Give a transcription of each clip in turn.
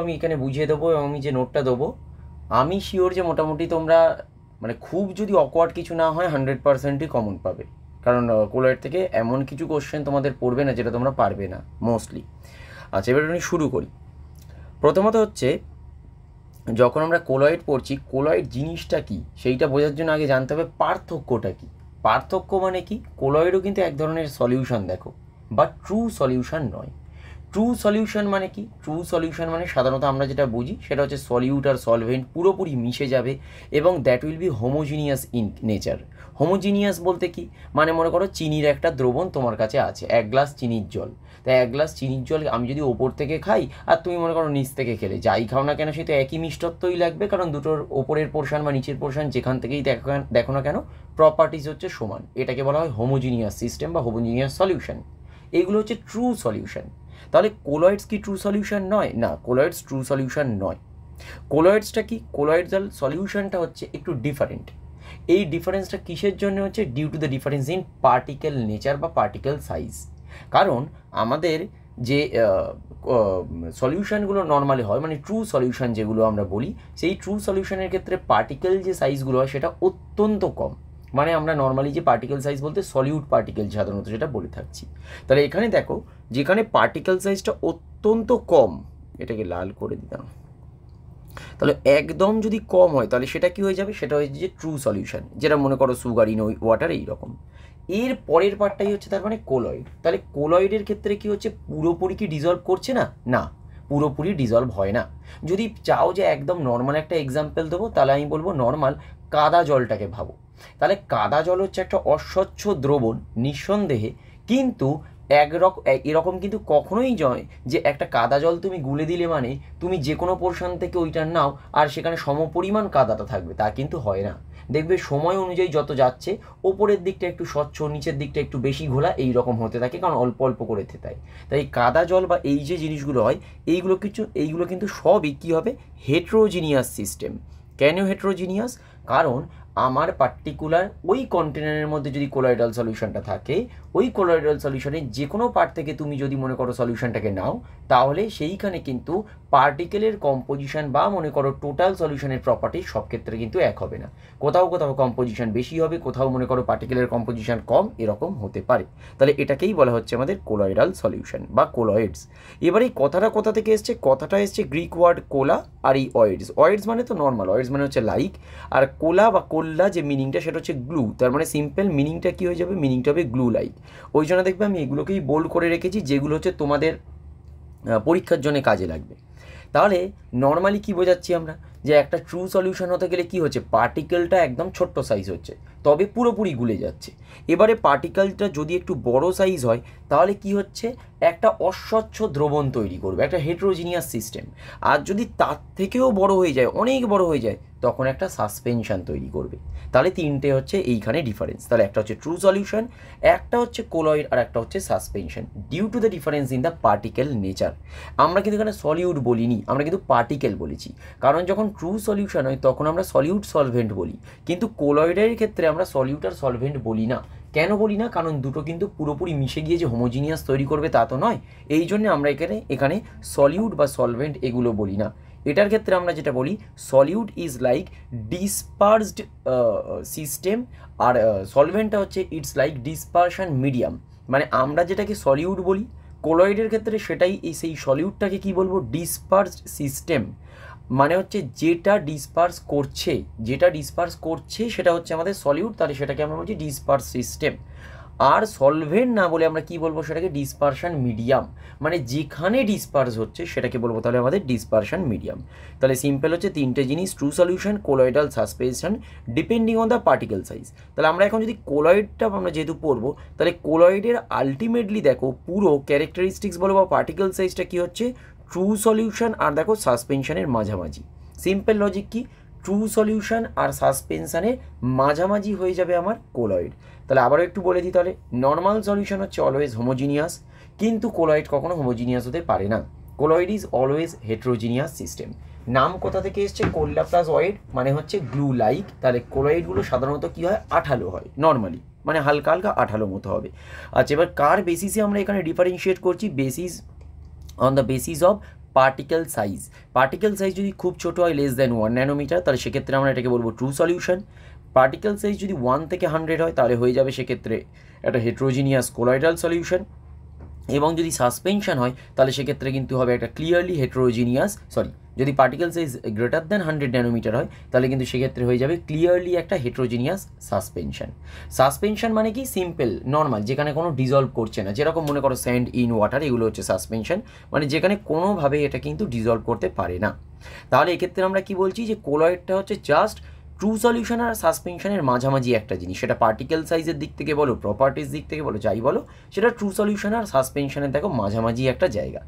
আমি এখানে বুঝিয়ে দেবো এবং আমি যে নোটটা দেবো আমি শিওর যে মোটামুটি তোমরা মানে খুব যদি অকওয়ার্ড কিছু না হয় 100%ই কমন পাবে, কারণ কোলয়েড থেকে এমন কিছু কোশ্চেন তোমাদের পড়বে না যেটা তোমরা পারবে না মোস্টলি। আচ্ছা, এবার আমি শুরু করি। প্রথমত হচ্ছে, যখন আমরা কোলয়েড পড়ছি, কোলয়েড জিনিসটা কি সেইটা বোঝার জন্য আগে জানতে হবে পার্থক্যটা কি। পার্থক্য মানে কি, কোলয়েডও কিন্তু এক ধরনের সলিউশন দেখো, বাট ট্রু সলিউশন নয়। ট্রু সলিউশন মানে কি, ট্রু সলিউশন মানে সাধারণত আমরা যেটা বুঝি সেটা হচ্ছে সলিউট আর সলভেন্ট পুরোপুরি মিশে যাবে এবং that will be homogeneous in nature. Homogeneous বলতে কি, মানে মনে করো চিনির একটা দ্রবণ তোমার কাছে আছে, 1 গ্লাস চিনির জল। তাই 1 গ্লাস চিনির জল আমি যদি ওপর থেকে খাই আর তুমি মনে করো নিচ থেকে খেলে, যাই খাও না কেন সেই তো একই মিষ্টত্বই লাগবে, কারণ দুটোর ওপরের পোর্শন বা নিচের পোর্শন যেখান থেকেই দেখো না কেন প্রপার্টিজ হচ্ছে সমান। এটাকে বলা হয় হোমোজিনিয়াস সিস্টেম বা হোমোজিনিয়াস সলিউশন। এইগুলো হচ্ছে ট্রু সলিউশন। তাহলে কোলয়েডস কি ট্রু সলিউশন নয়? না, কোলয়েডস ট্রু সলিউশন নয়। কোলয়েডসটা কি, কোলয়েডাল সলিউশনটা হচ্ছে একটু ডিফারেন্ট। এই ডিফারেন্সটা কিসের জন্য হচ্ছে? Due to the difference in particle nature বা পার্টিকেল সাইজ। কারণ আমাদের যে সলিউশনগুলো নর্মালি হয়, মানে ট্রু সলিউশন যেগুলো আমরা বলি, সেই ট্রু সলিউশনের ক্ষেত্রে পার্টিকেল যে সাইজগুলো হয় সেটা অত্যন্ত কম। মানে আমরা নর্মালি যে পার্টিকেল সাইজ বলতে সলিউট পার্টিকেল সাধারণত যেটা বলে থাকছি। তাহলে এখানে দেখো, যেখানে পার্টিকেল সাইজটা অত্যন্ত কম, এটাকে লাল করে দিতাম, তাহলে একদম যদি কম হয় তাহলে সেটা কি হয়ে যাবে? সেটা হয়ে যে ট্রু সলিউশন, যেটা মনে করো সুগার ইন ওয়াটার এইরকম। এর পরের পার্টটাই হচ্ছে তার মানে কোলয়েড। তাহলে কোলয়েডের ক্ষেত্রে কি হচ্ছে, পুরোপুরি কি ডিজলভ করছে না? না, পুরোপুরি ডিজলভ হয় না। যদি চাও যে একদম নর্মাল একটা এক্সাম্পল দেবো, তাহলে আমি বলবো নর্মাল কাদা জলটাকে ভাবো। তাহলে কাদা জল হচ্ছে একটা অস্বচ্ছ দ্রবণ নিঃসন্দেহে, কিন্তু এরকম কিন্তু কখনোই নয় যে একটা কাদা জল তুমি গুলে দিলে মানে তুমি যে কোনো পোর্শন থেকে ওইটা নাও আর সেখানে সমপরিমাণ কাদাটা থাকবে, তা কিন্তু হয় না। দেখবে সময় অনুযায়ী যত যাচ্ছে ওপরের দিকটা একটু স্বচ্ছ, নিচের দিকটা একটু বেশি ঘোলা, এই রকম হতে থাকে, কারণ অল্প অল্প করে থেতায়। তাই কাদা জল বা এই যে জিনিসগুলো হয় এইগুলো কিন্তু সবই কী হবে? হেট্রোজিনিয়াস সিস্টেম। কেন হেট্রোজিনিয়াস? কারণ আমার পার্টিকুলার ওই কন্টেনারের মধ্যে যদি কোলয়েডাল সলিউশনটা থাকে, ওই কোলয়েডাল সলিউশনের যে কোনো পার্ট থেকে তুমি যদি মনে করো সলিউশনটাকে নাও, তাহলে সেইখানে কিন্তু পার্টিকেলের কম্পোজিশন বা মনে করো টোটাল সলিউশনের প্রপার্টি সব ক্ষেত্রে কিন্তু এক হবে না। কোথাও কোথাও কম্পোজিশন বেশি হবে, কোথাও মনে করো পার্টিকেলের কম্পোজিশন কম, এরকম হতে পারে। তাহলে এটাকেই বলা হচ্ছে আমাদের কোলয়েডাল সলিউশন বা কোলয়েডস। এবার এই কথাটা কোথা থেকে এসছে? কথাটা এসছে গ্রিক ওয়ার্ড কোলা আর এই অয়েডস। অয়েডস মানে তো নর্মাল, অয়েডস মানে হচ্ছে লাইক, আর কোলা বা কোল্লা যে মিনিংটা সেটা হচ্ছে গ্লু। তার মানে সিম্পল মিনিংটা কী হয়ে যাবে? মিনিংটা হবে গ্লু লাইক। ওই জন্য দেখবে আমি এগুলোকেই বোল্ড করে রেখেছি, যেগুলো হচ্ছে তোমাদের পরীক্ষার জন্য কাজে লাগবে। তাহলে নর্মালি কি বোঝাচ্ছি আমরা? যে একটা ট্রু সলিউশন হতে গেলে কি হচ্ছে, পার্টিকেলটা একদম ছোট্ট সাইজ হচ্ছে, তবে পুরোপুরি গুলে যাচ্ছে। এবারে পার্টিকেলটা যদি একটু বড় সাইজ হয় তাহলে কি হচ্ছে, একটা অস্বচ্ছ দ্রবণ তৈরি করবে, একটা হেট্রোজিনিয়াস সিস্টেম। আর যদি তার থেকেও বড় হয়ে যায়, অনেক বড় হয়ে যায়, তখন একটা সাসপেনশন তৈরি করবে। তাহলে তিনটে হচ্ছে এইখানে ডিফারেন্স। তাহলে একটা হচ্ছে ট্রু সলিউশন, একটা হচ্ছে কোলয়েড, আর একটা হচ্ছে suspension, due to the difference in the particle nature. আমরা কিন্তু এখানে সলিউট বলিনি, আমরা কিন্তু পার্টিকেল বলেছি, কারণ যখন ট্রু সলিউশন হয় তখন আমরা সলিউট সলভেন্ট বলি, কিন্তু কোলয়েডের ক্ষেত্রে আমরা সলিউট আর সলভেন্ট বলি না। কেন বলি না? কারণ দুটো কিন্তু পুরোপুরি মিশে গিয়ে যে হোমোজিনিয়াস তৈরি করবে তা তো নয়। এই জন্য আমরা এখানে সলিউট বা সলভেন্ট এগুলো বলি না। এটার ক্ষেত্রে আমরা যেটা বলি, solute is like dispersed system, আর সলভেন্টটা হচ্ছে ইটস লাইক ডিসপারশন মিডিয়াম। মানে আমরা যেটাকে সলিউট বলি, কোলয়েডের ক্ষেত্রে সেটাই সেই সলিউটটাকে কি বলবো? Dispersed system. মানে হচ্ছে যেটা ডিসপার্স করছে সেটা হচ্ছে আমাদের সলিউট, তাহলে সেটাকে আমরা বলছি ডিসপার্স সিস্টেম। আর সলভেন্ট না বলে আমরা কি বলবো? সেটাকে ডিসপারশন মিডিয়াম। মানে যেখানে ডিসপার্স হচ্ছে সেটাকে বলবো তাহলে আমাদের ডিসপারশন মিডিয়াম। তাহলে সিম্পল হচ্ছে তিনটে জিনিস, true solution, colloidal, suspension, depending on the particle size. তাহলে আমরা এখন যদি কোলয়েডটা আমরা যেহেতু পড়বো, তাহলে কোলয়েডের আলটিমেটলি দেখো পুরো ক্যারেক্টারিস্টিক্স বলো বা পার্টিকেল সাইজটা কী হচ্ছে? ট্রু সলিউশন আর দেখো সাসপেনশনের মাঝামাঝি। সিম্পল লজিক কি, ট্রু সলিউশন আর সাসপেনশনের মাঝামাঝি হয়ে যাবে আমার কোলয়েড। তাহলে আবারও একটু বলে দিই, তাহলে নর্মাল সলিউশন হচ্ছে অলওয়েজ হোমোজিনিয়াস, কিন্তু কোলয়েড কখনো হোমোজিনিয়াস হতে পারে না। Colloid is always heterogeneous system. নাম কোথা থেকে এসছে? কোল্লা প্লাস অয়েড মানে হচ্ছে গ্লু লাইক। তাহলে কোলয়েডগুলো সাধারণত কী হয়? আঠালো হয় নর্মালি, মানে হালকা হালকা আঠালো মতো হবে। আচ্ছা, এবার কার বেসিসে আমরা এখানে ডিফারেন্সিয়েট করছি? On the basis of particle size. Particle size যদি খুব ছোটো হয় লেস দ্যান 1 ন্যানোমিটার, তাহলে সেক্ষেত্রে আমরা এটাকে বলবো ট্রু সলিউশন। পার্টিকেল সাইজ যদি 1 থেকে 100 হয় তাহলে হয়ে যাবে সেক্ষেত্রে একটা হেট্রোজিনিয়াস কোলয়েডাল সলিউশন। এবং যদি সাসপেনশন হয় তাহলে সেক্ষেত্রে কিন্তু হবে একটা ক্লিয়ারলি হেট্রোজিনিয়াস, যদি particle size greater than 100 nanometre হয় তাহলে কিন্তু সেক্ষেত্রে হয়ে যাবে ক্লিয়ারলি একটা হেট্রোজিনিয়াস সাসপেনশন। সাসপেনশন মানে কি? সিম্পল নর্মাল, যেখানে কোনো ডিজলভ করছে না, যেরকম মনে করো স্যান্ড ইন ওয়াটার, এগুলো হচ্ছে সাসপেনশন, মানে যেখানে কোনোভাবে এটা কিন্তু ডিজলভ করতে পারে না। তাহলে এক্ষেত্রে আমরা কি বলছি যে কোলয়েডটা হচ্ছে জাস্ট ট্রু সলিউশন আর সাসপেনশনের মাঝামাঝি একটা জিনিস। সেটা পার্টিকেল সাইজের দিক থেকে বলো, প্রপার্টিস দিক থেকে বলো, যাই বলো, সেটা ট্রু সলিউশন আর সাসপেনশনের দেখো মাঝামাঝি একটা জায়গা।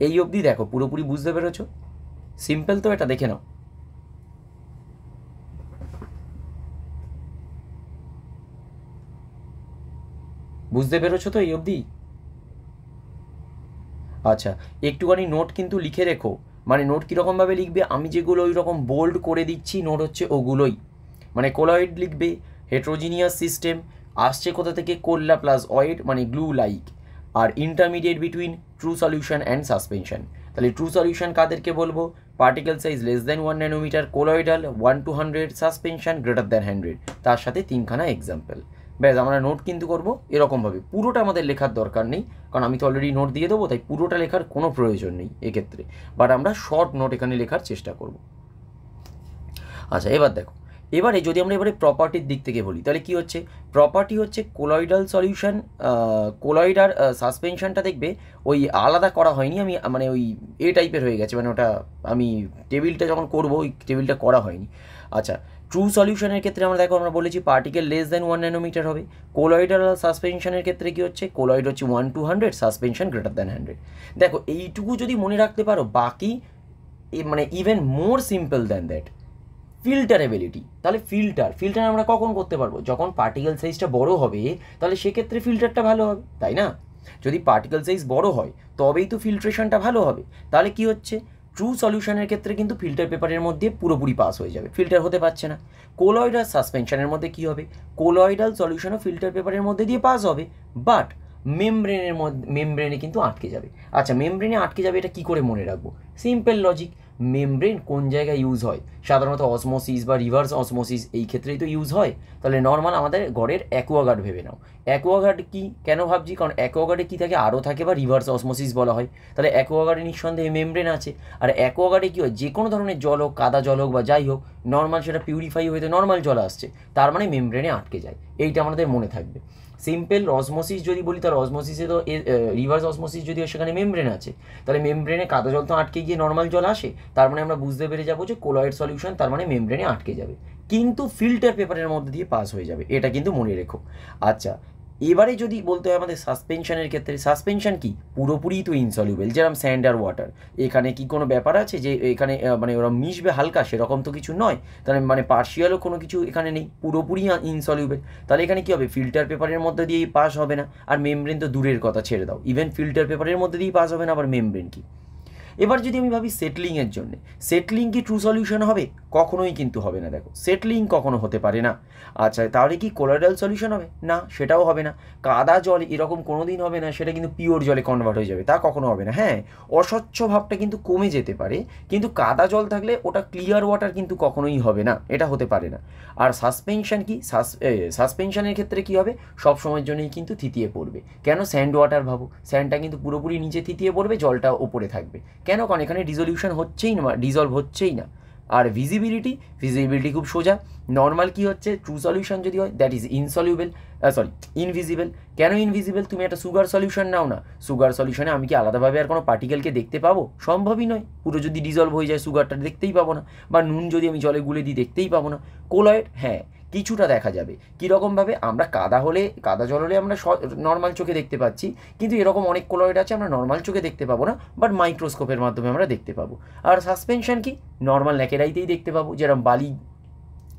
এই অবধি দেখো পুরোপুরি বুঝতে পেরেছো? সিম্পল তো, এটা দেখে নাও। বুঝতে পেরেছো তো এই অবধি? আচ্ছা, একটুখানি নোট কিন্তু লিখে রেখো। মানে নোট কীরকমভাবে লিখবে, আমি যেগুলো ওই রকম বোল্ড করে দিচ্ছি নোট হচ্ছে ওগুলোই। মানে কোলয়েড লিখবে, হেট্রোজিনিয়াস সিস্টেম, আসছে কোথা থেকে? কোল্লা প্লাস অয়েড মানে গ্লু লাইক, আর intermediate between true solution and suspension. তাহলে ট্রু সলিউশন কাদেরকে বলবো? Particle size less than 1 nanometre, colloidal 1 to 100, suspension greater than 100, তার সাথে 3খানা এক্সাম্পল। ব্যাস, আমরা নোট কিন্তু করবো এরকমভাবে। পুরোটা আমাদের লেখার দরকার নেই, কারণ আমি তো অলরেডি নোট দিয়ে দেবো, তাই পুরোটা লেখার কোনো প্রয়োজন নেই এক্ষেত্রে, বাট আমরা শর্ট নোট এখানে লেখার চেষ্টা করব। আচ্ছা, এবার দেখো, এবারে যদি আমরা প্রপার্টির দিক থেকে বলি তাহলে কি হচ্ছে? প্রপার্টি হচ্ছে কোলয়েডাল সলিউশন, কোলয়েড আর সাসপেনশনটা দেখবে ওই আলাদা করা হয়নি, আমি মানে ওই এ টাইপের হয়ে গেছে, মানে ওটা আমি টেবিলটা যখন করবো ওই টেবিলটা করা হয়নি। আচ্ছা, ট্রু সলিউশনের ক্ষেত্রে আমরা দেখো, আমরা বলেছি পার্টিকেল লেস দ্যান 1 ন্যানোমিটার হবে। কোলয়েডাল আর সাসপেনশনের ক্ষেত্রে কি হচ্ছে? কোলয়েড হচ্ছে 1 to 100, সাসপেনশন গ্রেটার দ্যান 100। দেখো এইটুকু যদি মনে রাখতে পারো, বাকি মানে even more simple than that. Filterability, তাহলে ফিল্টার আমরা কখন করতে পারবো? যখন পার্টিকেল সাইজটা বড় হবে, তাহলে সেক্ষেত্রে ফিল্টারটা ভালো হবে, তাই না? যদি পার্টিকেল সাইজ বড় হয় তবেই তো ফিল্ট্রেশনটা ভালো হবে। তাহলে কি হচ্ছে? ট্রু সলিউশনের ক্ষেত্রে কিন্তু ফিল্টার পেপারের মধ্যে পুরোপুরি পাস হয়ে যাবে, ফিল্টার হতে পারছে না। কোলয়েড আর সাসপেনশনের মধ্যে কি হবে? কোলয়েডাল সলিউশনও ফিল্টার পেপারের মধ্যে দিয়ে পাস হবে, বাট মেমব্রেনে কিন্তু আটকে যাবে। আচ্ছা, মেমব্রেনে আটকে যাবে, এটা কি করে মনে রাখবো? সিম্পল লজিক, মেমব্রেন কোন জায়গায় ইউজ হয়? সাধারণত অসমোসিস বা রিভার্স অসমোসিস এই ক্ষেত্রেই তো ইউজ হয়। তাহলে নর্মাল আমাদের ঘরের অ্যাকোয়াগার্ড ভেবে নাও। অ্যাকোয়াগার্ড কি কেন ভাবছি? কারণ অ্যাকোয়াগার্ডে কী থাকে? আরও থাকে বা রিভার্স অসমোসিস বলা হয়। তাহলে অ্যাকোয়াগার্ডে নিঃসন্দেহে মেমব্রেন আছে। আর অ্যাকোয়াগার্ডে কী হয়? যে কোনো ধরনের জল হোক, কাদা জল হোক বা যাই হোক, নর্মাল সেটা পিউরিফাই হয়ে নর্মাল জল আসছে, তার মানে মেমব্রেনে আটকে যায়। এইটা আমাদের মনে থাকবে। সিম্পল অসমোসিস যদি বলি, তাহলে অসমোসিসে তো রিভার্স অসমোসিস যদি সেখানে মেমব্রেন আছে, তাহলে মেমব্রেনে কাদা জল তো আটকে গিয়ে নর্মাল জল আসে, তার মানে আমরা বুঝতে পেরে যাবো যে কোলয়েড সলিউশন, তার মানে মেমব্রেনে আটকে যাবে, কিন্তু ফিল্টার পেপারের মধ্যে দিয়ে পাস হয়ে যাবে, এটা কিন্তু মনে রেখো। আচ্ছা, এবারে যদি বলতে হয় আমাদের সাসপেনশনের ক্ষেত্রে, সাসপেনশন কি? পুরোপুরি তো ইনসলিউবেল, যেরকম স্যান্ড আর ওয়াটার। এখানে কি কোনো ব্যাপার আছে যে এখানে মানে ওরা মিশবে হালকা? সেরকম তো কিছু নয়। তাহলে মানে পার্শিয়ালও কোনো কিছু এখানে নেই, পুরোপুরি ইনসলিউবেল। তাহলে এখানে কী হবে? ফিল্টার পেপারের মধ্যে দিয়েই পাস হবে না। আর মেমব্রেন তো দূরের কথা, ছেড়ে দাও, ইভেন ফিল্টার পেপারের মধ্যে দিয়েই পাস হবে না, আবার মেমব্রেন কি? এবার যদি আমি ভাবি সেটলিংয়ের জন্য, সেটলিং কি ট্রু সলিউশন হবে? কখনোই কিন্তু হবে না। দেখো, সেটলিং কখনো হতে পারে না। আচ্ছা, তাহলে কি কোলয়েডাল সলিউশন হবে? না, সেটাও হবে না। কাদা জল এরকম কোনো দিন হবে না, সেটা কিন্তু পিওর জলে কনভার্ট হয়ে যাবে, তা কখনো হবে না। হ্যাঁ, অস্বচ্ছ ভাবটা কিন্তু কমে যেতে পারে, কিন্তু কাদা জল থাকলে ওটা ক্লিয়ার ওয়াটার কিন্তু কখনোই হবে না, এটা হতে পারে না। আর সাসপেনশন কি? সাসপেনশনের ক্ষেত্রে কি হবে? সব সময়ের জন্যই কিন্তু থিতিয়ে পড়বে। কেন? স্যান্ড ওয়াটার ভাবো, স্যান্ডটা কিন্তু পুরোপুরি নিচে থিতিয়ে পড়বে, জলটা ওপরে থাকবে। কেন? কারণ এখানে ডিজলিউশন হচ্ছেই না, ডিজলভ হচ্ছেই না। আর ভিজিবিলিটি খুব সোজা। নর্মাল কি হচ্ছে? ট্রু সলিউশন যদি হয়, দ্যাট ইজ ইনভিজিবল। কেন ইনভিজিবল? তুমি একটা সুগার সলিউশন নাও না, সুগার সলিউশনে আমি কি আলাদাভাবে আর কোনো পার্টিকেলকে দেখতে পাবো? সম্ভবই নয়। পুরো যদি ডিজলভ হয়ে যায়, সুগারটা দেখতেই পাবো না, বা নুন যদি আমি জলে গুলে দিই, দেখতেই পাবো না। কোলয়েড হ্যাঁ, কিছুটা দেখা যাবে। কীরকমভাবে? আমরা কাদা জল হলে আমরা নর্মাল চোখে দেখতে পাচ্ছি, কিন্তু এরকম অনেক কোলয়েড আছে আমরা নর্মাল চোখে দেখতে পাবো না, বাট মাইক্রোস্কোপের মাধ্যমে আমরা দেখতে পাবো। আর সাসপেনশন কি? নর্মাল ল্যাকেরাইতেই দেখতে পাবো, যেরকম বালি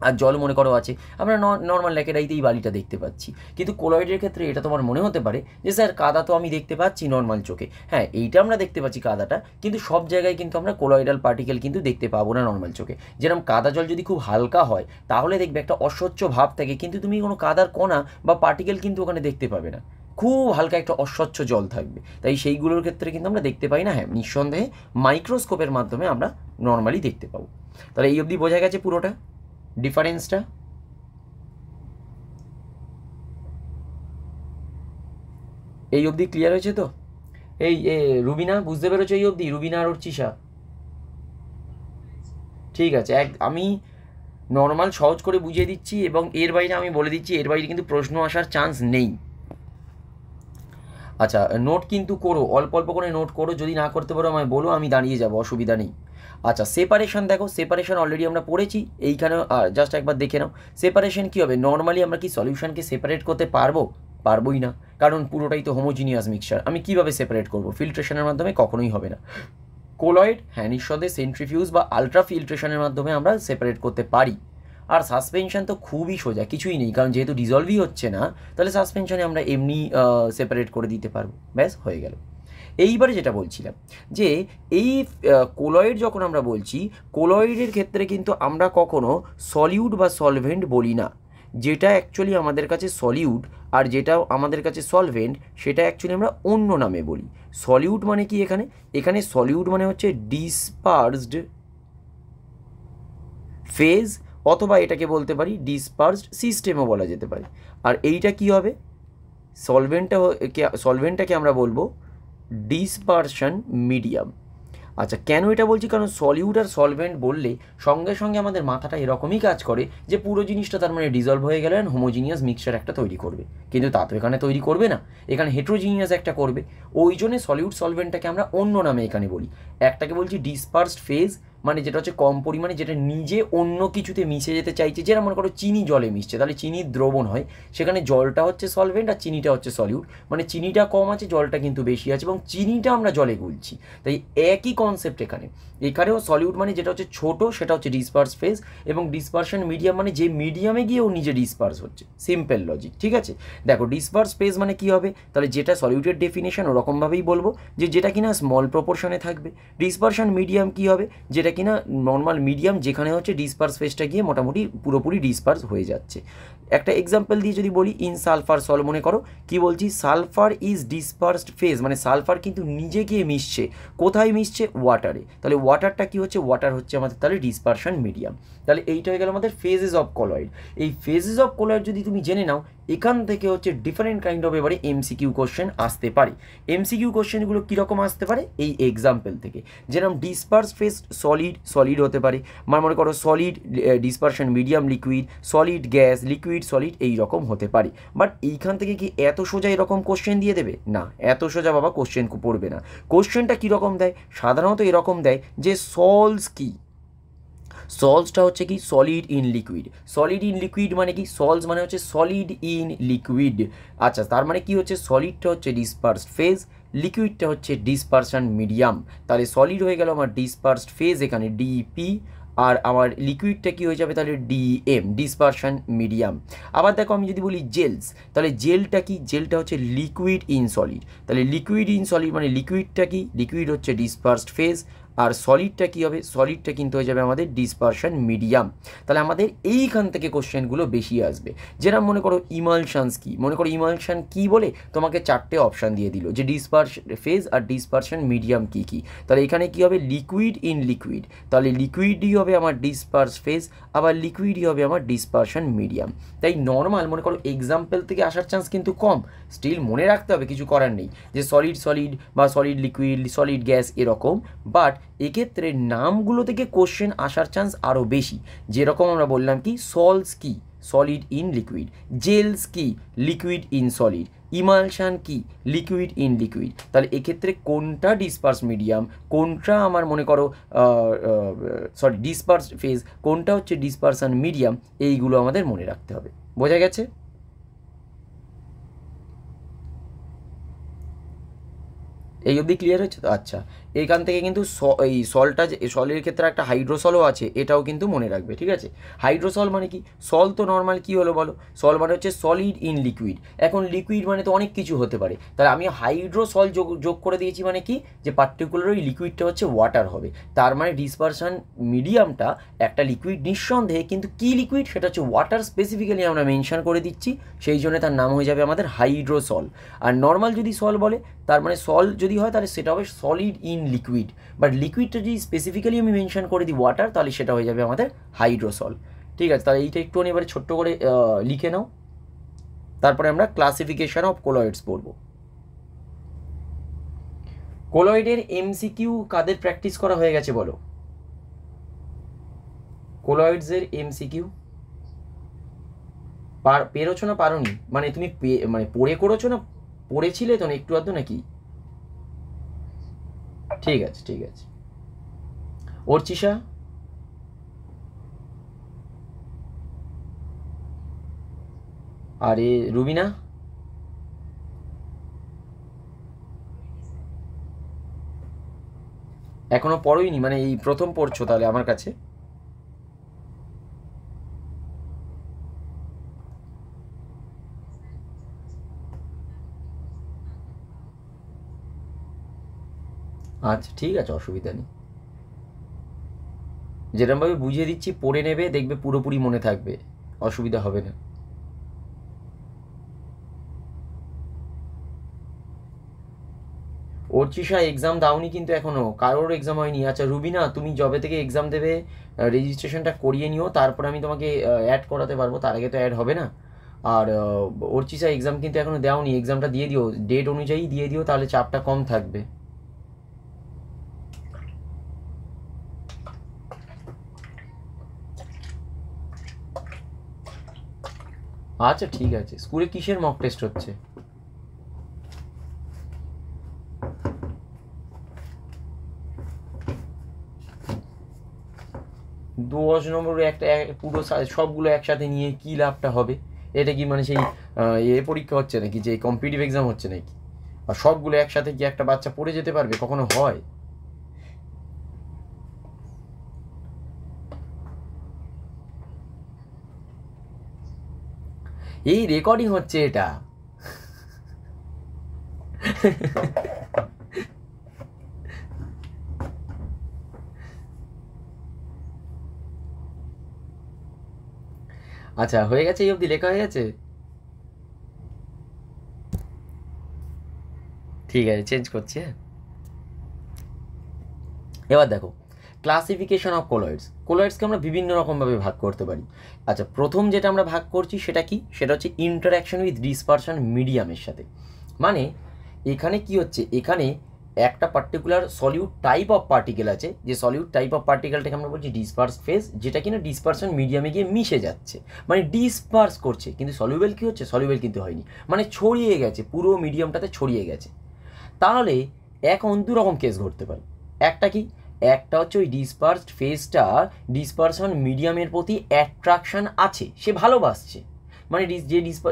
আর জল মনে করো আছে, আমরা নর্মাল ল্যাকেরাইতেই বালিটা দেখতে পাচ্ছি। কিন্তু কোলয়েডের ক্ষেত্রে এটা তোমার মনে হতে পারে যে স্যার কাদা তো আমি দেখতে পাচ্ছি নর্মাল চোখে। হ্যাঁ, এইটা আমরা দেখতে পাচ্ছি কাদাটা, কিন্তু সব জায়গায় কিন্তু আমরা কোলয়েডাল পার্টিকেল কিন্তু দেখতে পাবো না নর্মাল চোখে। যেরকম কাদা জল যদি খুব হালকা হয়, তাহলে দেখবে একটা অস্বচ্ছ ভাব থাকে, কিন্তু তুমি কোনো কাদার কণা বা পার্টিকেল কিন্তু ওখানে দেখতে পাবে না। খুব হালকা একটা অস্বচ্ছ জল থাকবে, তাই সেইগুলোর ক্ষেত্রে কিন্তু আমরা দেখতে পাই না। হ্যাঁ, নিঃসন্দেহে মাইক্রোস্কোপের মাধ্যমে আমরা নর্মালি দেখতে পাবো। তাহলে এই অবধি বোঝা গেছে পুরোটা ডিফারেন্সটা। এই অবধি ক্লিয়ার হয়েছে তো? এই রুবিনা বুঝতে পেরেছো এই অবধি? রুবিনা আর অর্চিষা? ঠিক আছে, আমি নর্মাল সহজ করে বুঝিয়ে দিচ্ছি, এবং এর বাইরে আমি বলে দিচ্ছি এর বাইরে কিন্তু প্রশ্ন আসার চান্স নেই। আচ্ছা, নোট কিন্তু করো, অল্প অল্প করে নোট করো, যদি না করতে পারো আমায় বলো, আমি দাঁড়িয়ে যাবো, অসুবিধা নেই। আচ্ছা, সেপারেশন দেখো, সেপারেশন অলরেডি আমরা পড়েছি, এইখানে জাস্ট একবার দেখে নাও। সেপারেশন কী হবে? নর্মালি আমরা কি সলিউশনকে সেপারেট করতে পারবো? পারবোই না, কারণ পুরোটাই তো হোমোজিনিয়াস মিক্সচার। আমি কীভাবে সেপারেট করবো? ফিল্ট্রেশনের মাধ্যমে কখনোই হবে না। কোলয়েড, হ্যাঁ নিঃসন্দেহে সেন্ট্রিফিউজ বা আলট্রা ফিল্ট্রেশনের মাধ্যমে আমরা সেপারেট করতে পারি। আর সাসপেনশন তো খুবই সোজা, কিছুই নেই, কারণ যেহেতু ডিজলভই হচ্ছে না, তাহলে সাসপেনশনে আমরা এমনি সেপারেট করে দিতে পারবো, ব্যাস হয়ে গেল। এইবারে যেটা বলছিলাম যে এই কোলয়েড যখন আমরা বলছি, কোলয়েডের ক্ষেত্রে কিন্তু আমরা কখনো সলিউট বা সলভেন্ট বলি না। যেটা অ্যাকচুয়ালি আমাদের কাছে সলিউট আর যেটা আমাদের কাছে সলভেন্ট, সেটা অ্যাকচুয়ালি আমরা অন্য নামে বলি। সলিউট মানে কি? এখানে সলিউট মানে হচ্ছে ডিসপার্সড ফেজ, অথবা এটাকে বলতে পারি ডিসপার্সড সিস্টেমও বলা যেতে পারে। আর এইটা কি হবে? সলভেন্টটাকে আমরা বলবো ডিসপারশন মিডিয়াম। আচ্ছা, কেন এটা বলছি? কারণ সলিউট আর সলভেন্ট বললে সঙ্গে সঙ্গে আমাদের মাথাটা এরকমই কাজ করে যে পুরো জিনিসটা তার মানে ডিজলভ হয়ে গেলে হোমোজিনিয়াস মিক্সচার একটা তৈরি করবে, কিন্তু তা তো এখানে তৈরি করবে না, এখানে হেট্রোজিনিয়াস একটা করবে। ওই জন্যে সলিউট সলভেন্টটাকে আমরা অন্য নামে এখানে বলি। একটাকে বলছি ডিসপার্সড ফেজ, মানে যেটা হচ্ছে কম পরিমাণে, যেটা নিজে অন্য কিছুতে মিশে যেতে চাইছে। যেটা মনে করো চিনি জলে মিশছে, তাহলে চিনির দ্রবণ হয়, সেখানে জলটা হচ্ছে সলভেন্ট আর চিনিটা হচ্ছে সলিউট। মানে চিনিটা কম আছে, জলটা কিন্তু বেশি আছে, এবং চিনিটা আমরা জলে গুলছি। তাই একই কনসেপ্ট এখানেও সলিউট মানে যেটা হচ্ছে ছোট, সেটা হচ্ছে ডিসপার্স ফেজ, এবং ডিসপারশন মিডিয়াম মানে যে মিডিয়ামে গিয়ে ও নিজে ডিসপার্স হচ্ছে। সিম্পল লজিক, ঠিক আছে? দেখো, ডিসপার্স ফেজ মানে কি হবে? তাহলে যেটা সলিউটের ডেফিনেশন ওরকমভাবেই বলবো, যে যেটা কিনা স্মল প্রপোর্শনে থাকবে। ডিসপারশন মিডিয়াম কি হবে? যেটা কিনা নর্মাল মিডিয়াম, যেখানে হচ্ছে ডিসপার্স ফেজটা গিয়ে মোটামুটি পুরোপুরি ডিসপার্স হয়ে যাচ্ছে। একটা এক্সাম্পল দিয়ে যদি বলি, ইন সালফার সল, মনে করো কি বলছি, সালফার ইজ ডিসপার্সড ফেজ, মানে সালফার কিন্তু নিজে গিয়ে মিশছে। কোথায় মিশছে? ওয়াটারে। তাহলে ওয়াটারটা কি হচ্ছে? ওয়াটার হচ্ছে আমাদের তাহলে ডিসপারশন মিডিয়াম। তাহলে এইটা হয়ে গেল আমাদের ফেজেস অফ কলয়েড। এই ফেজেস অফ কলয়েড যদি তুমি জেনে নাও, এখান থেকে হচ্ছে ডিফারেন্ট কাইন্ড অফ এবারে এমসিকিউ কোশ্চেন আসতে পারে। এমসিকিউ কোশ্চেনগুলো কীরকম আসতে পারে? এই এক্সাম্পল থেকে, যেরকম ডিসপার্স ফেজ সলিড হতে পারে, মনে করো solid dispersion medium liquid, solid gas, liquid solid, এই রকম হতে পারে। বাট এইখান থেকে কি এত সোজা এরকম কোশ্চেন দিয়ে দেবে? না, এত সোজা বাবা কোশ্চেন পড়বে না। কোশ্চেনটা কীরকম দেয়? সাধারণত এরকম দেয় যে সলস কি, সলসটা হচ্ছে কি solid in liquid. Solid in liquid মানে কি? সলস মানে হচ্ছে সলিড ইন লিকুইড। আচ্ছা, তার মানে কি হচ্ছে? সলিডটা হচ্ছে ডিসপার্সড ফেজ, লিকুইডটা হচ্ছে ডিসপারশন মিডিয়াম। তাহলে সলিড হয়ে গেল আমার ডিসপার্সড ফেজ, এখানে ডিপি, আর আমার লিকুইডটা কি হয়ে যাবে? তাহলে ডিএম, ডিসপারশন মিডিয়াম। আবার দেখো, আমি যদি বলি জেলস, তাহলে জেলটা কি? জেলটা হচ্ছে লিকুইড ইন সলিড। তাহলে লিকুইড ইন সলিড মানে লিকুইডটা কি? লিকুইড হচ্ছে ডিসপার্সড ফেজ, আর সলিডটা কী হবে? সলিডটা কিন্তু হয়ে যাবে আমাদের ডিসপারশন মিডিয়াম। তাহলে আমাদের এইখান থেকে কোশ্চেনগুলো বেশি আসবে। যেরকম মনে করো ইমালশানস কি, মনে করো ইমালশান কী বলে তোমাকে 4টে অপশান দিয়ে দিল, যে ডিসপারশন ফেজ আর ডিসপারশন মিডিয়াম কী কী। তাহলে এখানে কী হবে? লিকুইড ইন লিকুইড, তাহলে লিকুইডই হবে আমার ডিসপার্স ফেজ, আবার লিকুইডই হবে আমার ডিসপারশন মিডিয়াম। তাই নর্মাল মনে করো এক্সাম্পল থেকে আসার চান্স কিন্তু কম, স্টিল মনে রাখতে হবে, কিছু করার নেই, যে সলিড সলিড বা সলিড লিকুইড, সলিড গ্যাস এরকম। বাট এক্ষেত্রে নামগুলো থেকে কোশ্চেন আসার চান্স আরও বেশি। যেরকম আমরা বললাম কি, সলস কি? Solid in liquid. জেলস কি? Liquid in solid. ইমালশান কি? Liquid in liquid. তাহলে এক্ষেত্রে কোনটা ডিসপার্স মিডিয়াম, কোনটা আমার মনে করো ডিসপার্স ফেজ, কোনটা হচ্ছে ডিসপারশন মিডিয়াম, এইগুলো আমাদের মনে রাখতে হবে। বোঝা গেছে? এই অবধি ক্লিয়ার হচ্ছে তো? আচ্ছা, এখান থেকে কিন্তু এই সলটা, সলের ক্ষেত্রে একটা হাইড্রোসলও আছে, এটাও কিন্তু মনে রাখবে, ঠিক আছে। হাইড্রোসল মানে কি? সল তো নর্মাল কী হলো বলো, সল মানে হচ্ছে সলিড ইন লিকুইড। এখন লিকুইড মানে তো অনেক কিছু হতে পারে, তাহলে আমি হাইড্রোসল যোগ করে দিয়েছি, মানে কি যে পার্টিকুলার ওই লিকুইডটা হচ্ছে ওয়াটার হবে। তার মানে ডিসপারশন মিডিয়ামটা একটা লিকুইড নিঃসন্দেহে, কিন্তু কি লিকুইড সেটা হচ্ছে ওয়াটার, স্পেসিফিক্যালি আমরা মেনশন করে দিচ্ছি, সেই জন্য তার নাম হয়ে যাবে আমাদের হাইড্রোসল। আর নর্মাল যদি সল বলে, তার মানে সল যদি হয় তাহলে সেটা হবে সলিড ইন লিকুইড, বাট লিকুইডটা যদি স্পেসিফিক্যালি আমি মেনশন করে দিই ওয়াটার, তাহলে সেটা হয়ে যাবে আমাদের হাইড্রোসল, ঠিক আছে। তাহলে এইটা একটু এবারে ছোট্ট করে লিখে নাও, তারপরে আমরা ক্লাসিফিকেশন অফ কোলয়েডস পড়ব। কোলয়েডের এমসিকিউ কাদের প্র্যাকটিস করা হয়ে গেছে বলো? কোলয়েডসের এমসিকিউ পেরোছো না পারোনি? মানে তুমি মানে পড়ে করেছো না পড়েছিলে তো না একটু আধটু নাকি? ঠিক আছে, ঠিক আছে। অর্চিষা? আরে রুবিনা? এখনো পড়োইনি, মানে এই প্রথম পড়ছো তাহলে আমার কাছে? আচ্ছা ঠিক আছে, অসুবিধা নেই, যেরকমভাবে বুঝিয়ে দিচ্ছি পড়ে নেবে, দেখবে পুরোপুরি মনে থাকবে, অসুবিধা হবে না। অর্চিষা এক্সাম দাওনি কিন্তু এখনও, কারোর এক্সাম হয়নি। আচ্ছা রুবিনা, তুমি যবে থেকে এক্সাম দেবে রেজিস্ট্রেশনটা করিয়ে নিও, তারপর আমি তোমাকে অ্যাড করাতে পারবো, তার আগে তো অ্যাড হবে না। আর অর্চিষা এক্সাম কিন্তু এখনও দেওনি, এক্সামটা দিয়ে দিও, ডেট অনুযায়ী দিয়ে দিও, তাহলে চাপটা কম থাকবে। আচ্ছা ঠিক আছে। স্কুলে কিসের মক টেস্ট হচ্ছে? 10 নম্বর একটা পুরো সবগুলো একসাথে নিয়ে কী লাভটা হবে? এটা কি মানে সেই পরীক্ষা হচ্ছে নাকি, যে কম্পিটিটিভ এক্সাম হচ্ছে নাকি? আর সবগুলো একসাথে কি একটা বাচ্চা পড়ে যেতে পারবে? কখনো হয়? এই রেকর্ডিং হচ্ছে এটা। আচ্ছা হয়ে গেছে, এই অবধি লেখা হয়ে গেছে? ঠিক আছে, চেঞ্জ করছি। হ্যাঁ, এবার দেখো ক্লাসিফিকেশন অফ কোলয়েডস। কোলয়েডসকে আমরা বিভিন্ন রকমভাবে ভাগ করতে পারি। আচ্ছা প্রথম যেটা আমরা ভাগ করছি সেটা কি? সেটা হচ্ছে ইন্টারাকশন উইথ ডিসপারশন মিডিয়ামের সাথে। মানে এখানে কি হচ্ছে, এখানে একটা particular solute type of particle আছে, যে সলিউট টাইপ অফ পার্টিকেলটাকে আমরা বলছি ডিসপার্স ফেজ, যেটা কিনা ডিসপারশন মিডিয়ামে গিয়ে মিশে যাচ্ছে, মানে ডিসপার্স করছে, কিন্তু সলিউবেল কি হচ্ছে? সলিউবেল কিন্তু হয়নি, মানে ছড়িয়ে গেছে, পুরো মিডিয়ামটাতে ছড়িয়ে গেছে। তাহলে এখন দু রকম কেস ঘটতে পারে। একটা কি? একটা হচ্ছে ওই ডিসপার্সড ফেজটা ডিসপারশন মিডিয়ামের প্রতি অ্যাট্রাকশন আছে, সে ভালোবাসছে, মানে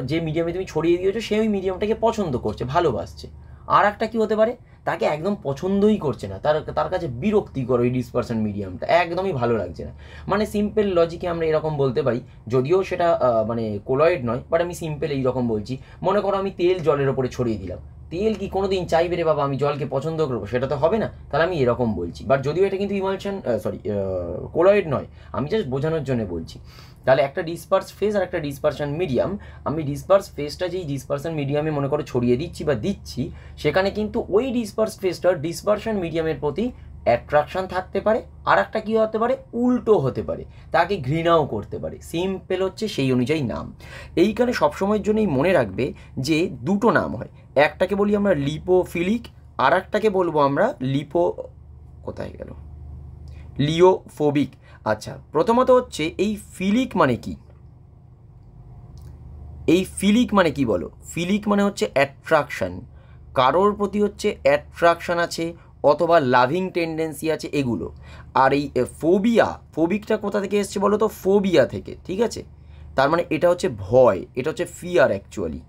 যে মিডিয়ামে তুমি ছড়িয়ে দিয়েছো সে ওই মিডিয়ামটাকে পছন্দ করছে, ভালোবাসছে। আর একটা কি হতে পারে? তাকে একদম পছন্দই করছে না, তার কাছে বিরক্তিকর ওই ডিসপারশন মিডিয়ামটা, একদমই ভালো লাগছে না। মানে সিম্পল লজিকে আমরা এরকম বলতে পারি, যদিও সেটা মানে কোলয়েড নয়, বাট আমি সিম্পল এইরকম বলছি। মনে করো আমি তেল জলের ওপরে ছড়িয়ে দিলাম, তেল কি কোনোদিন চাইবে রে বাবা আমি জলকে পছন্দ করবো? সেটা তো হবে না, তাহলে আমি এরকম বলছি। বাট যদিও এটা কিন্তু ইমালশন কোলয়েড নয়, আমি জাস্ট বোঝানোর জন্য বলছি। তাহলে একটা ডিসপার্স ফেজ আর একটা ডিসপারশন মিডিয়াম, আমি ডিসপার্স ফেজটা যেই ডিসপারশন মিডিয়ামে মনে করো ছড়িয়ে দিচ্ছি বা দিচ্ছি, সেখানে কিন্তু ওই ডিসপার্স ফেজটার ডিসপারশন মিডিয়ামের প্রতি অ্যাট্রাকশন থাকতে পারে। আর একটা কী হতে পারে? উল্টো হতে পারে, তাকে ঘৃণাও করতে পারে। সিম্পল হচ্ছে সেই অনুযায়ী নাম। এইখানে সবসময়ের জন্যই মনে রাখবে যে দুটো নাম হয়, একটাকে বলি আমরা লিপোফিলিক, আর একটাকে বলবো আমরা কোথায় গেল, লিওফোবিক। আচ্ছা প্রথমত হচ্ছে এই ফিলিক মানে কি? এই ফিলিক মানে কি বলো? ফিলিক মানে হচ্ছে অ্যাট্রাকশন, কারোর প্রতি হচ্ছে অ্যাট্রাকশন আছে অথবা লাভিং টেন্ডেন্সি আছে, এগুলো। আর এই ফোবিকটা কোথা থেকে এসছে বলো তো? ফোবিয়া থেকে, ঠিক আছে। তার মানে এটা হচ্ছে ভয়, এটা হচ্ছে ফিয়ার অ্যাকচুয়ালি।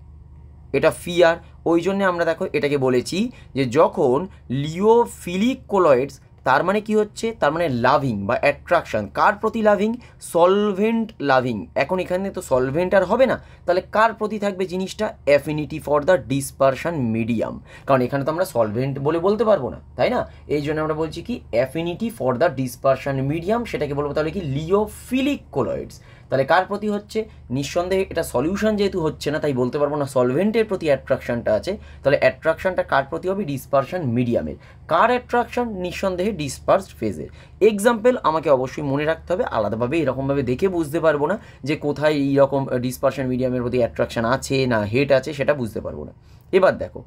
এটা ফিয়ার। ওই জন্যে আমরা দেখো এটাকে বলেছি যে যখন লিওফিলিক কোলয়েডস, তার মানে কি হচ্ছে, তার মানে লাভিং বা অ্যাট্রাকশন, কার প্রতি লাভিং, সলভেন্ট লাভিং। এখন এখানে তো সলভেন্ট আর হবে না, তাহলে কার প্রতি থাকবে জিনিসটা, affinity for the dispersion medium, কারণ এখানে তো আমরা সলভেন্ট বলতে পারবো না, তাই না? এই জন্য আমরা বলছি কি affinity for the dispersion medium, সেটাকে বলবো তাহলে কি লিওফিলিক কোলয়েডস। তাহলে কার প্রতি হচ্ছে, নিঃসন্দেহে এটা সলিউশন যেহেতু হচ্ছে না তাই বলতে পারবো না সলভেন্টের প্রতি অ্যাট্রাকশনটা আছে, তাহলে অ্যাট্রাকশনটা কার প্রতি হবে, ডিসপারশন মিডিয়ামের। কার অ্যাট্রাকশন, নিঃসন্দেহে ডিসপার্সড ফেজের। এক্সাম্পল আমাকে অবশ্যই মনে রাখতে হবে, আলাদাভাবে এরকমভাবে দেখে বুঝতে পারবো না যে কোথায় এইরকম ডিসপারশন মিডিয়ামের প্রতি অ্যাট্রাকশন আছে না হেট আছে, সেটা বুঝতে পারবো না। এবার দেখো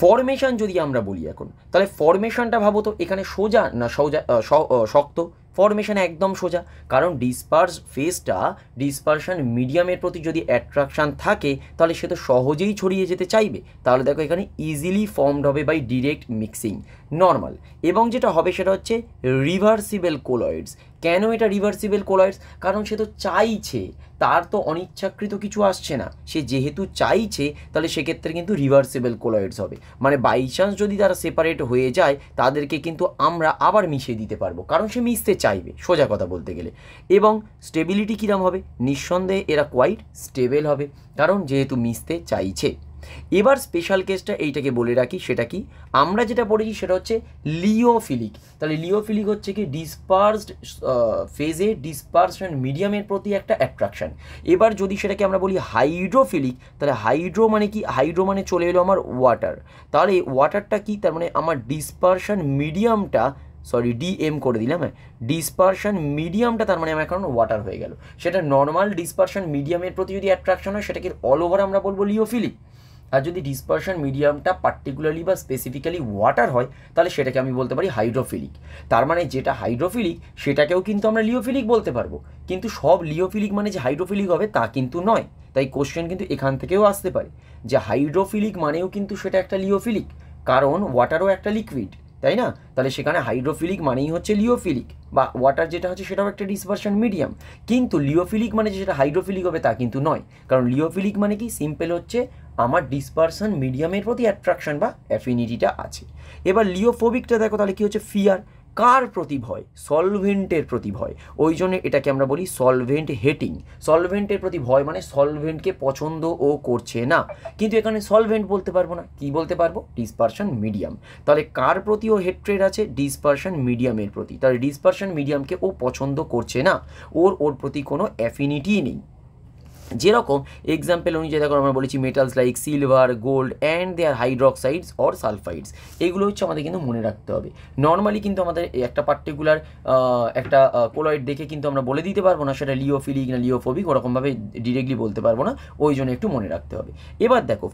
ফরমেশন যদি আমরা বলি এখন, তাহলে ফরমেশনটা ভাবো তো এখানে সোজা না শক্ত? ফরমেশন একদম সোজা, কারণ ডিসপার্স ফেজটা ডিসপারশন মিডিয়ামের প্রতি যদি অ্যাট্রাকশান থাকে তাহলে সে তো সহজেই ছড়িয়ে যেতে চাইবে। তাহলে দেখো এখানে ইজিলি ফর্মড হবে বাই ডিরেক্ট মিক্সিং, নর্মাল। এবং যেটা হবে সেটা হচ্ছে রিভার্সিবল কোলয়েডস। কেন এটা রিভার্সিবল কোলয়েডস? কারণ সে তো চাইছে, তার তো অনিচ্ছাকৃত কিছু আসছে না, সে যেহেতু চাইছে তাহলে সেক্ষেত্রে কিন্তু রিভার্সিবল কোলয়েডস হবে। মানে বাই চান্স যদি তারা সেপারেট হয়ে যায় তাদেরকে কিন্তু আমরা আবার মিশিয়ে দিতে পারবো, কারণ সে মিশতে চাইবে, সোজা কথা বলতে গেলে। এবং স্টেবিলিটি কীরকম হবে, নিঃসন্দেহে এরা কোয়াইট স্টেবল হবে, কারণ যেহেতু মিশতে চাইছে। এবার স্পেশাল কেসটা এইটাকে বলে রাখি, সেটা কি, আমরা যেটা পড়েছি সেটা হচ্ছে লিওফিলিক। তাহলে লিওফিলিক হচ্ছে কি ডিসপার্সড ফেজে ডিসপারশন মিডিয়ামের প্রতি একটা অ্যাট্রাকশন। এবার যদি সেটাকে আমরা বলি হাইড্রোফিলিক, তাহলে হাইড্রো মানে কি, হাইড্রো মানে চলে এলো আমার ওয়াটার। তাহলে ওয়াটারটা কি, তার মানে আমার ডিসপারশন মিডিয়ামটা, সরি ডিএম করে দিলাম, হ্যাঁ, ডিসপারশন মিডিয়ামটা তার মানে আমার এখন ওয়াটার হয়ে গেল। সেটা নর্মাল ডিসপারশন মিডিয়ামের প্রতি যদি অ্যাট্রাকশন হয় সেটাকে অল ওভার আমরা বলবো লিওফিলিক। আর যদি ডিসপারশন মিডিয়ামটা পার্টিকুলারলি বা স্পেসিফিক্যালি ওয়াটার হয় তাহলে সেটাকে আমি বলতে পারি হাইড্রোফিলিক। তার মানে যেটা হাইড্রোফিলিক সেটাকেও কিন্তু আমরা লিওফিলিক বলতে পারবো, কিন্তু সব লিওফিলিক মানে যে হাইড্রোফিলিক হবে তা কিন্তু নয়। তাই কোশ্চেন কিন্তু এখান থেকেও আসতে পারে যে হাইড্রোফিলিক মানেও কিন্তু সেটা একটা লিওফিলিক, কারণ ওয়াটারও একটা লিকুইড, তাই না? তাহলে সেখানে হাইড্রোফিলিক মানেই হচ্ছে লিওফিলিক, বা ওয়াটার যেটা হচ্ছে সেটাও একটা ডিসপারশন মিডিয়াম। কিন্তু লিওফিলিক মানে যে সেটা হাইড্রোফিলিক হবে তা কিন্তু নয়, কারণ লিওফিলিক মানে কি, সিম্পল হচ্ছে আমার ডিসপারশন মিডিয়ামের প্রতি অ্যাট্রাকশন বা অ্যাফিনিটিটা আছে। এবার লিওফোবিকটা দেখো, তাহলে কি হচ্ছে, ফিয়ার। কার প্রতি ভয়, সলভেন্টের প্রতি ভয়। ওই জন্য এটাকে আমরা বলি সলভেন্ট হেটিং। সলভেন্টের প্রতি ভয় মানে সলভেন্টকে পছন্দ ও করছে না, কিন্তু এখানে সলভেন্ট বলতে পারবো না, কি বলতে পারবো, ডিসপারশন মিডিয়াম। তাহলে কার প্রতি ও হেট্রেড আছে, ডিসপারশন মিডিয়ামের প্রতি। তাহলে ডিসপারশন মিডিয়ামকে ও পছন্দ করছে না, ওর প্রতি কোনো অ্যাফিনিটি নেই। যেরকম এক্সাম্পল অনুযায়ী দেখো আমরা বলেছি metals like silver, gold and their hydroxides or sulphides, এগুলো হচ্ছে আমাদের কিন্তু মনে রাখতে হবে। নর্মালি কিন্তু আমাদের একটা পার্টিকুলার একটা কোলয়েড দেখে কিন্তু আমরা বলে দিতে পারবো না সেটা লিওফিলিক না লিওফোবিক, ওরকমভাবে ডিরেক্টলি বলতে পারবো না, ওই জন্য একটু মনে রাখতে হবে। এবার দেখো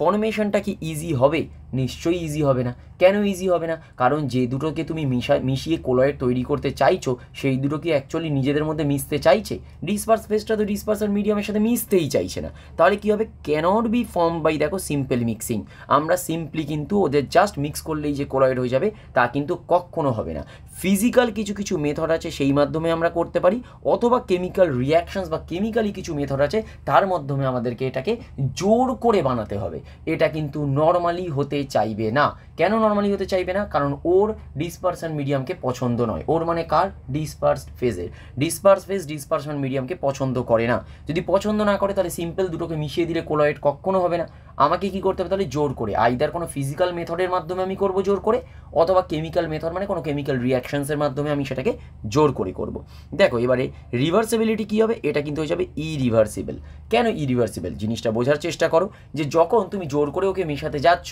ফরমেশনটা কি ইজি হবে? নিশ্চয়ই ইজি হবে না। কেন ইজি হবে না? কারণ যে দুটোকে তুমি মিশিয়ে কোলয়েড তৈরি করতে চাইছো সেই দুটো কি অ্যাকচুয়ালি নিজেদের মধ্যে মিশতে চাইছে? ডিসপার্স ফেজটা তো ডিসপারশন মিডিয়ামের সাথে মিশতেই চাইছে না, তাহলে কি হবে, ক্যানট বি ফর্ম বাই, দেখো সিম্পল মিক্সিং। আমরা সিম্পলি কিন্তু ওদের জাস্ট মিক্স করলেই যে কোলয়েড হয়ে যাবে তা কিন্তু কখনো হবে না। ফিজিক্যাল কিছু মেথড আছে সেই মাধ্যমে আমরা করতে পারি, অথবা কেমিক্যাল রিয়াকশনস বা কেমিক্যালি কিছু মেথড আছে তার মাধ্যমে আমাদেরকে এটাকে জোর করে বানাতে হবে। এটা কিন্তু নর্মালি হতে চাইবে না। কেন নর্মালি হতে চাইবে না? কারণ ওর ডিসপারশন মিডিয়ামকে পছন্দ নয়। ওর মানে কার? ডিসপার্সড ফেজের। ডিসপার্স ফেজ ডিসপারশন মিডিয়ামকে পছন্দ করে না। যদি পছন্দ না করে তাহলে সিম্পল দুটোকে মিশিয়ে দিলে কোলয়েড কখনো হবে না। আমাকে কি করতে হবে তাহলে? জোর করে, আইদার কোনো ফিজিক্যাল মেথডের মাধ্যমে আমি করব জোর করে, অথবা কেমিক্যাল মেথড মানে কোনো কেমিক্যাল রিয়াকশনসের মাধ্যমে আমি সেটাকে জোর করে করব। দেখো এবারে রিভার্সিবিলিটি কী হবে? এটা কিন্তু হয়ে যাবে ইরিভার্সিবল। কেন ইরিভার্সিবল? জিনিসটা বোঝার চেষ্টা করো যে যখন তুমি জোর করে ওকে মেশাতে যাচ্ছ,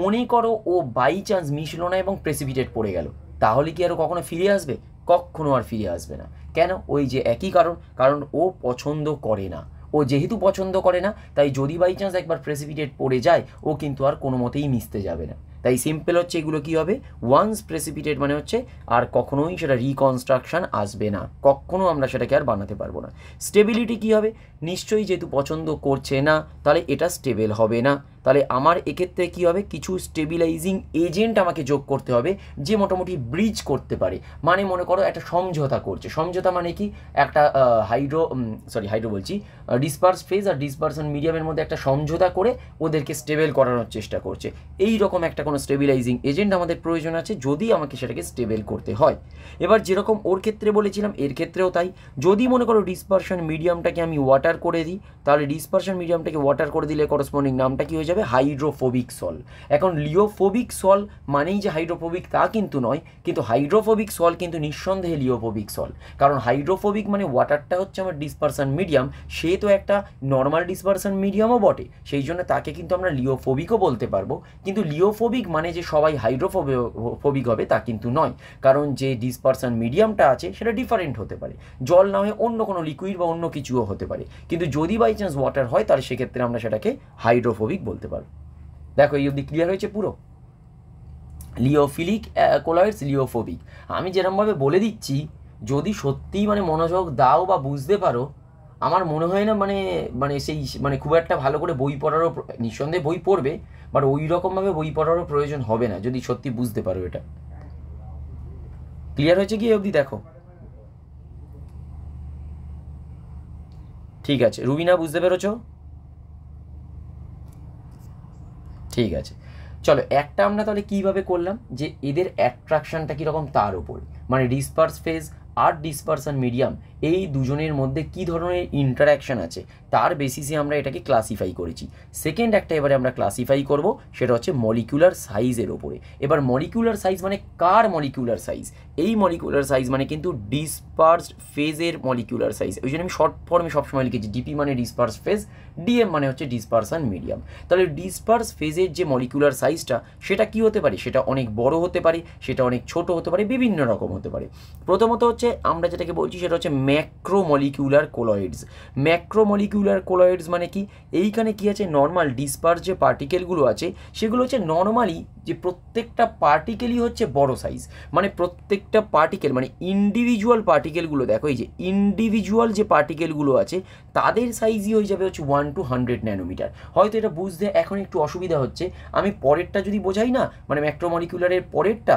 মনে করো ও বাই চান্স মিশলো না এবং প্রেসিপিটেট পড়ে গেল, তাহলে কি আরও কখনো ফিরে আসবে? কখনো আর ফিরে আসবে না। কেন? ওই যে একই কারণ ও পছন্দ করে না। ও যেহেতু পছন্দ করে না তাই যদি বাই চান্স একবার প্রেসিপিটেট পড়ে যায় ও কিন্তু আর কোনো মতেই মিশতে যাবে না। তাই সিম্পল হচ্ছে এগুলো কী হবে, ওয়ান্স প্রেসিপিটেট মানে হচ্ছে আর কখনোই সেটা রিকনস্ট্রাকশন আসবে না, কখনো আমরা সেটাকে আর বানাতে পারবো না। স্টেবিলিটি কী হবে, নিশ্চয়ই যেহেতু পছন্দ করছে না তাহলে এটা স্টেবল হবে না, তাহলে আমার এক্ষেত্রে কী হবে, কিছু স্টেবিলাইজিং এজেন্ট আমাকে যোগ করতে হবে যে মোটামুটি ব্রিজ করতে পারে। মানে মনে করো একটা সমঝোতা করছে, সমঝোতা মানে কি, একটা হাইড্রো বলছি ডিসপার্স ফেজ আর ডিসপারশন মিডিয়ামের মধ্যে একটা সমঝোতা করে ওদেরকে স্টেবল করানোর চেষ্টা করছে। এই রকম একটা কোনো স্টেবিলাইজিং এজেন্ট আমাদের প্রয়োজন আছে যদি আমাকে সেটাকে স্টেবল করতে হয়। এবার যেরকম ওর ক্ষেত্রে বলেছিলাম এর ক্ষেত্রেও তাই, যদি মনে করো ডিসপারশন মিডিয়ামটাকে আমি ওয়াটার করে দিই, তাহলে ডিসপারশন মিডিয়ামটাকে ওয়াটার করে দিলে করসপন্ডিং নামটা কি হয়ে যাবে, হাইড্রোফোবিক সল। এখন লিওফোবিক সল মানেই যে হাইড্রোফোবিক তা কিন্তু নয়, কিন্তু হাইড্রোফোবিক সল কিন্তু নিঃসন্দেহে লিওফোবিক সল, কারণ হাইড্রোফোবিক মানে ওয়াটারটা হচ্ছে আমার ডিসপারশন মিডিয়াম, সে তো একটা নর্মাল ডিসপারশন মিডিয়ামও বটে, সেই জন্য তাকে কিন্তু আমরা লিওফোবিকও বলতে পারবো। কিন্তু লিওফোবিক মানে যে সবাই হাইড্রোফোবিক হবে তা কিন্তু নয়, কারণ যে ডিসপারশন মিডিয়ামটা আছে সেটা ডিফারেন্ট হতে পারে, জল না হয়ে অন্য কোনো লিকুইড বা অন্য কিছুও হতে পারে, কিন্তু যদি বাই চান্স ওয়াটার হয় তাহলে সেক্ষেত্রে আমরা সেটাকে হাইড্রোফোবিক বলতে পারবো। দেখো এই অবধি ক্লিয়ার হয়েছে পুরো। লিওফিলিক কোলয়েডস, লিওফোবিক, আমি যেরকমভাবে বলে দিচ্ছি যদি সত্যিই মানে মনোযোগ দাও বা বুঝতে পারো, আমার মনে হয় না সেই খুব একটা ভালো করে বই পড়ারও, নিঃসন্দেহে বই পড়বে বাট ওই রকমভাবে বই পড়ারও প্রয়োজন হবে না যদি সত্যি বুঝতে পারো। এটা ক্লিয়ার হয়েছে কি অবধি? দেখো ঠিক আছে, রুবিনা বুঝতে পেরেছো? ঠিক আছে, চলো একটা আমরা তাহলে কীভাবে করলাম যে এদের অ্যাট্রাকশানটা কীরকম তার উপর, মানে ডিসপার্স ফেজ আর ডিসপারশন মিডিয়াম এই দুজনের মধ্যে কী ধরনের ইন্টারাকশান আছে তার বেসিসে আমরা এটাকে ক্লাসিফাই করেছি। সেকেন্ড একটা এবারে আমরা ক্লাসিফাই করব, সেটা হচ্ছে মলিকুলার সাইজের ওপরে। এবার মলিকুলার সাইজ মানে কার মলিকুলার সাইজ, এই মলিকুলার সাইজ মানে কিন্তু ডিসপার্সড ফেজের মলিকুলার সাইজ, ওই জন্য আমি শর্ট ফর্মে সবসময় লিখেছি ডিপি মানে ডিসপার্স ফেজ, ডিএম মানে হচ্ছে ডিসপারশন মিডিয়াম। তাহলে ডিসপার্স ফেজের যে মলিকুলার সাইজটা সেটা কি হতে পারে, সেটা অনেক বড় হতে পারে, সেটা অনেক ছোট হতে পারে, বিভিন্ন রকম হতে পারে। প্রথমত হচ্ছে আমরা যেটাকে বলছি সেটা হচ্ছে ম্যাক্রোমলিকুলার কোলয়েডস। ম্যাক্রোমলিকুলার কোলয়েডস মানে কি, এইখানে কি আছে, নর্মাল ডিসপার্স যে পার্টিকেলগুলো আছে সেগুলো হচ্ছে নর্মালি যে প্রত্যেকটা পার্টিকেলই হচ্ছে বড় সাইজ, মানে প্রত্যেকটা পার্টিকেল মানে ইন্ডিভিজুয়াল পার্টিকেলগুলো, দেখো এই যে ইন্ডিভিজুয়াল যে পার্টিকেলগুলো আছে তাদের সাইজই হয়ে যাবে হচ্ছে 1 to 100 ন্যানোমিটার। হয়তো এটা বুঝতে এখন একটু অসুবিধা হচ্ছে, আমি পরেরটা যদি বোঝাই না, মানে ম্যাক্রোমলিকুলারের পরেরটা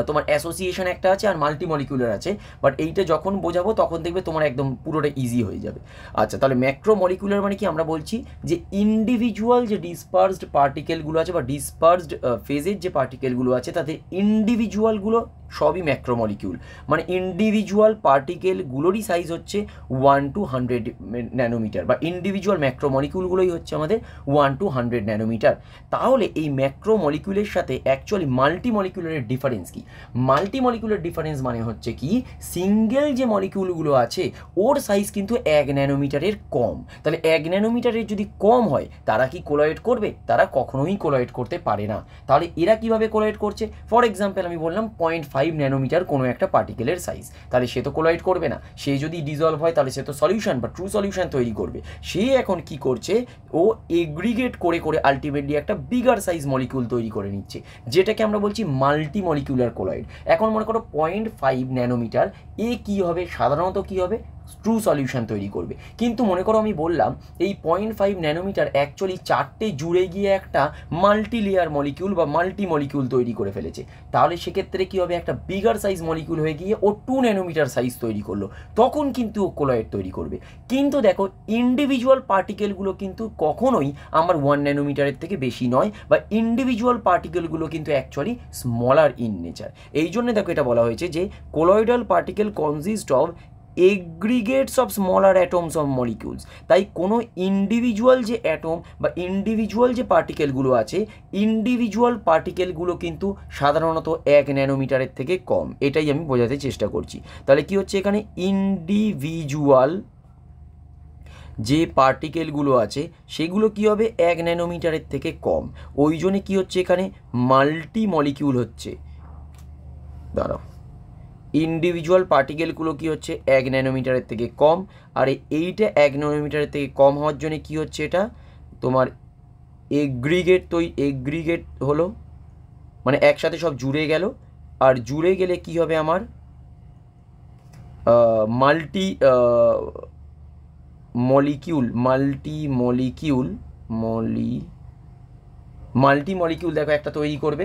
তোমার অ্যাসোসিয়েশন একটা আছে আর মাল্টিমলিকুলার আছে, বাট এইটা যখন বোঝাবো তখন দেখবে তোমার একদম পুরোটা ইজি হয়ে যাবে। আচ্ছা, তাহলে ম্যাক্রোমলিকুলার মানে কি, আমরা বলছি যে ইন্ডিভিজুয়াল যে ডিসপার্সড পার্টিকেলগুলো আছে বা ডিসপার্সড ফেজের যে পার্টিকেলগুলো আছে তাদের ইন্ডিভিজুয়ালগুলো সবই ম্যাক্রোমলিকিউল, মানে ইন্ডিভিজুয়াল পার্টিকেলগুলোরই সাইজ হচ্ছে 1 to 100 ন্যানোমিটার, বা ইন্ডিভিজুয়াল ম্যাক্রোমলিকিউলগুলোই হচ্ছে আমাদের 1 to 100 ন্যানোমিটার। তাহলে এই ম্যাক্রোমলিকিউলের সাথে অ্যাকচুয়ালি মাল্টিমলিকুলারের ডিফারেন্স কি? মাল্টিমলিকুলার ডিফারেন্স মানে হচ্ছে কি, সিঙ্গেল যে মলিকিউলগুলো আছে ওর সাইজ কিন্তু 1 ন্যানোমিটারের কম। তাহলে 1 ন্যানোমিটারের যদি কম হয় তারা কি কোলয়েড করবে? তারা কখনোই কোলয়েড করতে পারে না। তাহলে এরা কিভাবে কোলয়েড করছে? ফর এক্সাম্পল আমি বললাম 0.5 ন্যানোমিটার কোনো একটা পার্টিকেলের সাইজ, তাহলে সে তো কোলয়েড করবে না, সে যদি ডিজলভ হয় তাহলে সে তো সলিউশন বা ট্রু সলিউশন তৈরি করবে। সে এখন কি করছে, ও এগ্রিগেট করে করে আলটিমেটলি একটা বিগার সাইজ মলিকিউল তৈরি করে নিচ্ছে, যেটাকে আমরা বলছি মাল্টিমলিকুলার কোলয়েড। এখন মনে করো 0.5 ন্যানোমিটার, এ কী হবে, সাধারণত কী হবে, ট্রু সলিউশন তৈরি করবে। কিন্তু মনে করো আমি বললাম এই 0.5 ন্যানোমিটার অ্যাকচুয়ালি 4টে জুড়ে গিয়ে একটা মাল্টি লেয়ার মলিকিউল বা মাল্টি মলিকিউল তৈরি করে ফেলেছে, তাহলে সেক্ষেত্রে কী হবে, একটা বিগার সাইজ মলিকিউল হয়ে গিয়ে ও 2 ন্যানোমিটার সাইজ তৈরি করলো, তখন কিন্তু ও কোলয়েড তৈরি করবে। কিন্তু দেখো ইন্ডিভিজুয়াল পার্টিকেলগুলো কিন্তু কখনোই আমার 1 ন্যানোমিটারের থেকে বেশি নয়, বা ইন্ডিভিজুয়াল পার্টিকেলগুলো কিন্তু অ্যাকচুয়ালি স্মলার ইন নেচার। এই জন্য দেখো এটা বলা হয়েছে যে colloidal particle consist of aggregates of smaller atoms of molecules. তাই কোনো ইন্ডিভিজুয়াল যে অ্যাটম বা ইন্ডিভিজুয়াল যে পার্টিকেলগুলো আছে, ইন্ডিভিজুয়াল পার্টিকেলগুলো কিন্তু সাধারণত 1 ন্যানোমিটারের থেকে কম, এটাই আমি বোঝাতে চেষ্টা করছি। তাহলে কি হচ্ছে এখানে, ইন্ডিভিজুয়াল যে পার্টিকেলগুলো আছে সেগুলো কি হবে 1 ন্যানোমিটারের থেকে কম, ওই জন্যে কী হচ্ছে এখানে মাল্টি মলিকিউল হচ্ছে। দাঁড়াও, ইন্ডিভিজুয়াল পার্টিকেলগুলো কি হচ্ছে 1 ন্যানোমিটারের থেকে কম, আর এইটা 1 ন্যানোমিটারের থেকে কম হওয়ার জন্য কি হচ্ছে, এটা তোমার এগ্রিগেট হলো, মানে একসাথে সব জুড়ে গেল, আর জুড়ে গেলে কি হবে আমার মাল্টি মলিকিউল দেখো একটা তৈরি করবে।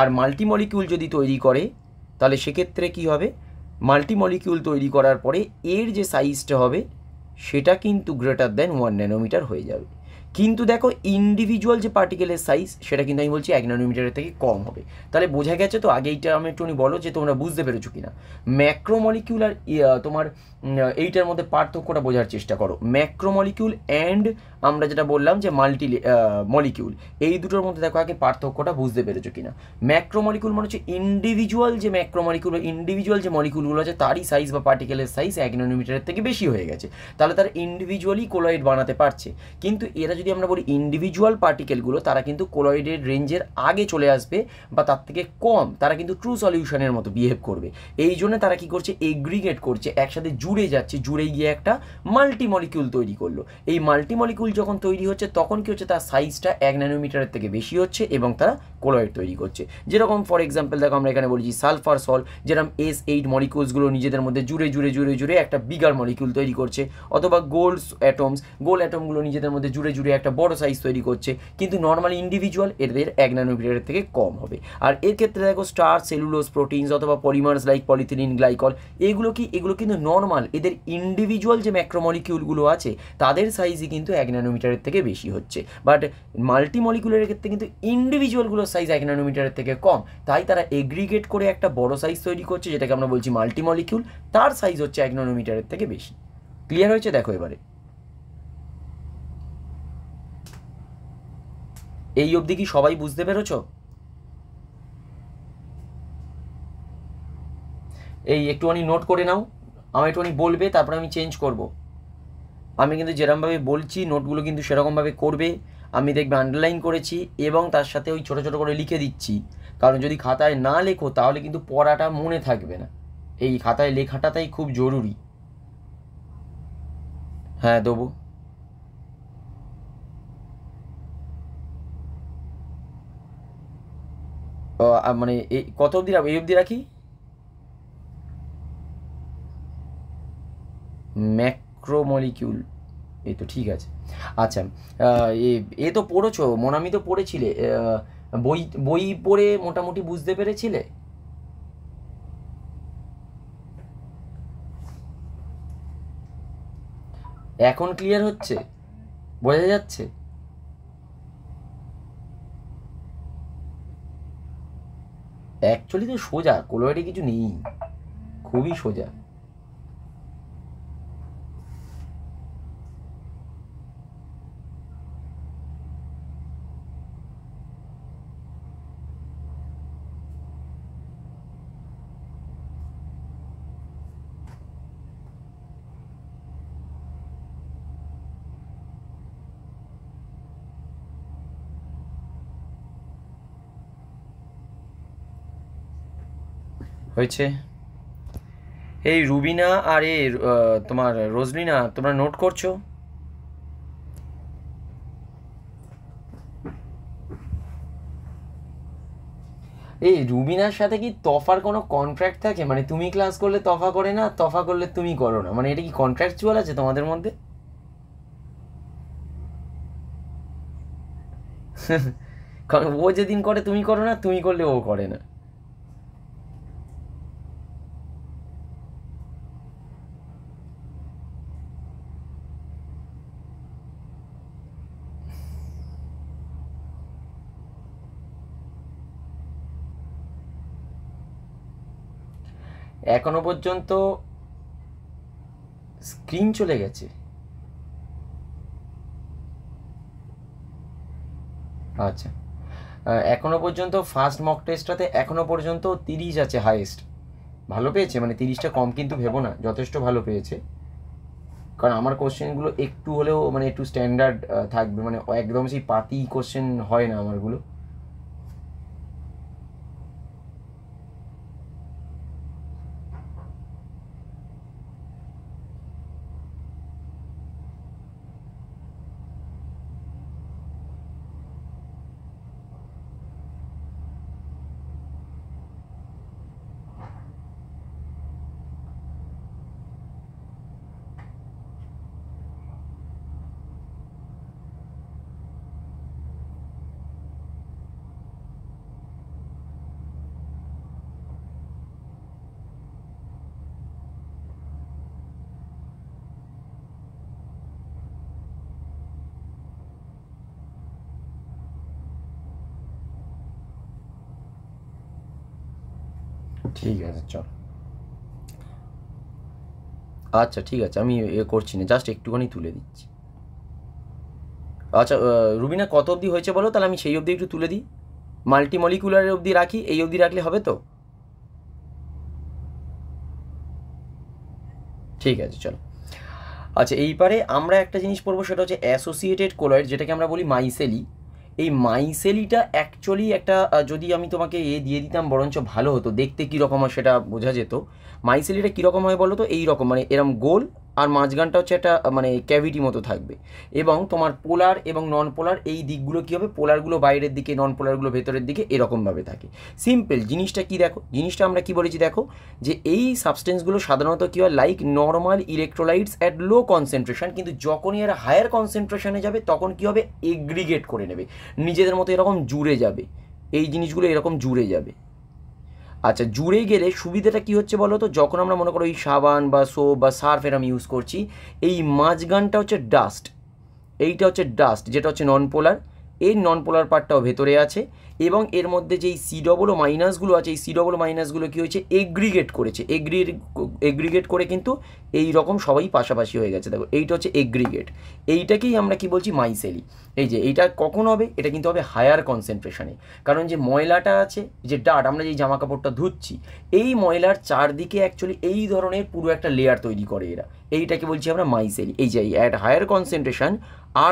আর মাল্টি মলিকিউল যদি তৈরি করে তাহলে সেক্ষেত্রে কি হবে, মাল্টি মলিকিউল তৈরি করার পরে এর যে সাইজটা হবে সেটা কিন্তু গ্রেটার দ্যান 1 ন্যানোমিটার হয়ে যাবে। কিন্তু দেখো ইন্ডিভিজুয়াল যে পার্টিকেলের সাইজ সেটা কিন্তু আমি বলছি 1 ন্যানোমিটারের থেকে কম হবে। তাহলে বোঝা গেছে তো? আগে এইটা আমি একটুখানি বলো যে তোমরা বুঝতে পেরেছো কিনা। ম্যাক্রোমলিকিউল আর তোমার এইটার মধ্যে পার্থক্যটা বোঝার চেষ্টা করো। ম্যাক্রোমলিকিউল অ্যান্ড আমরা যেটা বললাম যে মলিকিউল, এই দুটোর মধ্যে দেখো আগে পার্থক্যটা বুঝতে পেরেছো কিনা। ম্যাক্রোমলিকিউল মানে হচ্ছে ইন্ডিভিজুয়াল যে ম্যাক্রোমলিকিউল বা ইন্ডিভিজুয়াল যে মলিকিউলগুলো আছে তারই সাইজ বা পার্টিকেলের সাইজ 1 ন্যানোমিটারের থেকে বেশি হয়ে গেছে, তাহলে তারা ইন্ডিভিজুয়ালি কোলয়েড বানাতে পারছে। কিন্তু এরা যদি আমরা বলি ইন্ডিভিজুয়াল পার্টিকেলগুলো, তারা কিন্তু কোলয়েডের রেঞ্জের আগে চলে আসবে বা তার থেকে কম, তারা কিন্তু ট্রু সলিউশনের মতো বিহেভ করবে। এই জন্য তারা কি করছে, এগ্রিগেট করছে, একসাথে জুড়ে যাচ্ছে, জুড়ে গিয়ে একটা মাল্টি মলিকিউল তৈরি করলো। এই মাল্টি মলিকিউল যখন তৈরি হচ্ছে তখন কি হচ্ছে, তার সাইজটা 1 ন্যানোমিটারের থেকে বেশি হচ্ছে এবং তারা কোলয়েড তৈরি করছে। যেরকম ফর এক্সাম্পল দেখো আমরা এখানে বলেছি সালফার সল, যেরকম S8 মলিকিউলসগুলো নিজেদের মধ্যে জুড়ে জুড়ে জুড়ে জুড়ে একটা বিগার মলিকিউল তৈরি করছে, অথবা গোল্ড অ্যাটমগুলো নিজেদের মধ্যে জুড়ে জুড়ে একটা বড় সাইজ তৈরি করছে। কিন্তু নর্মালি ইন্ডিভিজুয়াল এদের 1 ন্যানোমিটারের থেকে কম হবে। আর এর ক্ষেত্রে দেখো স্টার সেলুলোজ প্রোটিনস অথবা পলিমার্স লাইক পলিথিলিন গ্লাইকল, এগুলো কিন্তু নর্মাল, এদের ইন্ডিভিজুয়াল যে ম্যাক্রোমলিকিউলগুলো আছে তাদের সাইজই কিন্তু 1 ন্যানোমিটারের থেকে বেশি হচ্ছে। বাট মাল্টি মলিকিউলের ক্ষেত্রে কিন্তু ইন্ডিভিজুয়ালগুলোর সাইজ 1 ন্যানোমিটারের থেকে কম, তাই তারা এগ্রিগেট করে একটা বড় সাইজ তৈরি করছে, যেটাকে আমরা বলছি মাল্টি মলিকিউল, তার সাইজ হচ্ছে 1 ন্যানোমিটারের থেকে বেশি। ক্লিয়ার হয়েছে? দেখো এবারে এই অবধি কি সবাই বুঝতে পেরেছো? এই একটুখানি নোট করে নাও, আমার একটুখানি বলবে, তারপরে আমি চেঞ্জ করব। আমি কিন্তু যেরকমভাবে বলছি নোটগুলো কিন্তু সেরকমভাবে করবে। আমি দেখবে আন্ডারলাইন করেছি এবং তার সাথে ওই ছোটো ছোটো করে লিখে দিচ্ছি, কারণ যদি খাতায় না লেখো তাহলে কিন্তু পড়াটা মনে থাকবে না। এই খাতায় লেখাটাই খুব জরুরি। হ্যাঁ দেবো। মানে এই কত অবধি এই অবধি রাখি? ম্যাক্রোমলিকিউল, এই তো ঠিক আছে। আচ্ছা, এ তো পড়েছো, মোনামি তো পড়েছিলে, বই বই পড়ে মোটামুটি বুঝতে পেরেছিলে? এখন ক্লিয়ার হচ্ছে? বোঝা যাচ্ছে? অ্যাকচুয়ালি তো সোজা, কোলোয়েডে কিছু নেই, খুবই সোজা। হয়েছে। এই রুবিনা আর তোমার রোজলিনা, তোমরা নোট করছো? এই রুবিনার সাথে কি তফার কোনো কন্ট্রাক্ট থাকে? মানে তুমি ক্লাস করলে তফা করে না, তফা করলে তুমি করো না, মানে এটা কি কন্ট্রাক্টচুয়াল আছে তোমাদের মধ্যে? কারণ ও যেদিন করে তুমি করো না, তুমি করলে ও করে না। এখনো পর্যন্ত স্ক্রিন চলে গেছে? আচ্ছা, এখনো পর্যন্ত ফার্স্ট মক টেস্টটাতে এখনো পর্যন্ত 30 আছে হাইয়েস্ট। ভালো পেয়েছে, মানে 30টা কম কিন্তু ভেবো না, যথেষ্ট ভালো পেয়েছে। কারণ আমার কোশ্চেনগুলো একটু হলেও মানে একটু স্ট্যান্ডার্ড থাকবে, মানে একদম সেই পাতি কোশ্চেন হয় না আমারগুলো। ঠিক আছে চল, আচ্ছা ঠিক আছে, আমি করছি না, জাস্ট একটুখানি তুলে দিচ্ছি। আচ্ছা রুবিনা কত অবধি হয়েছে বলো, তাহলে আমি সেই অবধি একটু তুলে দিই। মাল্টিমলিকুলারের অবধি রাখি, এই অবধি রাখলে হবে তো? ঠিক আছে চলো। আচ্ছা এইবারে আমরা একটা জিনিস পড়বো, সেটা হচ্ছে অ্যাসোসিয়েটেড কোলয়েড, যেটাকে আমরা বলি মাইসেলি। এই মাইসেলিটা অ্যাকচুয়ালি একটা যদি আমি তোমাকে দিয়ে দিতাম বরঞ্চ ভালো হতো, দেখতে কীরকম হয় সেটা বোঝা যেত। মাইসেলিটা কীরকম হয় বলো তো, এইরকম মানে এরম গোল, আর মাঝখানটা হচ্ছে একটা মানে ক্যাভিটি মতো থাকবে, এবং তোমার পোলার এবং নন পোলার এই দিকগুলো কী হবে, পোলারগুলো বাইরের দিকে, নন পোলারগুলো ভেতরের দিকে, এরকমভাবে থাকে। সিম্পল জিনিসটা কি দেখো, জিনিসটা আমরা কি বলেছি দেখো, যে এই সাবস্টেন্সগুলো সাধারণত কী হয়, like normal electrolytes at low concentration, কিন্তু যখনই এরা হায়ার কনসেন্ট্রেশনে যাবে তখন কী হবে, এগ্রিগেট করে নেবে, নিজেদের মতো এরকম জুড়ে যাবে, এই জিনিসগুলো এরকম জুড়ে যাবে। আচ্ছা জুড়ে গেলে সুবিধাটা কী হচ্ছে বলো তো, যখন আমরা মনে করো এই সাবান বা সোপ বা সার্ফ এরম ইউজ করছি, এই মাঝখানটা হচ্ছে ডাস্ট, এইটা হচ্ছে ডাস্ট, যেটা হচ্ছে নন পোলার, এই নন পোলার পার্টটাও ভেতরে আছে, এবং এর মধ্যে যেই C+O মাইনাসগুলো আছে, এই C+O মাইনাসগুলো কী হয়েছে, এগ্রিগেট করেছে, এগ্রিগেট করে কিন্তু এই রকম সবাই পাশাপাশি হয়ে গেছে। দেখো এইটা হচ্ছে এগ্রিগেট, এইটাকেই আমরা কি বলছি, মাইসেলি। এই যে এইটা কখন হবে, এটা কিন্তু হবে হায়ার কনসেন্ট্রেশনে, কারণ যে ময়লাটা আছে, যে ডাট, আমরা যেই জামা কাপড়টা ধুচ্ছি, এই ময়লার চারদিকে অ্যাকচুয়ালি এই ধরনের পুরো একটা লেয়ার তৈরি করে এরা, এইটাকে বলছি আমরা মাইসেলি। এই যে at higher concentration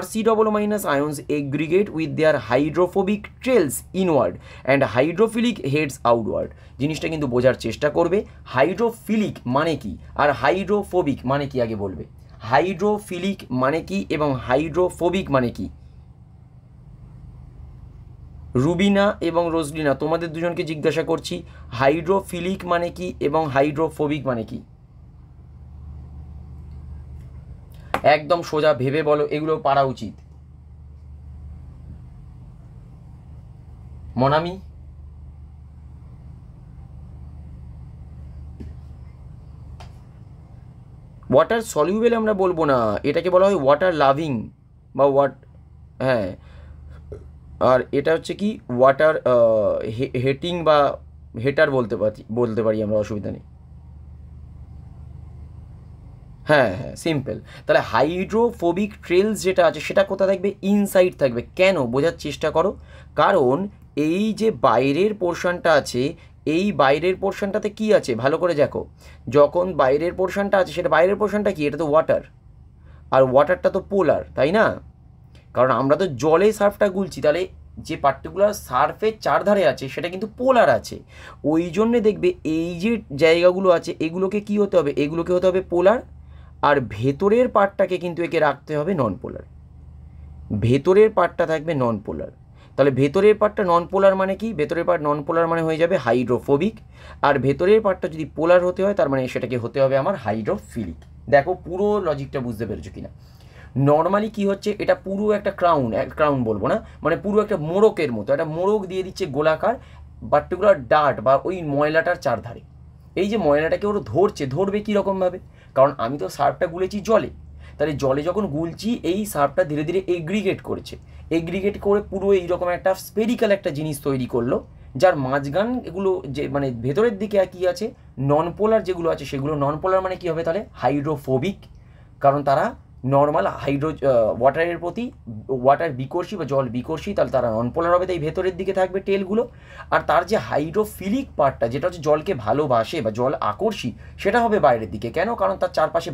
RC+- ions aggregate with their hydrophobic trails inward and hydrophilic heads outward। জিনিসটা কিন্তু বোঝার চেষ্টা করবে, হাইড্রোফিলিক মানে কি আর হাইড্রোফোবিক মানে কি, আগে বলবে হাইড্রোফিলিক মানে কি এবং হাইড্রোফোবিক মানে কি। রুবিনা এবং রোজলিনা, তোমাদের দুজনকে জিজ্ঞাসা করছি, হাইড্রোফিলিক মানে কি এবং হাইড্রোফোবিক মানে কি? একদম সোজা ভেবে বলো, এগুলো পারা উচিত। মনামি, ওয়াটার সলিউবেল আমরা বলবো না, এটাকে বলা হয় ওয়াটার লাভিং বা হ্যাঁ, আর এটা হচ্ছে কি ওয়াটার হেটিং বা হেটার বলতে পারি আমরা, অসুবিধা নেই। হ্যাঁ হ্যাঁ সিম্পল। তাহলে হাইড্রোফোবিক ট্রেলস যেটা আছে সেটা কোথা থাকবে, ইনসাইড থাকবে। কেন, বোঝার চেষ্টা করো, কারণ এই যে বাইরের পোর্শনটা আছে, এই বাইরের পোর্শনটাতে কি আছে ভালো করে দেখো, যখন বাইরের পোর্শনটা আছে, সেটা বাইরের পোর্শনটা কি, এটা তো ওয়াটার, আর ওয়াটারটা তো পোলার, তাই না? কারণ আমরা তো জলে সার্ফটা গুলছি, তাহলে যে পার্টিকুলার সার্ফের চারধারে আছে সেটা কিন্তু পোলার আছে, ওই জন্যে দেখবে এই যে জায়গাগুলো আছে এগুলোকে কি হতে হবে, এগুলোকে হতে হবে পোলার, আর ভেতরের পার্টটাকে কিন্তু একে রাখতে হবে নন পোলার, ভেতরের পার্টটা থাকবে নন পোলার। তাহলে ভেতরের পার্টটা নন পোলার মানে কি, ভেতরের পার্ট নন পোলার মানে হয়ে যাবে হাইড্রোফোবিক, আর ভেতরের পার্টটা যদি পোলার হতে হয় তার মানে সেটাকে হতে হবে আমার হাইড্রোফিলিক। দেখো পুরো লজিকটা বুঝতে পেরেছো কিনা? নর্মালি কি হচ্ছে, এটা পুরো একটা ক্রাউন বলবো না, মানে পুরো একটা মোড়কের মতো, একটা মোড়ক দিয়ে দিচ্ছে গোলাকার, পার্টিকুলার ডাট বা ওই ময়লাটার চারধারে। এই যে ময়লাটাকে ওরা ধরবে কীরকমভাবে, কারণ আমি তো সার্ফটা গুলেছি জলে, তাহলে জলে যখন গুলছি এই সার্ফটা ধীরে ধীরে এগ্রিগেট করেছে, এগ্রিগেট করে পুরো এইরকম একটা স্পেরিক্যাল একটা জিনিস তৈরি করলো, যার মাঝখান এগুলো যে মানে ভেতরের দিকে কী আছে, নন পোলার যেগুলো আছে সেগুলো নন পোলার মানে কী হবে তাহলে, হাইড্রোফোবিক, কারণ তারা নর্মাল ওয়াটারের প্রতি, ওয়াটার বিকর্ষী বা জল বিকর্ষী, তাহলে তারা নন পোলার হবে, তাই ভেতরের দিকে থাকবে টেলগুলো। আর তার যে হাইড্রোফিলিক পার্টটা, যেটা হচ্ছে জলকে ভালোবাসে বা জল আকর্ষী, সেটা হবে বাইরের দিকে। কেন, কারণ তার চারপাশে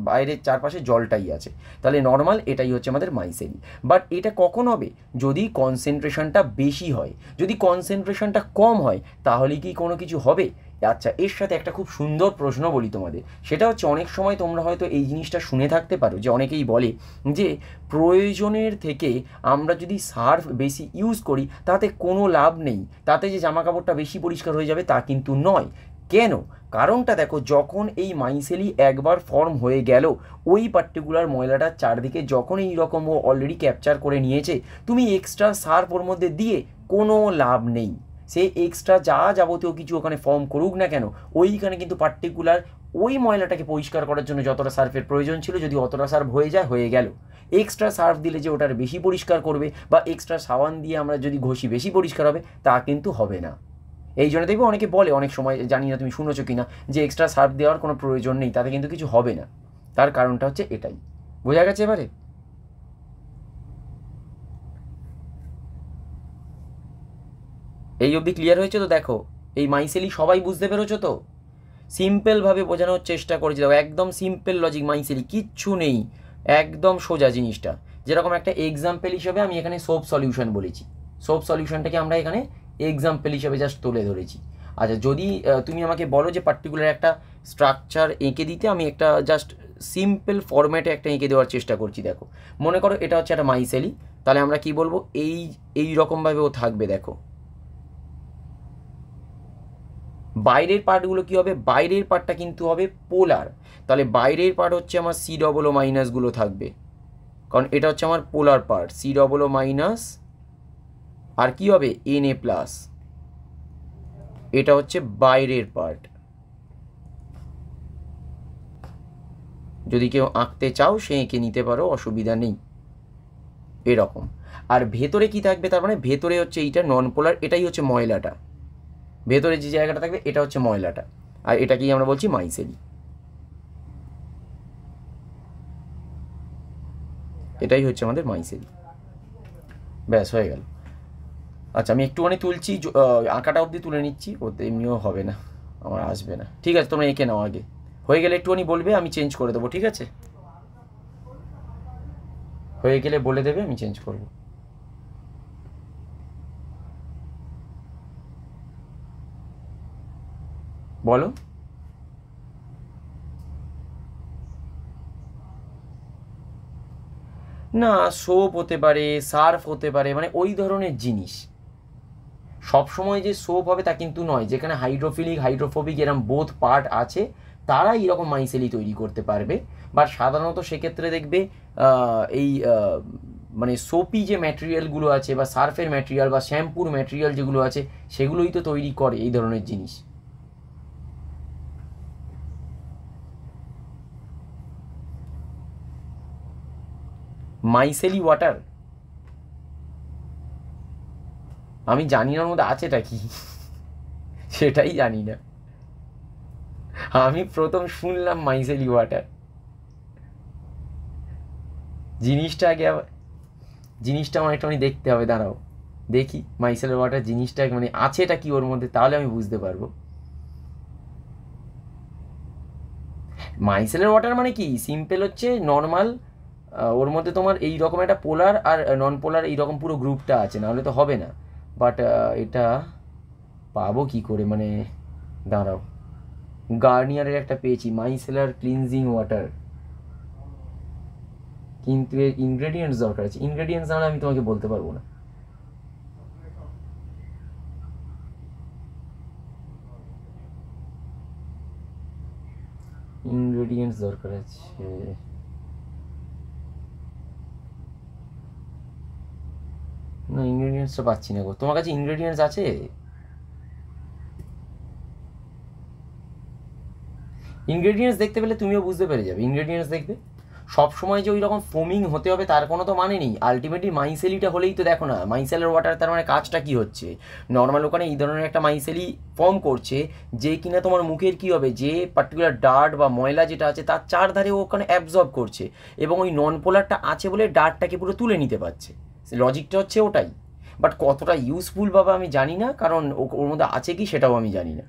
বাইরের চারপাশে জলটাই আছে। তাহলে নর্মাল এটাই হচ্ছে আমাদের মাইসেলি। বাট এটা কখন হবে, যদি কনসেন্ট্রেশনটা বেশি হয়, যদি কনসেন্ট্রেশনটা কম হয় তাহলে কি কোনো কিছু হবে? আচ্ছা এর সাথে একটা খুব সুন্দর প্রশ্ন বলি তোমাদের, সেটা হচ্ছে অনেক সময় তোমরা হয়তো এই জিনিসটা শুনে থাকতে পারো, যে অনেকেই বলে যে প্রয়োজনের থেকে আমরা যদি সার্ফ বেশি ইউজ করি তাতে কোনো লাভ নেই, তাতে যে জামা কাপড়টা বেশি পরিষ্কার হয়ে যাবে তা কিন্তু নয়। কেন, কারণটা দেখো, যখন এই মাইসেলি একবার ফর্ম হয়ে গেল, ওই পার্টিকুলার ময়লাটার চারদিকে যখন এই রকম ও অলরেডি ক্যাপচার করে নিয়েছে, তুমি এক্সট্রা সার্ফ ওর মধ্যে দিয়ে কোনো লাভ নেই, সে এক্সট্রা যা যাবতীয় কিছু ওখানে ফর্ম করুক না কেন, ওইখানে কিন্তু পার্টিকুলার ওই ময়লাটাকে পরিষ্কার করার জন্য যতটা সার্ফের প্রয়োজন ছিল, যদি অতটা সার্ফ হয়ে গেল, এক্সট্রা সার্ফ দিলে যে ওটার বেশি পরিষ্কার করবে বা এক্সট্রা সাবান দিয়ে আমরা যদি ঘষি বেশি পরিষ্কার হবে, তা কিন্তু হবে না। এই জন্য দেখবে অনেকে বলে, অনেক সময়, জানি না তুমি শুনেছো কি না, যে এক্সট্রা সার্ফ দেওয়ার কোনো প্রয়োজন নেই, তাতে কিন্তু কিছু হবে না। তার কারণটা হচ্ছে এটাই। বোঝা গেছে এবারে? এই অবধি ক্লিয়ার হয়েছে তো? দেখো এই মাইসেলি সবাই বুঝতে পেরেছো তো? সিম্পলভাবে বোঝানোর চেষ্টা করেছি, দেখো একদম সিম্পল লজিক, মাইসেলি কিচ্ছু নেই, একদম সোজা জিনিসটা। যেরকম একটা এক্সাম্পল হিসেবে আমি এখানে সোপ সলিউশন বলেছি, সোপ সলিউশনটাকে আমরা এখানে এক্সাম্পল হিসেবে জাস্ট তুলে ধরেছি। আচ্ছা, যদি তুমি আমাকে বলো যে পার্টিকুলার একটা স্ট্রাকচার এঁকে দিতে, আমি একটা জাস্ট সিম্পল ফরম্যাটে একটা এঁকে দেওয়ার চেষ্টা করছি। দেখো মনে করো এটা হচ্ছে একটা মাইসেলি, তাহলে আমরা কি বলবো, এই রকমভাবে ও থাকবে। দেখো বাইরের পার্টগুলো কী হবে, বাইরের পার্টটা কিন্তু হবে পোলার। তাহলে বাইরের পার্ট হচ্ছে আমার সি ডবল ও মাইনাসগুলো থাকবে, কারণ এটা হচ্ছে আমার polar part, C double O minus, আর কি হবে এন এ প্লাস, এটা হচ্ছে বাইরের পার্ট। যদি কেউ আঁকতে চাও সে এঁকে নিতে পারো, অসুবিধা নেই, এরকম। আর ভেতরে কি থাকবে, তার মানে ভেতরে হচ্ছে এইটা নন পোলার, এটাই হচ্ছে ময়লাটা, ভেতরে যে জায়গাটা থাকবে এটা হচ্ছে ময়লাটা, আর এটাকেই আমরা বলছি মাইসেলি। এটাই হচ্ছে আমাদের মাইসেলি। ব্যাস হয়ে গেল। আচ্ছা আমি একটুখানি তুলছি, আঁকাটা অবধি তুলে নিচ্ছি, ওতে এমনিও হবে না, আমার আসবে না। ঠিক আছে, তোমরা এঁকে নাও আগে, হয়ে গেলে একটুখানি বলবে, আমি চেঞ্জ করে দেবো, ঠিক আছে? হয়ে গেলে বলে দেবে, আমি চেঞ্জ করব। বলো। না, সোপ হতে পারে, সার্ফ হতে পারে, মানে ওই ধরনের জিনিস। সবসময় যে সোপ হবে তা কিন্তু নয়, যেখানে হাইড্রোফিলিক হাইড্রোফোবিক এরম বোথ পার্ট আছে তারাই এরকম মাইসেলি তৈরি করতে পারবে। বাট সাধারণত সেক্ষেত্রে দেখবে এই মানে সোপি যে ম্যাটেরিয়ালগুলো আছে, বা সার্ফের ম্যাটেরিয়াল বা শ্যাম্পুর ম্যাটেরিয়াল যেগুলো আছে, সেগুলোই তো তৈরি করে এই ধরনের জিনিস। মাইসেলি ওয়াটার, আমি জানি না ওর মধ্যে আছেটা কি, সেটাই জানি না। আমি প্রথম শুনলাম মাইসেলি ওয়াটার জিনিসটা, আগে জিনিসটা আমার একটুখানি দেখতে হবে, দাঁড়াও দেখি মাইসেলের ওয়াটার জিনিসটা মানে আছেটা কি ওর মধ্যে, তাহলে আমি বুঝতে পারবো। মাইসেলের ওয়াটার মানে কি, সিম্পল হচ্ছে নর্মাল, ওর মধ্যে তোমার এই রকম একটা পোলার আর নন পোলার এইরকম পুরো গ্রুপটা আছে, নাহলে তো হবে না। বাট এটা পাবো কি করে, মানে দাঁড়াও, গার্নিয়ারের একটা পেয়েছি মাইসেলার ক্লিনজিং ওয়াটার, কিন্তু এর ইনগ্রেডিয়েন্টস দরকার আছে, ইনগ্রেডিয়েন্টস নাহলে আমি তোমাকে বলতে পারবো না। ইনগ্রেডিয়েন্টস দরকার আছে, না ইনগ্রেডিয়েন্টসটা পাচ্ছি না গো। তোমার কাছে ইনগ্রেডিয়েন্টস আছে? ইনগ্রেডিয়েন্টস দেখতে পেলে তুমিও বুঝতে পেরে যাবে, ইনগ্রেডিয়েন্টস দেখবে। সব সময় যে ওই রকম ফোমিং হতে হবে তার কোনো তো মানে নেই, আলটিমেটলি মাইসেলিটা হলেই তো, দেখো না মাইসেলের ওয়াটার, তার মানে কাজটা কি হচ্ছে, নর্মাল ওখানে এই ধরনের একটা মাইসেলি ফর্ম করছে, যে কিনা তোমার মুখের কি হবে, যে পার্টিকুলার ডার্ট বা ময়লা যেটা আছে তার চারধারে ওখানে অ্যাবজর্ব করছে, এবং ওই নন পোলারটা আছে বলে ডার্টটাকে পুরো তুলে নিতে পারছে। লজিকটা হচ্ছে ওটাই। বাট কতটা ইউজফুল বাবা আমি জানি না, কারণ ওর মধ্যে আছে কি সেটাও আমি জানি না।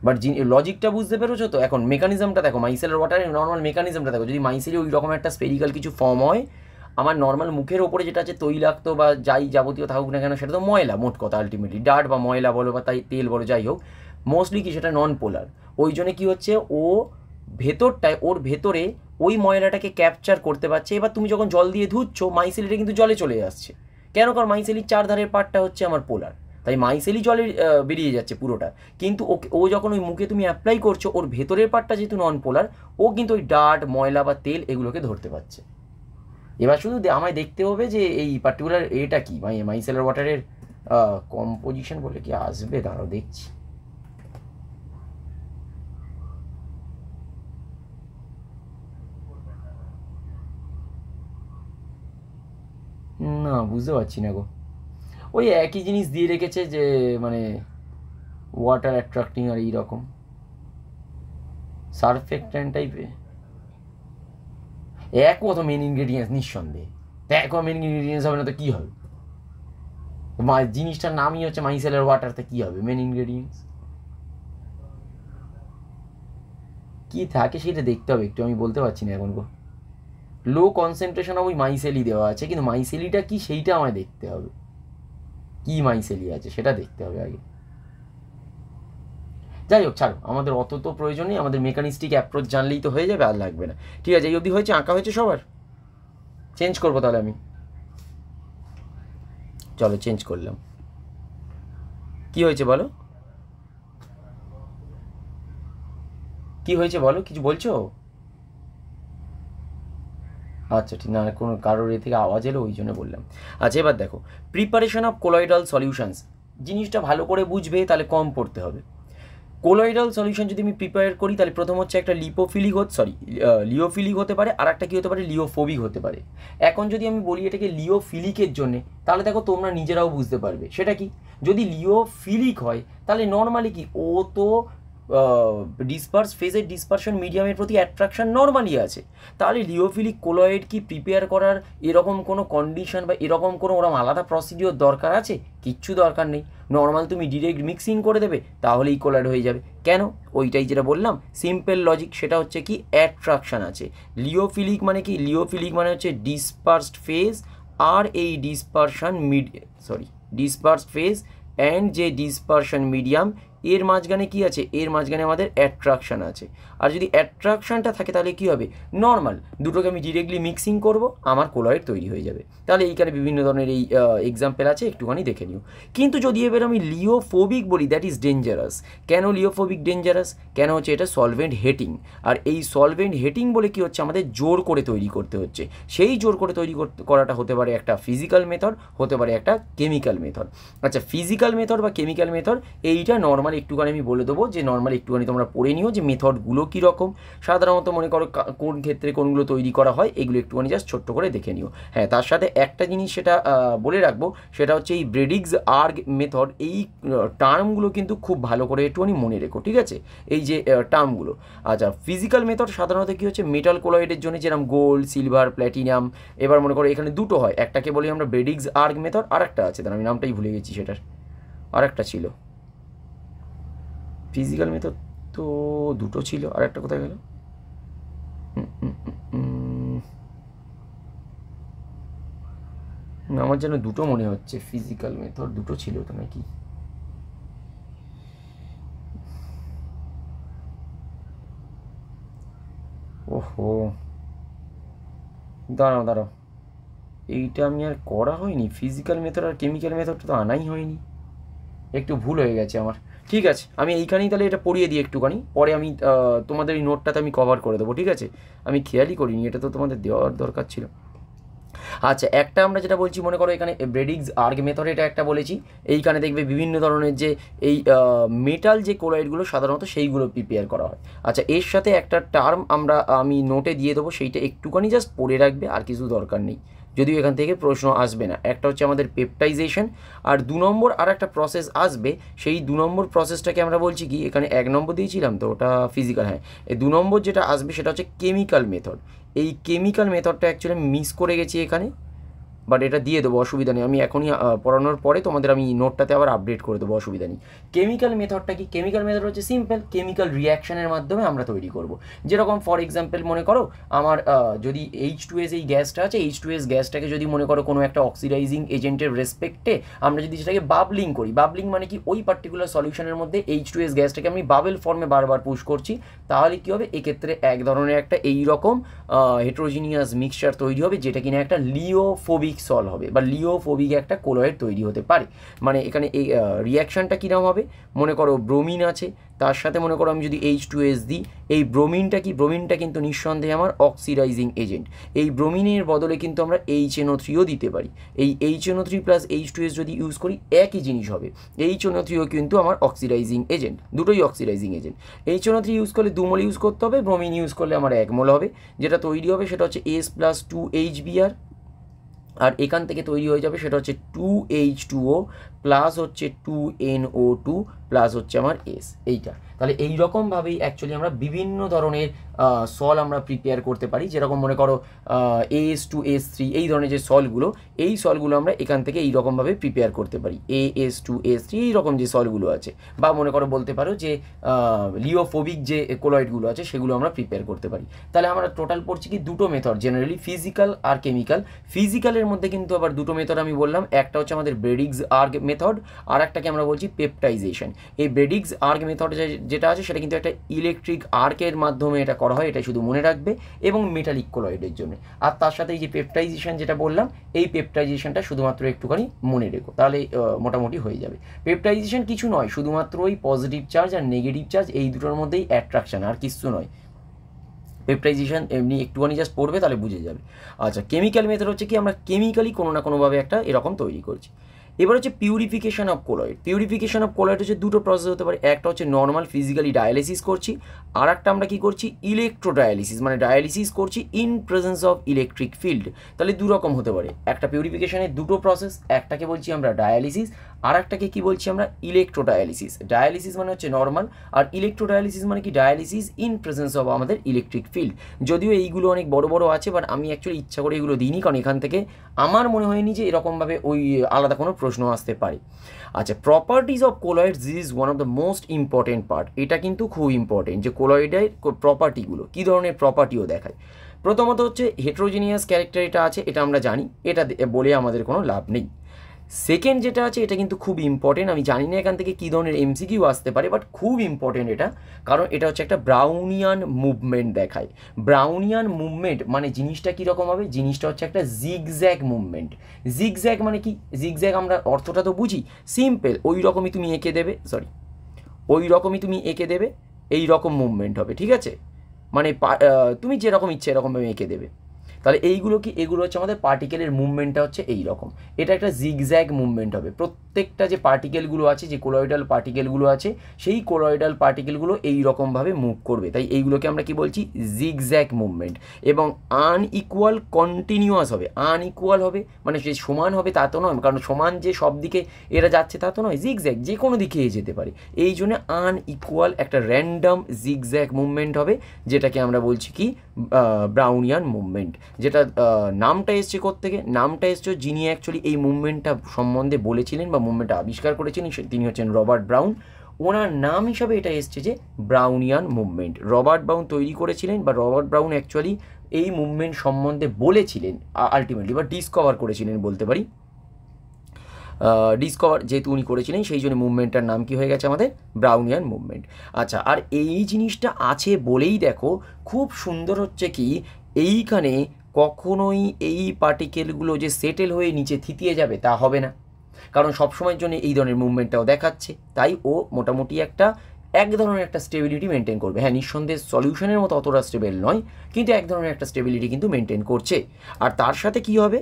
বাট লজিকটা বুঝতে পেরেছো তো? এখন মেকানিজমটা দেখো, মাইসেলের ওয়াটারের নর্মাল মেকানিজমটা দেখো, যদি মাইসেলে ওই রকম একটা স্পেরিক্যাল কিছু ফর্ম হয়, আমার নর্মাল মুখের ওপরে যেটা আছে তৈলাক্ত বা যাই যাবতীয় থাকুক না কেন, সেটা তো ময়লা, মোট কথা আলটিমেটলি ডার্ট বা ময়লা বলো বা তাই তেল বলো, যাই হোক মোস্টলি কি সেটা নন পোলার। ওই জন্য কী হচ্ছে, ও ভেতরটায়, ওর ভেতরে ওই ময়লাটাকে ক্যাপচার করতে পারছে। এবার তুমি যখন জল দিয়ে ধুচ্ছ, মাইসেলিটা কিন্তু জলে চলে আসছে, কেন? কারণ মাইসেলির চারধারের পার্টটা হচ্ছে আমার পোলার, তাই মাইসেলি জলে বেরিয়ে যাচ্ছে পুরোটা। কিন্তু ও যখন ওই মুখে তুমি অ্যাপ্লাই করছো, ওর ভেতরের পার্টটা যেহেতু নন পোলার, ও কিন্তু ওই ডার্ট ময়লা বা তেল এগুলোকে ধরতে পারছে। এবার শুধু আমায় দেখতে হবে যে এই পার্টিকুলার এটা কি, মাইসেলার ওয়াটারের কম্পোজিশন বলে কি আসবে, দাঁড়াও দেখছি। না বুঝতে পারছি না গো, ওই একই জিনিস দিয়ে রেখেছে যে মানে ওয়াটার অ্যাট্রাক্টিং আর এইরকম সারফেক্ট্যান্ট টাইপের। একও তো মেন ইনগ্রেডিয়েন্টস নিঃসন্দেহে, তো একও মেন ইনগ্রেডিয়েন্টস হবে না তো কী হবে? জিনিসটার নামই হচ্ছে মাইসেলের ওয়াটার, তো কী হবে মেন ইনগ্রেডিয়েন্টস? কী থাকে সেটা দেখতে হবে একটু, আমি বলতে পারছি না এখন। লো কনসেন্ট্রেশন ওই মাইসেলি দেওয়া আছে, কিন্তু মাইসেলিটা কি সেইটা আমায় দেখতে হবে, কী মাইসেলি আছে সেটা দেখতে হবে আগে। যাই হোক, ছাড়ো, আমাদের অত তো প্রয়োজন নেই, আমাদের মেকানিস্টিক অ্যাপ্রোচ জানলেই তো হয়ে যাবে, আর লাগবে না। ঠিক আছে, এই অবধি হয়েছে, আঁকা হয়েছে সবার। চেঞ্জ করবো তাহলে আমি, চলো চেঞ্জ করলাম। কি হয়েছে বলো, কি হয়েছে বলো, কিছু বলছো? আচ্ছা ঠিক, না কোনো কারোর এ থেকে আওয়াজ এলো ওই জন্য বললাম। আচ্ছা এবার দেখো, প্রিপারেশন অফ কোলয়েডাল সলিউশনস, জিনিসটা ভালো করে বুঝবে, তাহলে কম পড়তে হবে। কোলয়েডাল সলিউশন যদি আমি প্রিপেয়ার করি, তাহলে প্রথম হচ্ছে একটা লিওফিলিক হতে পারে, আর একটা কী হতে পারে, লিওফোবিক হতে পারে। এখন যদি আমি বলি এটাকে লিওফিলিকের জন্যে, তাহলে দেখো তোমরা নিজেরাও বুঝতে পারবে সেটা কি। যদি লিওফিলিক হয় তাহলে নর্মালি কি, ও তো ডিসপার্স ফেজের ডিসপারশন মিডিয়ামের প্রতি অ্যাট্রাকশন নর্মালি আছে। তাহলে লিওফিলিক কোলয়েড কি প্রিপেয়ার করার এরকম কোনো কন্ডিশন বা এরকম কোনো ওরকম আলাদা প্রসিডিওর দরকার আছে? কিচ্ছু দরকার নেই, নর্মাল তুমি ডিরেক্ট মিক্সিং করে দেবে, তাহলেই কোলয়েড হয়ে যাবে। কেন? ওইটাই যেটা বললাম, সিম্পল লজিক, সেটা হচ্ছে কি অ্যাট্রাকশন আছে। লিওফিলিক মানে কি, লিওফিলিক মানে হচ্ছে ডিসপার্সড ফেজ, আর এই ডিসপার্সড ফেজ অ্যান্ড যে ডিসপারশন মিডিয়াম, এর মাঝখানে কি আছে, এর মাঝখানে আমাদের অ্যাট্রাকশান আছে। আর যদি অ্যাট্রাকশানটা থাকে তাহলে কী হবে, নর্মাল দুটোকে আমি ডিরেক্টলি মিক্সিং করব, আমার কোলয়েড তৈরি হয়ে যাবে। তাহলে এইখানে বিভিন্ন ধরনের এই এক্সাম্পল আছে, একটুখানি দেখে নিও। কিন্তু যদি এবার আমি লিওফোবিক বলি, দ্যাট ইজ ডেঞ্জারাস। কেন লিওফোবিক ডেঞ্জারাস? কেন হচ্ছে, এটা সলভেন্ট হেটিং। আর এই সলভেন্ট হেটিং বলে কি হচ্ছে, আমাদের জোর করে তৈরি করতে হচ্ছে। সেই জোর করে তৈরি করাটা হতে পারে একটা ফিজিক্যাল মেথড, হতে পারে একটা কেমিক্যাল মেথড। আচ্ছা, ফিজিক্যাল মেথড বা কেমিক্যাল মেথড, এইটা নর্মাল একটুখানি আমি বলে দেবো, যে নর্মাল একটুখানি তোমরা পড়ে নিও যে মেথডগুলো কীরকম, সাধারণত মনে করো কোন ক্ষেত্রে কোনগুলো তৈরি করা হয়, এগুলো একটুখানি জাস্ট ছোট্ট করে দেখে নিও। হ্যাঁ, তার সাথে একটা জিনিস সেটা বলে রাখবো, সেটা হচ্ছে এই ব্রেডিগস আর্গ মেথড, এই টার্মগুলো কিন্তু খুব ভালো করে একটুখানি মনে রেখো, ঠিক আছে, এই যে টার্মগুলো। আচ্ছা, ফিজিক্যাল মেথড সাধারণত কী হচ্ছে, মেটাল কোলয়েডের জন্য যেরকম গোল্ড, সিলভার, প্ল্যাটিনাম, এবার মনে করো এখানে দুটো হয়, একটাকে বলি আমরা ব্রেডিগস আর্গ মেথড, আর একটা আছে, তার আমি নামটাই ভুলে গেছি সেটার, আর একটা ছিল ফিজিক্যাল মেথড, তো দুটো ছিল, আর একটা কোথায় গেল? আমার যেন দুটো মনে হচ্ছে, ফিজিক্যাল মেথড দুটো ছিল তো নাকি? ওহো, দাঁড়াও, এইটা আমি আর করা হয়নি, ফিজিক্যাল মেথড আর কেমিক্যাল মেথডটা তো আনাই হয়নি, একটু ভুল হয়ে গেছে আমার। ঠিক আছে, আমি এইখানেই তাহলে এটা পড়িয়ে দিই একটুখানি, পরে আমি তোমাদের এই নোটটাতে আমি কভার করে দেবো, ঠিক আছে? আমি খেয়ালই করিনি, এটা তো তোমাদের দেওয়ার দরকার ছিল। আচ্ছা, একটা আমরা যেটা বলছি, মনে করো এখানে ব্রেডিগস আর্গ মেথড, এটা একটা বলেছি। এইখানে দেখবে বিভিন্ন ধরনের যে এই মেটাল যে কোলয়েডগুলো সাধারণত সেইগুলো প্রিপেয়ার করা হয়। আচ্ছা, এর সাথে একটা টার্ম আমি নোটে দিয়ে দেবো, সেইটা একটুখানি জাস্ট পড়ে রাখবে, আর কিছু দরকার নেই, যদিও এখান থেকে প্রশ্ন আসবে না। একটা হচ্ছে আমাদের পেপটাইজেশন, আর 2 নম্বর আর একটা প্রসেস আসবে, সেই 2 নম্বর প্রসেসটাকে আমরা বলছি কি, এখানে 1 নম্বর দিয়েছিলাম তো, ওটা ফিজিক্যাল, হ্যাঁ, এই 2 নম্বর যেটা আসবে সেটা হচ্ছে কেমিক্যাল মেথড। এই কেমিক্যাল মেথডটা অ্যাকচুয়ালি মিস করে গেছি এখানে, বাট এটা দিয়ে দেবো, অসুবিধা নেই, আমি এখনই পড়ানোর পরে তোমাদের আমি নোটটাতে আবার আপডেট করে দেবো, অসুবিধা নেই। কেমিক্যাল মেথডটা কি, কেমিক্যাল মেথড হচ্ছে সিম্পল, কেমিক্যাল রিয়াকশনের মাধ্যমে আমরা তৈরি করব। যেরকম ফর এক্সাম্পল মনে করো আমার যদি H2S এই গ্যাসটা আছে, H2S গ্যাসটাকে যদি মনে করো কোনো একটা অক্সিডাইজিং এজেন্টের রেসপেক্টে আমরা যদি সেটাকে বাবলিং করি, বাবলিং মানে কি, ওই পার্টিকুলার সলিউশনের মধ্যে H2S গ্যাসটাকে আমি বাবেল ফর্মে বারবার পুশ করছি, তাহলে কী হবে, এক্ষেত্রে এক ধরনের একটা এইরকম হেটেরোজিনিয়াস মিক্সচার তৈরি হবে, যেটা কিনা একটা লিওফোবিক সল হবে, বা লিওফোবিক একটা কোলয়েড তৈরি হতে পারে। মানে এখানে এই রিয়াকশানটা কীরকম হবে, মনে করো ব্রোমিন আছে, তার সাথে মনে করো আমি যদি H2S দিই, এই ব্রোমিনটা কি, ব্রোমিনটা কিন্তু নিঃসন্দেহে আমার অক্সিডাইজিং এজেন্ট। এই ব্রোমিনের বদলে কিন্তু আমরা HNO3ও দিতে পারি। এই HNO3 প্লাস H2S যদি ইউজ করি, একই জিনিস হবে। HNO3ও কিন্তু আমার অক্সিডাইজিং এজেন্ট, দুটোই অক্সিডাইজিং এজেন্ট। HNO3 ইউজ করলে 2 মোল ইউজ করতে হবে, ব্রোমিন ইউজ করলে আমার 1 মোল হবে। যেটা তৈরি হবে সেটা হচ্ছে S+2HBr, আর এখান থেকে তৈরি হয়ে যাবে সেটা হচ্ছে 2H2O প্লাস হচ্ছে 2NO2 প্লাস হচ্ছে আমার S, এইটা। তাহলে এই রকমভাবেই অ্যাকচুয়ালি আমরা বিভিন্ন ধরনের সল আমরা প্রিপেয়ার করতে পারি। যেরকম মনে করো AS2S3 এই ধরনের যে সলগুলো, এই সলগুলো আমরা এখান থেকে এই রকমভাবে প্রিপেয়ার করতে পারি। AS2S3 এই রকম যে সলগুলো আছে, বা মনে করো বলতে পারো যে লিওফোবিক যে কোলয়েডগুলো আছে সেগুলো আমরা প্রিপেয়ার করতে পারি। তাহলে আমরা টোটাল পড়ছি কি দুটো মেথড, জেনারেলি ফিজিক্যাল আর কেমিক্যাল। ফিজিক্যালের মধ্যে কিন্তু আবার দুটো মেথড আমি বললাম, একটা হচ্ছে আমাদের ব্রেডিগস আর্গ মেথড, আর একটাকে আমরা বলছি পেপটাইজেশন। এই ব্রেডিগস আর্গ মেথড যেটা আছে সেটা কিন্তু একটা ইলেকট্রিক আর্কের মাধ্যমে এটা করা হয়, এটা শুধু মনে রাখবে, এবং মেটালিক কোলয়েডের জন্য। আর তার সাথে এই যে পেপটাইজেশন যেটা বললাম, এই পেপটাইজেশনটা শুধুমাত্র একটুখানি মনে রেখো, তাহলে মোটামুটি হয়ে যাবে। পেপটাইজেশন কিছু নয়, শুধুমাত্র ওই পজিটিভ চার্জ আর নেগেটিভ চার্জ এই দুটোর মধ্যেই অ্যাট্রাকশন, আর কিছু নয়। পেপটাইজেশন এমনি একটুখানি জাস্ট পড়বে তাহলে বুঝে যাবে। আচ্ছা, কেমিক্যাল মেথড হচ্ছে কি আমরা কেমিক্যালি কোনো না কোনোভাবে একটা এরকম তৈরি করছি। এবার হচ্ছে purification of colloid. Purification of colloid হচ্ছে দুটো প্রসেস হতে পারে, একটা হচ্ছে নর্মাল ফিজিক্যালি ডায়ালিসিস করছি, আর একটা আমরা কী করছি ইলেকট্রোডায়ালিসিস, মানে ডায়ালিসিস করছি in presence of electric field. তাহলে দু রকম হতে পারে, একটা পিউরিফিকেশনের দুটো প্রসেস, একটাকে বলছি আমরা ডায়ালিসিস, আর একটাকে কী বলছি আমরা ইলেকট্রোডায়ালিসিস। ডায়ালিসিস মানে হচ্ছে নর্মাল, আর ইলেকট্রোডায়ালিসিস মানে কি ডায়ালিসিস ইন প্রেজেন্স অফ আমাদের ইলেকট্রিক ফিল্ড। যদিও এইগুলো অনেক বড় বড় আছে, বাট আমি অ্যাকচুয়ালি ইচ্ছা করে এগুলো দিইনি, কারণ এখান থেকে আমার মনে হয়নি যে এরকমভাবে ওই আলাদা কোনো প্রশ্ন আসতে পারে। আচ্ছা, properties of colloids, this is one of the most important part. এটা কিন্তু খুব ইম্পর্টেন্ট যে কোলয়েডের প্রপার্টিগুলো কী ধরনের প্রপার্টিও দেখায়। প্রথমত হচ্ছে হেটেরোজেনিয়াস ক্যারেক্টার, এটা আছে, এটা আমরা জানি, এটা বলে আমাদের কোনো লাভ নেই। সেকেন্ড যেটা আছে এটা কিন্তু খুব ইম্পর্টেন্ট, আমি জানি না এখান থেকে কী ধরনের এমসিকিউ আসতে পারে, বাট খুব ইম্পর্টেন্ট এটা, কারণ এটা হচ্ছে একটা ব্রাউনিয়ান মুভমেন্ট দেখায়। ব্রাউনিয়ান মুভমেন্ট মানে জিনিসটা কীরকম হবে, জিনিসটা হচ্ছে একটা জিগজ্যাগ মুভমেন্ট। জিগজ্যাগ মানে কি, জিগজ্যাগ আমরা অর্থটা তো বুঝি, সিম্পল, ওই রকমই তুমি এঁকে দেবে, ওই রকমই তুমি এঁকে দেবে, এই রকম মুভমেন্ট হবে, ঠিক আছে, মানে তুমি যেরকম ইচ্ছে এরকমভাবে এঁকে দেবে। তাহলে এইগুলো কি, এগুলো হচ্ছে আমাদের পার্টিকেলের মুভমেন্টটা হচ্ছে এই রকম, এটা একটা জিগজ্যাগ মুভমেন্ট হবে। প্রত্যেকটা যে পার্টিকেলগুলো আছে, যে কোলয়েডাল পার্টিকেলগুলো আছে, সেই কোলয়েডাল পার্টিকেলগুলো এই রকমভাবে মুভ করবে, তাই এইগুলোকে আমরা কি বলছি জিগজ্যাগ মুভমেন্ট। এবং আনইকুয়াল কন্টিনিউয়াস হবে, আনইকুয়াল হবে মানে যে সমান হবে তা তো নয়, কারণ সমান যে সব দিকে এরা যাচ্ছে তা তো নয়, জিগজ্যাগ যে কোনো দিকে যেতে পারে, এই জন্য আনইকুয়াল একটা র্যান্ডম জিগজ্যাগ মুভমেন্ট হবে, যেটাকে আমরা বলছি কি ব্রাউনিয়ান মুভমেন্ট। যেটা নামটা এসছে কোত্থেকে, নামটা এসছে যিনি অ্যাকচুয়ালি এই মুভমেন্টটা সম্বন্ধে বলেছিলেন বা মুভমেন্টটা আবিষ্কার করেছিলেন, তিনি হচ্ছেন রবার্ট ব্রাউন। ওনার নাম হিসাবে এটা এসছে যে ব্রাউনিয়ান মুভমেন্ট। রবার্ট ব্রাউন তৈরি করেছিলেন, বা রবার্ট ব্রাউন অ্যাকচুয়ালি এই মুভমেন্ট সম্বন্ধে বলেছিলেন আলটিমেটলি, বা ডিসকভার করেছিলেন বলতে পারি। ডিসকভার যেহেতু উনি করেছিলেন, সেই জন্য মুভমেন্টটার নাম কি হয়ে গেছে আমাদের ব্রাউনিয়ান মুভমেন্ট। আচ্ছা, আর এই জিনিসটা আছে বলেই দেখো খুব সুন্দর হচ্ছে কি, এইখানে কখনোই এই পার্টিকেলগুলো যে সেটেল হয়ে নিচে থিতিয়ে যাবে তা হবে না, কারণ সবসময়ের জন্য এই ধরনের মুভমেন্টটাও দেখাচ্ছে, তাই ও মোটামুটি এক ধরনের একটা স্টেবিলিটি মেনটেন করবে। হ্যাঁ, নিঃসন্দেহে সলিউশনের মতো অতটা স্টেবল নয়, কিন্তু এক ধরনের একটা স্টেবিলিটি কিন্তু মেনটেন করছে। আর তার সাথে কি হবে,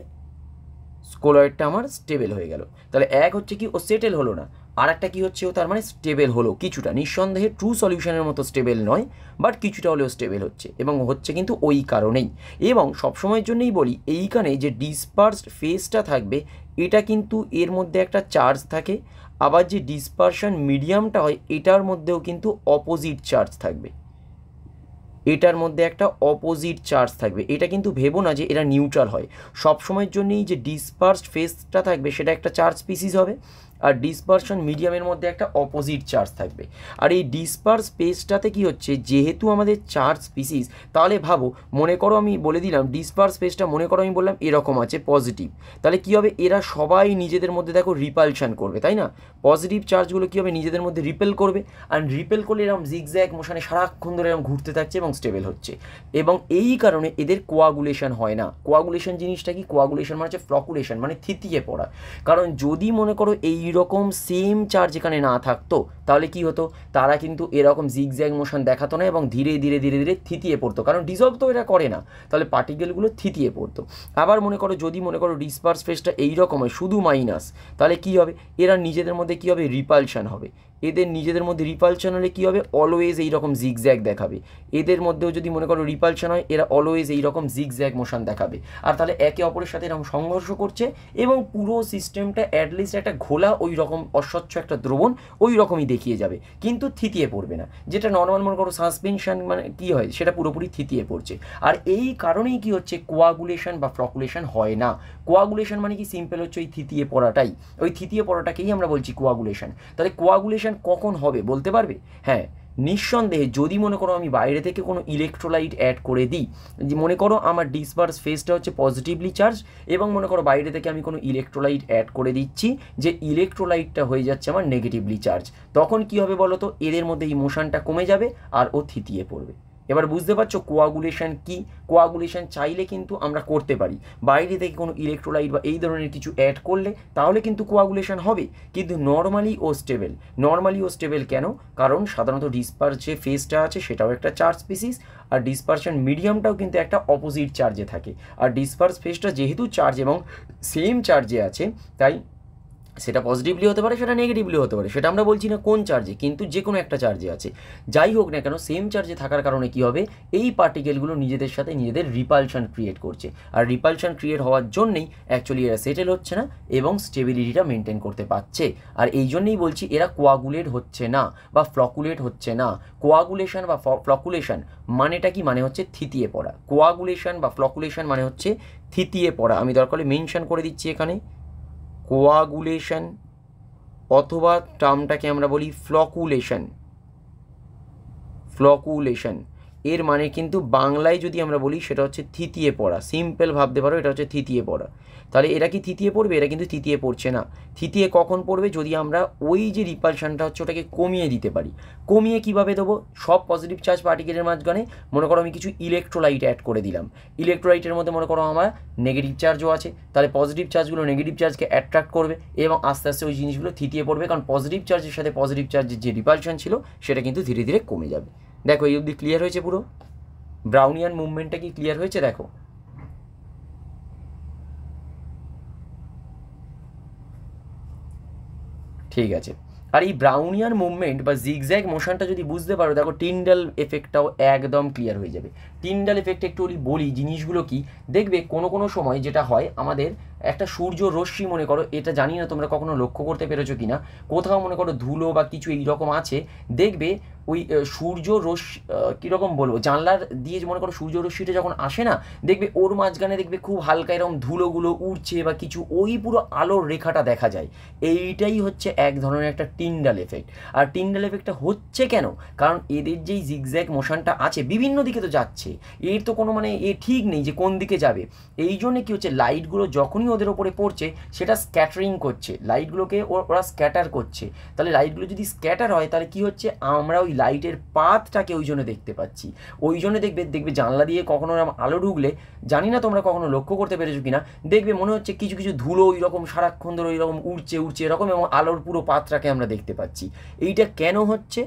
কোলয়েডটা আমার স্টেবল হয়ে গেল। তাহলে এক হচ্ছে কি ও সেটেল হলো না, আর একটা কী হচ্ছে ও তার মানে স্টেবল হলো কিছুটা, নিঃসন্দেহে ট্রু সলিউশনের মতো স্টেবল নয়, বাট কিছুটা হলেও স্টেবল হচ্ছে, এবং হচ্ছে কিন্তু ওই কারণেই। এবং সবসময়ের জন্যই বলি, এইখানে যে ডিসপার্সড ফেজটা থাকবে এটা কিন্তু এর মধ্যে একটা চার্জ থাকে, আবার যে ডিসপারশন মিডিয়ামটা হয় এটার মধ্যেও কিন্তু অপোজিট চার্জ থাকবে, এটার মধ্যে একটা অপোজিট চার্জ থাকবে। এটা কিন্তু ভেবো না যে এরা নিউট্রাল হয়, সবসময়ের জন্যই যে ডিসপার্সড ফেজটা থাকবে সেটা একটা চার্জ স্পিসিস হবে, আর ডিসপারশন মিডিয়ামের মধ্যে একটা অপোজিট চার্জ থাকবে। আর এই ডিসপার্স স্পেসটাতে কি হচ্ছে, যেহেতু আমাদের চার্জ স্পিসিস, তাহলে ভাবো, মনে করো আমি বলে দিলাম ডিসপার্স স্পেসটা, মনে করো আমি বললাম এরকম আছে পজিটিভ, তাহলে কী হবে, এরা সবাই নিজেদের মধ্যে দেখো রিপালশন করবে, তাই না, পজিটিভ চার্জগুলো কী হবে নিজেদের মধ্যে রিপেল করবে, আর রিপেল করলে এরকম জিগজ্যাগ মোশনে সারাক্ষণ ধরে এরকম ঘুরতে থাকছে এবং স্টেবল হচ্ছে, এবং এই কারণে এদের কোয়াগুলেশন হয় না। কোয়াগুলেশন জিনিসটা কি, কোয়াগুলেশন মানে হচ্ছে ফ্লকুলেশন, মানে থিতিয়ে পড়া। কারণ যদি মনে করো এই রকম সেম চার্জ এখানে না থাকতো, তাহলে কি হতো, তারা কিন্তু এরকম জিগজ্যাগ মোশন দেখাতো না এবং ধীরে ধীরে ধীরে ধীরে থিতিয়ে পড়তো, কারণ ডিসলভ তো এরা করে না, তাহলে পার্টিকেলগুলো থিতিয়ে পড়তো। আবার মনে করো যদি মনে করো ডিসপার্স ফেজটা এইরকম হয় শুধু মাইনাস, তাহলে কি হবে, এরা নিজেদের মধ্যে কি হবে রিপালশন হবে, এদের নিজেদের মধ্যে রিপালশন হলে কী হবে, অলওয়েজ এইরকম জিগজ্যাগ দেখাবে। এদের মধ্যেও যদি মনে করো রিপালশন হয়, এরা অলওয়েজ এইরকম জিগজ্যাগ মোশন দেখাবে। আর তাহলে একে অপরের সাথে এরকম সংঘর্ষ করছে এবং পুরো সিস্টেমটা অ্যাটলিস্ট একটা ঘোলা ওই রকম অস্বচ্ছ একটা দ্রবণ ওই রকমই দেখিয়ে যাবে, কিন্তু থিতিয়ে পড়বে না। যেটা নর্মাল মনে করো সাসপেনশন মানে কী হয়, সেটা পুরোপুরি থিতিয়ে পড়ছে। আর এই কারণেই কি হচ্ছে, কোয়াগুলেশন বা ফ্লকুলেশন হয় না। কোয়াগুলেশন মানে কি, সিম্পল হচ্ছে ওই থিতিয়ে পড়াটাই, ওই থিতিয়ে পড়াটাকেই আমরা বলছি কোয়াগুলেশন। তাহলে কোয়াগুলেশন কখন হবে বলতে পারবে? হ্যাঁ, নিঃসন্দেহে যদি মনে করো আমি বাইরে থেকে কোনো ইলেকট্রোলাইট অ্যাড করে দিই, যে মনে করো আমার ডিসপার্স ফেজটা হচ্ছে পজিটিভলি চার্জ, এবং মনে করো বাইরে থেকে আমি কোনো ইলেকট্রোলাইট অ্যাড করে দিচ্ছি, যে ইলেকট্রোলাইটটা হয়ে যাচ্ছে আমার নেগেটিভলি চার্জ, তখন কি হবে বলো তো, এদের মধ্যে ইমোশনটা কমে যাবে আর ও থিতিয়ে পড়বে। এবার বুঝতে পারছো কোয়াগুলেশন কি? কোয়াগুলেশন চাইলে কিন্তু আমরা করতে পারি, বাইরে থেকে কোনো ইলেকট্রোলাইট বা এই ধরনের কিছু অ্যাড করলে তাহলে কিন্তু কোয়াগুলেশন হবে, কিন্তু নর্মালি ও স্টেবল। নর্মালি ও স্টেবল কেন? কারণ সাধারণত ডিসপার্স যে ফেজটা আছে সেটাও একটা চার্জ স্পিসিস, আর ডিসপারশন মিডিয়ামটাও কিন্তু একটা অপোজিট চার্জে থাকে। আর ডিসপার্স ফেজটা যেহেতু চার্জ এবং সেম চার্জে আছে, তাই সেটা পজিটিভলি হতে পারে, সেটা নেগেটিভলি হতে পারে, সেটা আমরা বলছি না কোন চার্জে, কিন্তু যে কোনো একটা চার্জে আছে। যাই হোক না কেন, সেম চার্জে থাকার কারণে কী হবে, এই পার্টিকেলগুলো নিজেদের সাথে নিজেদের রিপালশন ক্রিয়েট করছে, আর রিপালশন ক্রিয়েট হওয়ার জন্যেই অ্যাকচুয়ালি এরা সেটেল হচ্ছে না এবং স্টেবিলিটিটা মেনটেন করতে পারছে। আর এই জন্যই বলছি এরা কোয়াগুলেট হচ্ছে না বা ফ্লকুলেট হচ্ছে না। কোয়াগুলেশন বা ফ্লকুলেশন মানেটা কি? মানে হচ্ছে থিতিয়ে পড়া। কোয়াগুলেশন বা ফ্লকুলেশন মানে হচ্ছে থিতিয়ে পড়া। আমি দরকার হলে মেনশন করে দিচ্ছি এখানে, কোয়াগুলেশন অথবা টার্মটাকে আমরা বলি ফ্লকুলেশন। ফ্লকুলেশন এর মানে কিন্তু বাংলায় যদি আমরা বলি সেটা হচ্ছে থিতিয়ে পড়া। সিম্পল ভাবতে পারো, এটা হচ্ছে থিতিয়ে পড়া। তাহলে এরা কি থিতিয়ে পড়বে? এরা কিন্তু থিতিয়ে পড়ছে না। থিতিয়ে কখন পড়বে? যদি আমরা ওই যে রিপালশনটা হচ্ছে ওটাকে কমিয়ে দিতে পারি। কমিয়ে কিভাবে দেবো? সব পজিটিভ চার্জ পার্টিকেলের মাঝখানে মনে করো আমি কিছু ইলেকট্রোলাইট অ্যাড করে দিলাম, ইলেকট্রোলাইটের মধ্যে মনে করো আমার নেগেটিভ চার্জও আছে, তাহলে পজিটিভ চার্জগুলো নেগেটিভ চার্জকে অ্যাট্রাক্ট করবে এবং আস্তে আস্তে ওই জিনিসগুলো থিতিয়ে পড়বে, কারণ পজিটিভ চার্জের সাথে পজিটিভ চার্জের যে রিপালশন ছিল সেটা কিন্তু ধীরে ধীরে কমে যাবে। দেখো এই অবধি ক্লিয়ার হয়েছে পুরো? ব্রাউনিয়ান মুভমেন্টটা কি ক্লিয়ার হয়েছে? দেখো ঠিক আছে। আর এই ব্রাউনিয়ান মুভমেন্ট বা জিগজ্যাগ মোশনটা যদি বুঝতে পারো, দেখো টিন্ডাল এফেক্টটাও একদম ক্লিয়ার হয়ে যাবে। টিন্ডাল এফেক্ট একটু বলি জিনিসগুলো কি, দেখবে কোনো কোনো সময় যেটা হয় আমাদের একটা সূর্য রশ্মি মনে করো, এটা জানি না তোমরা কখনো লক্ষ্য করতে পেরেছো কিনা, কোথাও মনে করো ধুলো বা কিছু এইরকম আছে, দেখবে ওই সূর্য রশ্মি কীরকম বলবো, জানলার দিয়ে মনে করো সূর্য রশ্মিটা যখন আসে না, দেখবে ওর মাঝখানে দেখবে খুব হালকা এরকম ধুলোগুলো উড়ছে বা কিছু, ওই পুরো আলোর রেখাটা দেখা যায়। এইটাই হচ্ছে এক ধরনের একটা টিন্ডাল এফেক্ট। আর টিন্ডাল এফেক্টটা হচ্ছে কেন? কারণ এদের যেই জিগজ্যাগ মোশনটা আছে বিভিন্ন দিকে তো যাচ্ছে, এর তো কোনো মানে এ ঠিক নেই যে কোন দিকে যাবে। এই জন্যে কী হচ্ছে, লাইটগুলো যখনই ওদের ওপরে পড়ছে সেটা স্ক্যাটারিং করছে, লাইটগুলোকে ওরা স্ক্যাটার করছে। তাহলে লাইটগুলো যদি স্ক্যাটার হয় তাহলে কী হচ্ছে, আমরা ওই লাইটের পাথটাকে ওই জন্য দেখতে পাচ্ছি। ওই জন্য দেখবে জানলা দিয়ে কখনো আলো ঢুকলে, জানি না তোমরা কখনো লক্ষ্য করতে পেরেছো কিনা, দেখবে মনে হচ্ছে কিছু কিছু ধুলো ওই রকম সারাক্ষণ ধরে ওই রকম উড়ছে এরকম, এবং আলোর পুরো পাথটাকে আমরা দেখতে পাচ্ছি। এইটা কেন হচ্ছে?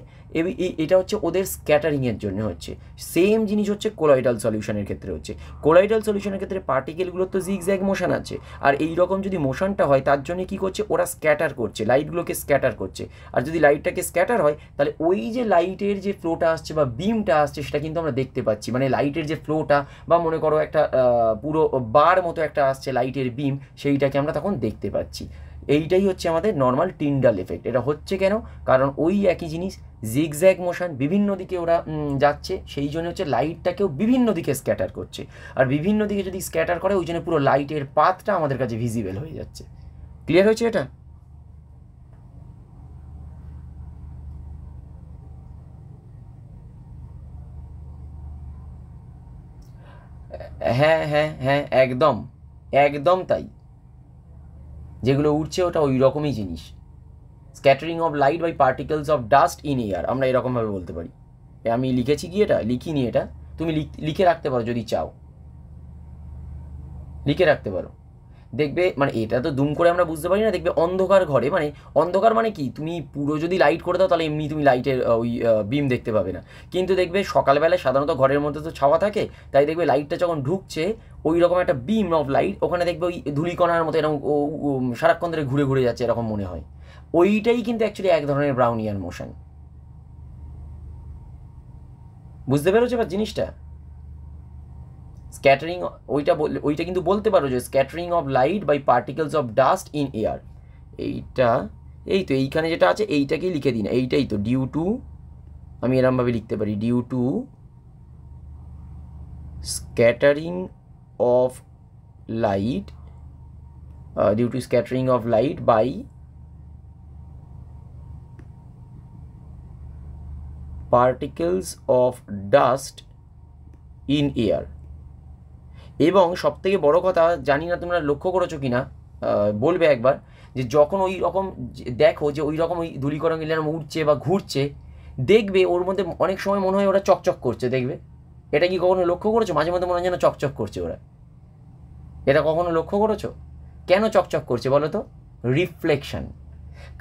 এটা হচ্ছে ওদের স্ক্যাটারিংয়ের জন্য হচ্ছে। সেম জিনিস হচ্ছে কোলয়েডাল সলিউশনের ক্ষেত্রে হচ্ছে। কোলয়েডাল সলিউশনের ক্ষেত্রে পার্টিকেলগুলোর তো জিগজ্যাগ মোশন আছে, আর এই রকম যদি মোশনটা হয় তার জন্য কী করছে, ওরা স্ক্যাটার করছে, লাইটগুলোকে স্ক্যাটার করছে। আর যদি লাইটটাকে স্ক্যাটার হয় তাহলে ওই যে লাইটের যে ফ্লোটা আসছে বা বিমটা আসছে সেটা কিন্তু আমরা দেখতে পাচ্ছি, মানে লাইটের যে ফ্লোটা বা মনে করো একটা পুরো বার মতো একটা আসছে লাইটের বিম, সেইটাকে আমরা তখন দেখতে পাচ্ছি। এইটাই হচ্ছে আমাদের নর্মাল টিন্ডাল এফেক্ট। এটা হচ্ছে কেন? কারণ ওই একই জিনিস, জিগজ্যাগ মোশন, বিভিন্ন দিকে ওরা যাচ্ছে, সেই জন্য হচ্ছে লাইটটাকেও বিভিন্ন দিকে স্ক্যাটার করছে। আর বিভিন্ন দিকে যদি স্ক্যাটার করে ওই জন্য পুরো লাইটের পাথটা আমাদের কাছে ভিজিবল হয়ে যাচ্ছে। ক্লিয়ার হয়েছে এটা? হ্যাঁ হ্যাঁ হ্যাঁ, একদম একদম তাই। যেগুলো উঠছে ওটা ওই রকমই জিনিস। Scattering of light by particles of dust in air, আমরা এরকমভাবে বলতে পারি। আমি লিখেছি কি, এটা লিখিনি, এটা তুমি লিখে রাখতে পারো যদি চাও, লিখে রাখতে পারো। দেখবে মানে এটা তো দুম করে আমরা বুঝতে পারি না, দেখবে অন্ধকার ঘরে, মানে অন্ধকার মানে কি, তুমি পুরো যদি লাইট করে দাও তাহলে এমনি তুমি লাইটের ওই বিম দেখতে পাবে না, কিন্তু দেখবে সকালবেলায় সাধারণত ঘরের মধ্যে তো ছাওয়া থাকে, তাই দেখবে লাইটটা যখন ঢুকছে ওই রকম একটা বিম অফ লাইট, ওখানে দেখবে ওই ধূলিকণার মতো এরকম সারাক্ষণ ধরে ঘুরে ঘুরে যাচ্ছে এরকম মনে হয়। ওইটাই কিন্তু অ্যাকচুয়ালি এক ধরনের ব্রাউনিয়ান মোশন। বুঝতে পেরেছো এবার জিনিসটা? স্ক্যাটারিং, ওইটা কিন্তু বলতে পারো যে scattering of light by particles of dust in air. এইটা এই তো এইখানে যেটা আছে এইটাকেই লিখে দিই না, এইটাই তো ডিউ টু, আমি এরমভাবে লিখতে পারি due to scattering of light, due to scattering of light by particles of dust in air. এবং সবথেকে বড় কথা, জানি না তোমরা লক্ষ্য করেছো কিনা, বলবে একবার, যে যখন ওই রকম দেখো যে ওই রকম ওই ধূলিকণা এরকম উঠছে বা ঘুরছে, দেখবে ওর মধ্যে অনেক সময় মনে হয় ওরা চকচক করছে, দেখবে। এটা কি কখনো লক্ষ্য করেছো? মাঝে মধ্যে মনে হয় যেন চকচক করছে ওরা। এটা কখনো লক্ষ্য করেছো? কেন চকচক করছে বলো তো? রিফ্লেকশন।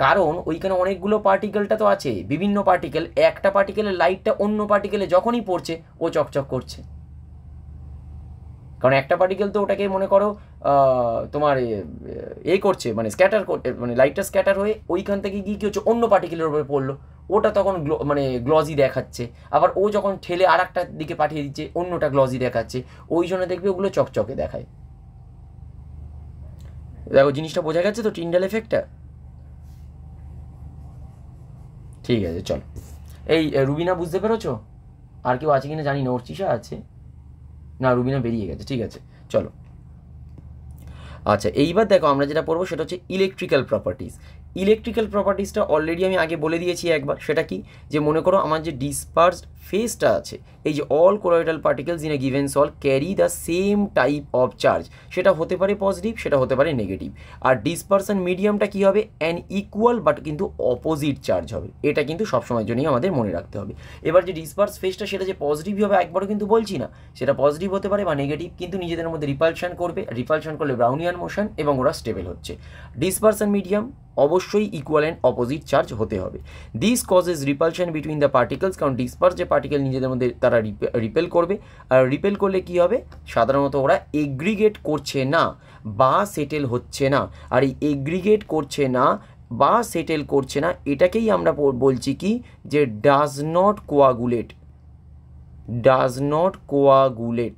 কারণ ওইখানে অনেকগুলো পার্টিকেলটা তো আছে, বিভিন্ন পার্টিকেল, একটা পার্টিকেলের লাইটটা অন্য পার্টিকেলে যখনই পড়ছে ও চকচক করছে। কারণ একটা পার্টিকেল তো ওটাকে মনে করো তোমার করছে, মানে স্ক্যাটার করছে, মানে লাইটটা স্ক্যাটার হয়ে ওইখান থেকে গিয়ে কী হচ্ছে অন্য পার্টিকেলের উপরে পড়লো, ওটা তখন মানে গ্লজি দেখাচ্ছে। আবার ও যখন ঠেলে আর একটা দিকে পাঠিয়ে দিচ্ছে অন্যটা গ্লজি দেখাচ্ছে, ওই জন্য দেখবে ওগুলো চকচকে দেখায়। দেখো জিনিসটা বোঝা গেছে তো, টিন্ডাল এফেক্টটা? ঠিক আছে, চলো। এই রুবিনা বুঝতে পেরেছো? আর কেউ আছে কিনা জানি না, অর্চিষা আছে না, রুবিনা বেরিয়ে গেছে, ঠিক আছে চলো। আচ্ছা, এইবার দেখো আমরা যেটা পড়বো সেটা হচ্ছে ইলেকট্রিক্যাল প্রপার্টিস। ইলেকট্রিক্যাল প্রপার্টিসটা অলরেডি আমি আগে বলে দিয়েছি একবার। সেটা কি, যে মনে করো আমার যে ডিসপার্সড ফেজটা আছে, এই যে all colloidal particles in a given sol carry the same type of charge, সেটা হতে পারে পজিটিভ, সেটা হতে পারে নেগেটিভ। আর ডিসপারশন মিডিয়ামটা কি হবে, অ্যান ইকুয়াল বাট কিন্তু অপোজিট চার্জ হবে। এটা কিন্তু সবসময়ের জন্যই আমাদের মনে রাখতে হবে। এবার যে ডিসপার্স ফেজটা সেটা যে পজিটিভ হবে একবারও কিন্তু বলছি না, সেটা পজিটিভ হতে পারে বা নেগেটিভ, কিন্তু নিজেদের মধ্যে রিপালশন করবে, রিপালশন করলে ব্রাউনিয়ান মোশন এবং ওরা স্টেবল হচ্ছে। ডিসপারশন মিডিয়াম অবশ্যই ইকুয়াল অ্যান্ড অপোজিট চার্জ হতে হবে। This causes repulsion between the particles, কারণ ডিসপার্স যে পার্টিকেল নিজেদের মধ্যে তারা রিপেল করবে, আর রিপেল করলে কি হবে, সাধারণত ওরা এগ্রিগেট করছে না বা সেটেল হচ্ছে না। আর এই এগ্রিগেট করছে না বা সেটেল করছে না, এটাকেই আমরা বলছি কি, যে does not coagulate, does not coagulate.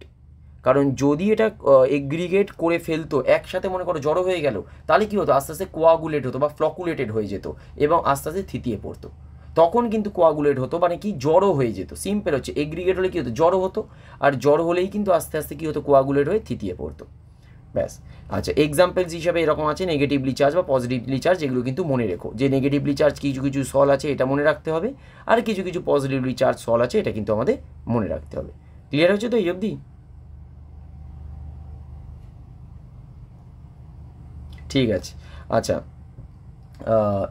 কারণ যদি এটা এগ্রিগেট করে ফেলতো, একসাথে মনে করো জড়ো হয়ে গেল, তাহলে কী হতো, আস্তে আস্তে কোয়াগুলেট হতো বা ফ্লকুলেটেড হয়ে যেত এবং আস্তে আস্তে থিতিয়ে পড়তো। তখন কিন্তু কোয়াগুলেট হতো, মানে কি, জড়ো হয়ে যেত। সিম্পল হচ্ছে, এগ্রিগেট হলে কী হতো, জড়ো হতো, আর জড়ো হলেই কিন্তু আস্তে আস্তে কী হতো, কোয়াগুলেট হয়ে থিতিয়ে পড়তো, ব্যাস। আচ্ছা, এক্সাম্পলস হিসাবে এরকম আছে নেগেটিভলি চার্জ বা পজিটিভলি চার্জ, এগুলো কিন্তু মনে রেখো, যে নেগেটিভলি চার্জ কিছু কিছু সল আছে, এটা মনে রাখতে হবে, আর কিছু কিছু পজিটিভলি চার্জ সল আছে, এটা কিন্তু আমাদের মনে রাখতে হবে। ক্লিয়ার হচ্ছে তো এই অবধি? ঠিক আছে। আচ্ছা,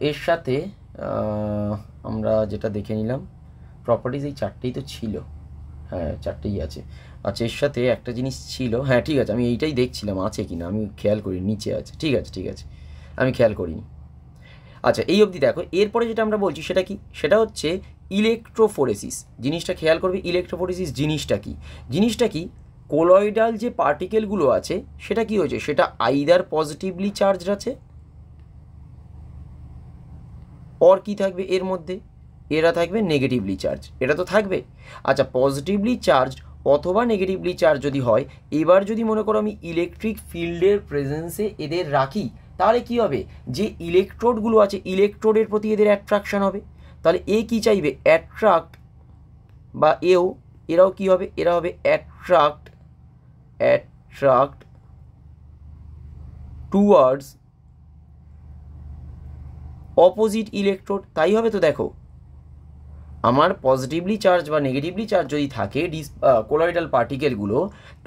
এর সাথে আমরা যেটা দেখে নিলাম প্রপার্টিজ, এই চারটেই তো ছিল, হ্যাঁ চারটেই আছে। আচ্ছা, এর সাথে একটা জিনিস ছিল, হ্যাঁ ঠিক আছে, আমি এইটাই দেখছিলাম আছে কি না, আমি খেয়াল করি নিচে আছে, ঠিক আছে ঠিক আছে, আমি খেয়াল করিনি। আচ্ছা, এই অবধি দেখো, এরপরে যেটা আমরা বলছি সেটা কি, সেটা হচ্ছে ইলেকট্রোফোরেসিস। জিনিসটা খেয়াল করবে, ইলেকট্রোফোরেসিস জিনিসটা কি, জিনিসটা কি, কোলয়েডাল যে পার্টিকেলগুলো আছে সেটা কি হয়েছে, সেটা আইদার পজিটিভলি চার্জড আছে, অর কি থাকবে এর মধ্যে, এরা থাকবে নেগেটিভলি চার্জ, এটা তো থাকবে। আচ্ছা, পজিটিভলি চার্জ অথবা নেগেটিভলি চার্জ যদি হয়, এবার যদি মনে করো আমি ইলেকট্রিক ফিল্ডের প্রেজেন্সে এদের রাখি, তাহলে কি হবে, যে ইলেকট্রোডগুলো আছে ইলেকট্রোডের প্রতি এদের অ্যাট্রাকশান হবে, তাহলে এ কি চাইবে, অ্যাট্রাক্ট, বা এরাও কি হবে, এরা হবে অ্যাট্রাক্ট টুয়ার্ডস অপোজিট ইলেকট্রোড, তাই হবে তো। দেখো, আমার পজিটিভলি চার্জ বা নেগেটিভলি চার্জ যদি থাকে কোলয়েডাল পার্টিকেলগুলো,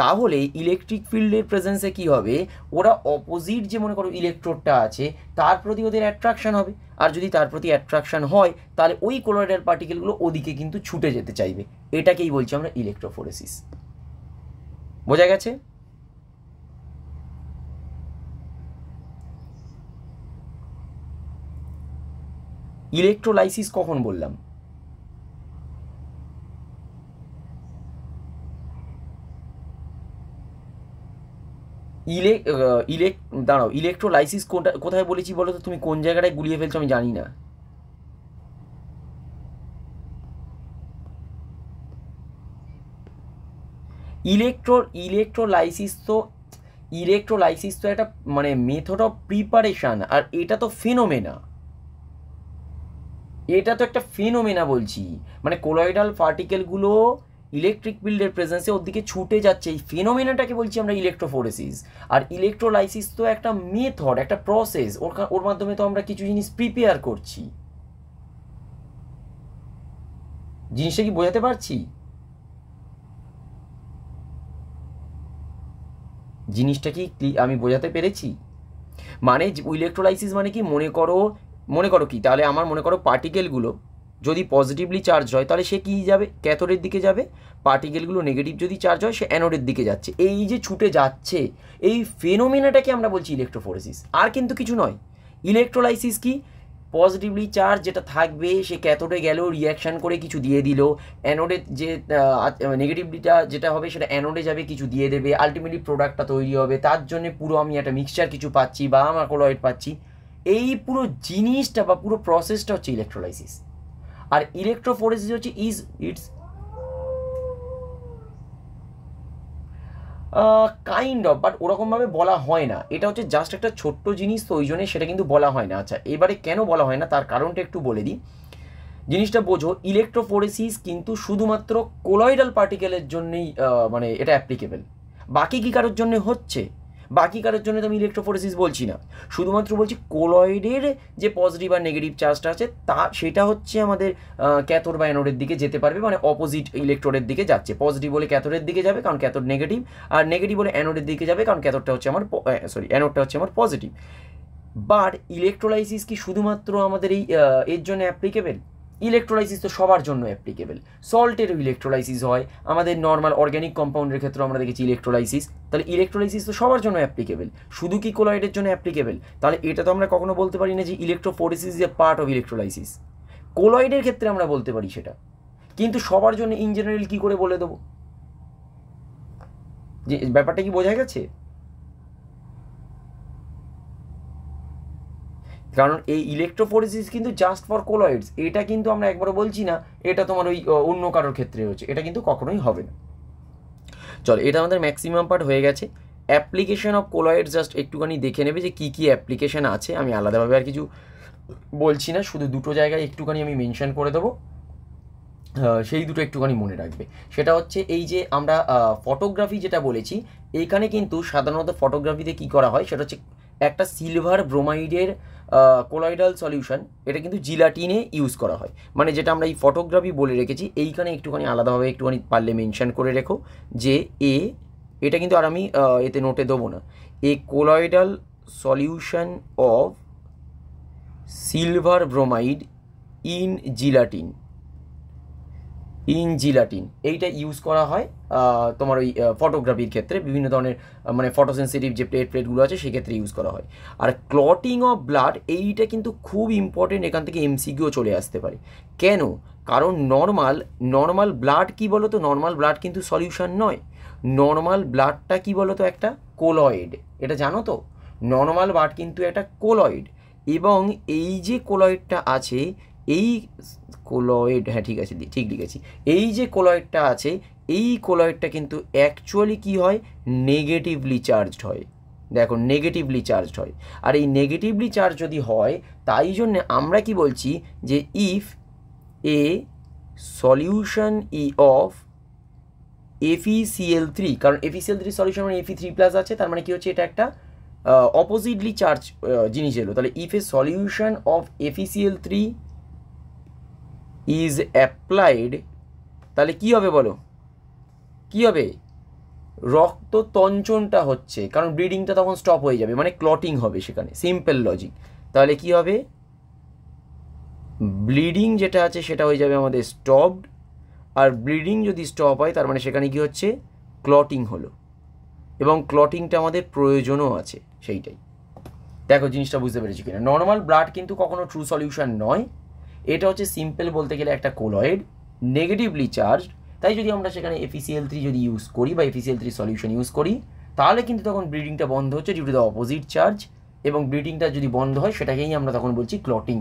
তাহলে ইলেকট্রিক ফিল্ডের প্রেজেন্সে কি হবে, ওরা অপোজিট যে মনে করো ইলেকট্রোডটা আছে তার প্রতি ওদের অ্যাট্রাকশান হবে, আর যদি তার প্রতি অ্যাট্রাকশান হয় তাহলে ওই কোলয়েডাল পার্টিকেলগুলো ওদিকে কিন্তু ছুটে যেতে চাইবে, এটাকেই বলছি আমরা ইলেকট্রোফোরেসিস। বোঝা গেছে? ইলেকট্রোলাইসিস কখন বললাম, দাঁড়াও, ইলেকট্রোলাইসিস কোথায় বলেছি বলো তো? তুমি কোন জায়গাটায় গুলিয়ে ফেলছো আমি জানি না। ইলেকট্রোলাইসিস তো একটা মানে মেথড অফ প্রিপারেশন, আর এটা তো ফিনোমেনা, এটা তো একটা ফিনোমেনা বলছি। মানে কোলয়েডাল পার্টিকেলগুলো ইলেকট্রিক ফিল্ডের প্রেজেন্সে ওর দিকে ছুটে যাচ্ছে, এই ফিনোমেনাটাকে বলছি আমরা ইলেকট্রোফোরেসিস। আর ইলেকট্রোলাইসিস তো একটা মেথড, একটা প্রসেস, ওর মাধ্যমে তো আমরা কিছু জিনিস প্রিপেয়ার করছি। জিনিসটা কি বোঝাতে পারছি? জিনিসটা কি আমি বোঝাতে পেরেছি? মানে ইলেকট্রোলাইসিস মানে কি, মনে করো কি, তাহলে আমার মনে করো পার্টিকেলগুলো যদি পজিটিভলি চার্জ হয় তাহলে সে কি যাবে, ক্যাথোডের দিকে যাবে। পার্টিকেলগুলো নেগেটিভ যদি চার্জ হয় সে অ্যানোডের দিকে যাচ্ছে। এই যে ছুটে যাচ্ছে, এই ফেনোমেনাটাকে আমরা বলছি ইলেকট্রোফোরেসিস, আর কিন্তু কিছু নয়। ইলেকট্রোলাইসিস কি, পজিটিভলি চার্জ যেটা থাকবে সে ক্যাথোডে গেল, রিয়াকশান করে কিছু দিয়ে দিল, অ্যানোডের যে নেগেটিভলিটা যেটা হবে সেটা অ্যানোডে যাবে, কিছু দিয়ে দেবে, আলটিমেটলি প্রোডাক্টটা তৈরি হবে। তার জন্য পুরো আমি একটা মিক্সচার কিছু পাচ্ছি বা আমার কোলয়েড পাচ্ছি। এই পুরো জিনিসটা বা পুরো প্রসেসটা হচ্ছে ইলেকট্রোলাইসিস। আর ইলেকট্রোফোরেসিস হচ্ছে ইটস কাইন্ড অফ, বাট ওরকমভাবে বলা হয় না। এটা হচ্ছে জাস্ট একটা ছোট্ট জিনিস, তো ওই জন্যে সেটা কিন্তু বলা হয় না। আচ্ছা, এবারে কেন বলা হয় না তার কারণটা একটু বলে দিই। জিনিসটা বোঝো, ইলেকট্রোফোরেসিস কিন্তু শুধুমাত্র কোলয়েডাল পার্টিকেলের জন্যই মানে এটা অ্যাপ্লিকেবল। বাকি কি কারোর জন্য হচ্ছে? বাকি কারোর জন্য তো আমি ইলেকট্রোফোরেসিস বলছি না, শুধুমাত্র বলছি কোলয়েডের যে পজিটিভ আর নেগেটিভ চার্জটা আছে সেটা হচ্ছে আমাদের ক্যাথোড বা অ্যানোডের দিকে যেতে পারবে, মানে অপোজিট ইলেকট্রোডের দিকে যাচ্ছে। পজিটিভ বলে ক্যাথোডের দিকে যাবে কারণ ক্যাথোড নেগেটিভ, আর নেগেটিভ বলে অ্যানোডের দিকে যাবে কারণ ক্যাথোডটা হচ্ছে আমার অ্যানোডটা হচ্ছে আমার পজিটিভ। বাট ইলেকট্রোলাইসিস কি শুধুমাত্র আমাদের এর জন্য অ্যাপ্লিকেবল? ইলেকট্রোলাইসিস তো সবার জন্য অ্যাপ্লিকেবল। সল্টেরও ইলেকট্রোলাইসিস হয়, আমাদের নর্মাল অর্গ্যানিক কম্পাউন্ডের ক্ষেত্রে আমরা দেখেছি ইলেকট্রোলাইসিস। তাহলে ইলেকট্রোলাইসিস তো সবার জন্য অ্যাপ্লিকেবল, শুধু কি কোলয়েডের জন্য অ্যাপ্লিকেবল? তাহলে এটা তো আমরা কখনো বলতে পারি না যে electrophoresis is a part of electrolysis. কোলয়েডের ক্ষেত্রে আমরা বলতে পারি সেটা, কিন্তু সবার জন্য ইন জেনারেল কী করে বলে দেবো? যে ব্যাপারটা কি বোঝা গেছে? কারণ এই ইলেকট্রোফোরেসিস কিন্তু জাস্ট ফর কোলয়েডস, এটা কিন্তু আমরা একবারও বলছি না এটা তোমার ওই অন্য কারোর ক্ষেত্রে হচ্ছে, এটা কিন্তু কখনোই হবে না। চলো, এটা আমাদের ম্যাক্সিমাম পার্ট হয়ে গেছে। অ্যাপ্লিকেশন অফ কোলয়েডস জাস্ট একটুখানি দেখে নেবে যে কী কী অ্যাপ্লিকেশান আছে। আমি আলাদাভাবে আর কিছু বলছি না, শুধু দুটো জায়গায় একটুখানি আমি মেনশন করে দেবো, সেই দুটো একটুখানি মনে রাখবে। সেটা হচ্ছে এই যে আমরা ফটোগ্রাফি যেটা বলেছি, এইখানে কিন্তু সাধারণত ফটোগ্রাফিতে কী করা হয় সেটা হচ্ছে একটা সিলভার ব্রোমাইডের কোলয়েডাল সলিউশন, এটা কিন্তু জিলাটিনে ইউজ করা হয়। মানে যেটা আমরা এই ফটোগ্রাফি বলে রেখেছি, এইখানে একটুখানি আলাদাভাবে একটুখানি পারলে মেনশন করে রেখো যে এটা কিন্তু আর আমি এতে নোটে দেবো না, a colloidal solution of silver bromide in gelatin এইটা ইউজ করা হয় তোমার ওই ফটোগ্রাফির ক্ষেত্রে, বিভিন্ন ধরনের মানে ফটোসেন্সিটিভ যে প্লেটগুলো আছে সেক্ষেত্রে ইউজ করা হয়। আর ক্লটিং অফ ব্লাড, এইটা কিন্তু খুব ইম্পর্টেন্ট, এখান থেকে এমসিকিউ চলে আসতে পারে। কেন? কারণ নর্মাল ব্লাড কি বলো তো, নর্মাল ব্লাড কিন্তু সলিউশন নয়। নর্মাল ব্লাডটা কি বলো তো, একটা কোলয়েড, এটা জানো তো? নর্মাল ব্লাড কিন্তু একটা কোলয়েড, এবং এই যে কোলয়েডটা আছে, এই কোলয়েড, হ্যাঁ ঠিক আছে, ঠিক লিখেছি, এই যে কোলয়েডটা আছে, এই কোলয়েডটা কিন্তু অ্যাকচুয়ালি কি হয়, নেগেটিভলি চার্জড হয়। দেখো, নেগেটিভলি চার্জড হয়। আর এই নেগেটিভলি চার্জ যদি হয়, তাই জন্য আমরা কি বলছি যে if a solution of FeCl3, কারণ FeCl3 সলিউশন মানে Fe3+ আছে, তার মানে কি হচ্ছে এটা একটা অপোজিটলি চার্জ জিনিস এলো। তাহলে if a solution of FeCl3 is applied, তাহলে কি হবে বলো? কি হবে? রক্ত তঞ্চনটা হচ্ছে, কারণ ব্লিডিংটা তখন স্টপ হয়ে যাবে, মানে ক্লটিং হবে সেখানে, সিম্পল লজিক। তাহলে কি হবে? ব্লিডিং যেটা আছে সেটা হয়ে যাবে আমাদের স্টপড, আর ব্লিডিং যদি স্টপ হয় তার মানে সেখানে কি হচ্ছে, ক্লটিং হলো, এবং ক্লটিংটা আমাদের প্রয়োজনও আছে, সেইটাই। দেখো জিনিসটা বুঝতে পেরেছি কিনা? নর্মাল ব্লাড কিন্তু কখনো ট্রু সলিউশন নয়, এটা হচ্ছে সিম্পল বলতে গেলে একটা কোলয়েড, নেগেটিভলি চার্জড। তাই যদি আমরা সেখানে FeCl3 যদি ইউজ করি বা FeCl3 সলিউশন ইউজ করি, তাহলে কিন্তু তখন ব্লিডিংটা বন্ধ হচ্ছে due to the opposite charge, এবং ব্লিডিংটা যদি বন্ধ হয় সেটাকেই আমরা তখন বলছি ক্লটিং।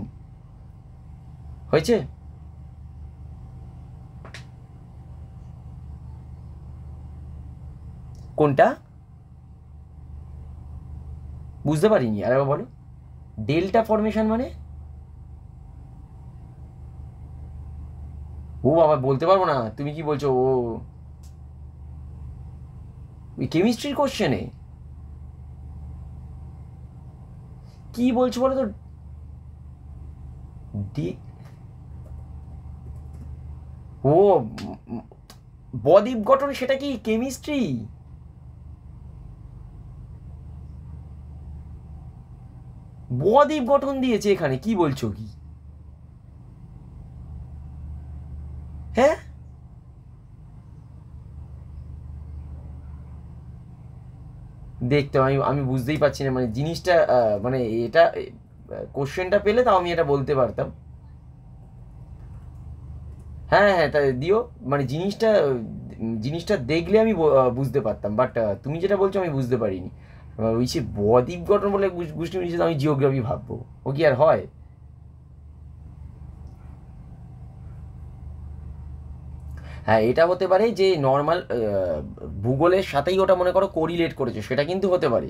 হয়েছে? কোনটা বুঝতে পারিনি, আরেকবার বলো। ডেল্টা ফর্মেশন মানে? ও বাবা, বলতে পারবো না। তুমি কি বলছো? ও কেমিস্ট্রির কোশ্চেনে কি বলছো বলো তো? ও বদ্বীপ গঠন, সেটা কি কেমিস্ট্রি? বদ্বীপ গঠন দিয়েছে এখানে, কি বলছো কি? হ্যাঁ, দেখতে আমি বুঝতেই পারছি না, মানে জিনিসটা মানে এটা কোশ্চেনটা পেলে তাও আমি এটা বলতে পারতাম। হ্যাঁ হ্যাঁ, তাই দিও। মানে জিনিসটা দেখলে আমি বুঝতে পারতাম, বাট তুমি যেটা বলছো আমি বুঝতে পারিনি। ওই সে বদ্বীপ গঠন বলে গোষ্ঠী মিশে আমি জিওগ্রাফি ভাববো, ও কি আর হয়? হ্যাঁ, এটা হতে পারে যে নর্মাল ভূগোলের সাথেই ওটা মনে করো কোরিলেট করেছে, সেটা কিন্তু হতে পারে।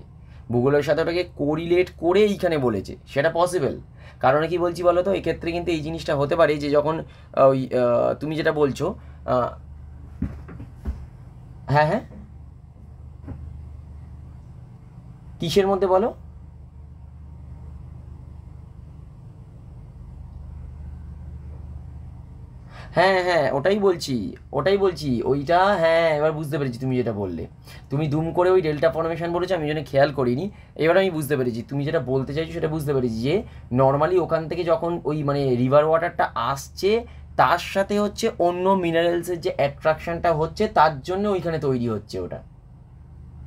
ভূগোলের সাথে ওটাকে কোরিলেট করে এইখানে বলেছে, সেটা পসিবল। কারণ কি বলছি বলো তো, এক্ষেত্রে কিন্তু এই জিনিসটা হতে পারে যে যখন ওই তুমি যেটা বলছো, আহ, হ্যাঁ হ্যাঁ, কিসের মধ্যে বলো? হ্যাঁ হ্যাঁ, ওটাই বলছি ওইটা। হ্যাঁ, এবার বুঝতে পেরেছি তুমি যেটা বললে। তুমি দুম করে ওই ডেল্টা ফর্মেশন বলেছো, আমি জন্য খেয়াল করিনি। এবার আমি বুঝতে পেরেছি তুমি যেটা বলতে চাইছো, সেটা বুঝতে পেরেছি যে নর্মালি ওখান থেকে যখন ওই মানে রিভার ওয়াটারটা আসছে, তার সাথে হচ্ছে অন্য মিনারেলসের যে অ্যাট্রাকশনটা হচ্ছে, তার জন্য ওইখানে তৈরি হচ্ছে ওটা।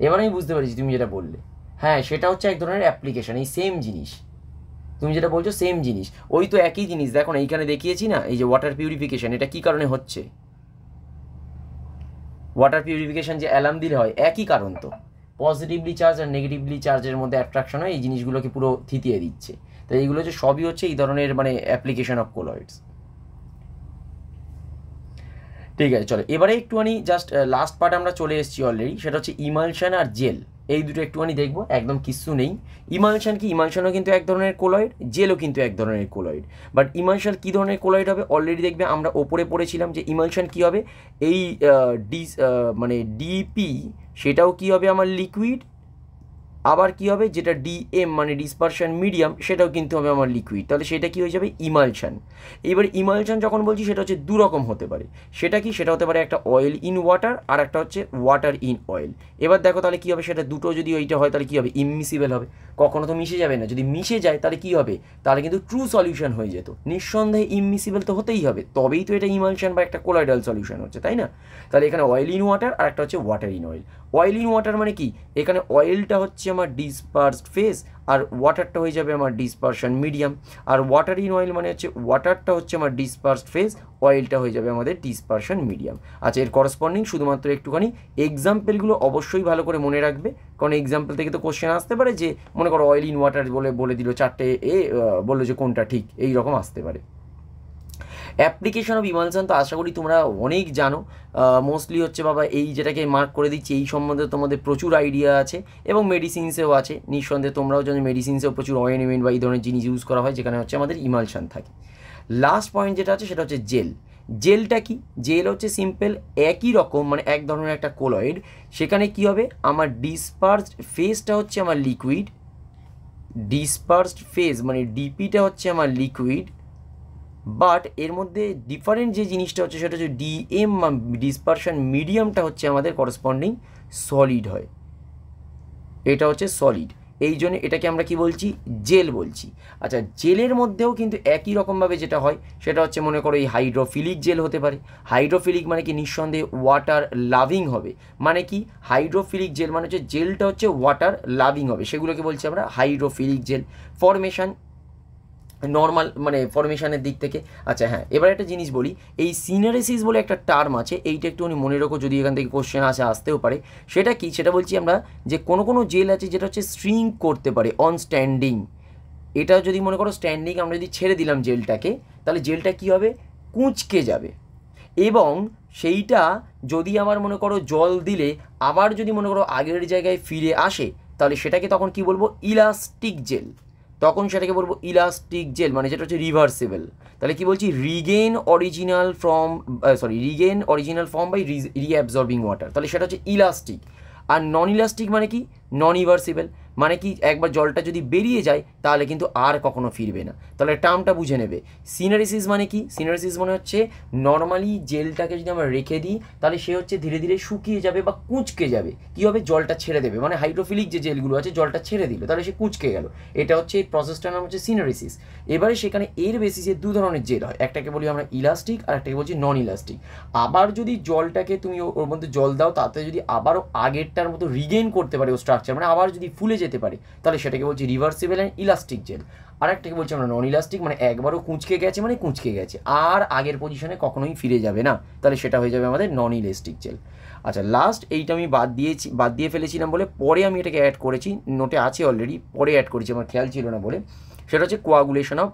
এবার আমি বুঝতে পেরেছি তুমি যেটা বললে। হ্যাঁ, সেটা হচ্ছে এক ধরনের অ্যাপ্লিকেশন, এই সেম জিনিস। তুমি যেটা বলছো সেম জিনিস, ওই তো একই জিনিস। দেখো না, এইখানে দেখিয়েছি না, এই যে ওয়াটার পিউরিফিকেশন, এটা কি কারণে হচ্ছে? ওয়াটার পিউরিফিকেশন যে অ্যালার্ম দিলে হয়, একই কারণ তো। পজিটিভলি চার্জ আর নেগেটিভলি চার্জের মধ্যে অ্যাট্রাকশন হয়, এই জিনিসগুলোকে পুরো থিতিয়ে দিচ্ছে। তো এইগুলো যে সবই হচ্ছে এই ধরনের মানে অ্যাপ্লিকেশন অফ কোলয়েডস। ঠিক আছে, চলো এবারে একটুখানি জাস্ট লাস্ট পার্ট আমরা চলে এসেছি অলরেডি, সেটা হচ্ছে ইমালশন আর জেল। এই দুটো একটুখানি দেখবো, একদম কিচ্ছু নেই। ইমালশন কি? ইমালশনও কিন্তু এক ধরনের কোলয়েড, জেলও কিন্তু এক ধরনের কোলয়েড। বাট ইমালশন কী ধরনের কোলয়েড হবে অলরেডি দেখবে, আমরা ওপরে পড়েছিলাম যে ইমালশন কী হবে। এই মানে ডিপি, সেটাও কী হবে আমার লিকুইড। আবার কি হবে, যেটা ডিএম মানে ডিসপারশন মিডিয়াম, সেটাও কিন্তু হবে আমার লিকুইড। তাহলে সেটা কি হয়ে যাবে? ইমালশন। এবার ইমালশন যখন বলছি, সেটা হচ্ছে দু রকম হতে পারে। সেটা কি? সেটা হতে পারে একটা অয়েল ইন ওয়াটার, আর একটা হচ্ছে ওয়াটার ইন অয়েল। এবার দেখো তাহলে কি হবে, সেটা দুটো যদি ওইটা হয় তাহলে কি হবে? ইমমিসিবল হবে। কখনো তো মিশে যাবে না। যদি মিশে যায় তাহলে কি হবে? তাহলে কিন্তু ট্রু সলিউশন হয়ে যেত। নিঃসন্দেহে ইমমিসিবল তো হতেই হবে, তবেই তো এটা ইমালশন বা একটা কোলয়েডাল সলিউশন হচ্ছে, তাই না? তাহলে এখানে অয়েল ইন ওয়াটার আর একটা হচ্ছে water in oil. Oil in water মানে কি? এখানে অয়েলটা হচ্ছে আমার ডিসপার্সড ফেজ, আর ওয়াটারটা হয়ে যাবে আমার ডিসপারশন মিডিয়াম। আর ওয়াটার ইন অয়েল মানে হচ্ছে ওয়াটারটা হচ্ছে আমার ডিসপার্সড ফেজ, অয়েলটা হয়ে যাবে আমাদের ডিসপারশন মিডিয়াম। আচ্ছা, এর করসপন্ডিং শুধুমাত্র একটুখানি এক্সাম্পলগুলো অবশ্যই ভালো করে মনে রাখবে, কারণ এক্সাম্পল থেকে তো কোশ্চেন আসতে পারে যে মনে করো অয়েল ইন ওয়াটার বলে দিল চারটে, বললো যে কোনটা ঠিক, এই রকম আসতে পারে। অ্যাপ্লিকেশন অফ ইমালশন তো আশা করি তোমরা অনেক জানো। মোস্টলি হচ্ছে বাবা, এই যেটাকে মার্ক করে দিচ্ছি, এই সম্বন্ধে তোমাদের প্রচুর আইডিয়া আছে, এবং মেডিসিনসেও আছে নিঃসন্দেহে। তোমরাও জানো মেডিসিনসেও প্রচুর অয়েনমেন্ট বা এই ধরনের জিনিস ইউজ করা হয়, যেখানে হচ্ছে আমাদের ইমালশন থাকে। লাস্ট পয়েন্ট যেটা আছে সেটা হচ্ছে জেল। জেলটা কি? জেল হচ্ছে সিম্পল একই রকম, মানে এক ধরনের একটা কোলয়েড। সেখানে কি হবে, আমার ডিসপার্সড ফেজটা হচ্ছে আমার লিকুইড, ডিসপার্সড ফেজ মানে ডিপিটা হচ্ছে আমার লিকুইড। বাট এর মধ্যে ডিফারেন্ট যে জিনিসটা হচ্ছে সেটা হচ্ছে ডিএম ডিসপারশন মিডিয়ামটা হচ্ছে আমাদের করসপন্ডিং সলিড হয়। এটা হচ্ছে সলিড, এই জন্য এটাকে আমরা কি বলছি? জেল বলছি। আচ্ছা, জেলের মধ্যেও কিন্তু একই রকমভাবে যেটা হয় সেটা হচ্ছে মনে করো এই হাইড্রোফিলিক জেল হতে পারে। হাইড্রোফিলিক মানে কি? নিঃসন্দেহে ওয়াটার লাভিং হবে। মানে কি? হাইড্রোফিলিক জেল মানে হচ্ছে জেলটা হচ্ছে ওয়াটার লাভিং হবে, সেগুলোকে বলছি আমরা হাইড্রোফিলিক জেল। ফরমেশন নর্মাল মানে ফরমেশনের দিক থেকে। আচ্ছা হ্যাঁ, এবার একটা জিনিস বলি, এই সিনারেসিস বলে একটা টার্ম আছে, এইটা একটুখানি মনে রাখো, যদি এখান থেকে কোশ্চেন আসতেও পারে। সেটা কি, সেটা বলছি আমরা যে কোনো জেল আছে যেটা হচ্ছে শ্রিঙ্ক করতে পারে অন স্ট্যান্ডিং। এটা যদি মনে করো স্ট্যান্ডিং আমরা যদি ছেড়ে দিলাম জেলটাকে, তাহলে জেলটা কী হবে, কুঁচকে যাবে। এবং সেইটা যদি আমার মনে করো জল দিলে আবার যদি মনে করো আগের জায়গায় ফিরে আসে, তাহলে সেটাকে তখন কি বলবো, ইলাস্টিক জেল। তখন সেটাকে বলবো ইলাস্টিক জেল, মানে যেটা হচ্ছে রিভার্সেবল। তাহলে কি বলছি, regain original form by reabsorbing water, তাহলে সেটা হচ্ছে ইলাস্টিক। আর নন ইলাস্টিক মানে কি, নন রিভার্সেবল, মানে কি একবার জলটা যদি বেরিয়ে যায় তাহলে কিন্তু আর কখনো ফিরবে না। তাহলে টার্মটা বুঝে নেবে। সিনারিসিস মানে কি, সিনারিসিস মানে হচ্ছে নর্মালি জেলটাকে যদি আমরা রেখে দিই তাহলে সে হচ্ছে ধীরে ধীরে শুকিয়ে যাবে বা কুঁচকে যাবে। কী হবে, জলটা ছেড়ে দেবে, মানে হাইড্রোফিলিক যে জেলগুলো আছে জলটা ছেড়ে দিল, তাহলে সে কুঁচকে গেল। এটা হচ্ছে এই প্রসেসটার নাম হচ্ছে সিনারিসিস। এবারে সেখানে এর বেসিসে দু ধরনের জেল হয়, একটাকে বলি আমরা ইলাস্টিক আর একটাকে বলছি নন ইলাস্টিক। আবার যদি জলটাকে তুমি ওর মধ্যে জল দাও, তাতে যদি আবারও আগেরটার মতো রিগেইন করতে পারে ও স্ট্রাকচার, মানে আবার যদি ফুলে যেতে পারে, তাহলে সেটাকে বলছি রিভার্সিবল অ্যান্ড ইলাস্টিক জেল। আর একটাকে বলছি আমরা নন ইলাস্টিক, মানে একবারও কুঁচকে গেছে মানে কুঁচকে গেছে, আর আগের পজিশনে কখনোই ফিরে যাবে না, তাহলে সেটা হয়ে যাবে আমাদের নন ইলাস্টিক জেল। আচ্ছা লাস্ট এইটা আমি বাদ দিয়ে ফেলেছিলাম বলে পরে আমি এটাকে অ্যাড করেছি, নোটে আছে অলরেডি, পরে অ্যাড করেছি, আমার খেয়াল ছিল না বলে। সেটা হচ্ছে কোয়াগুলেশন অফ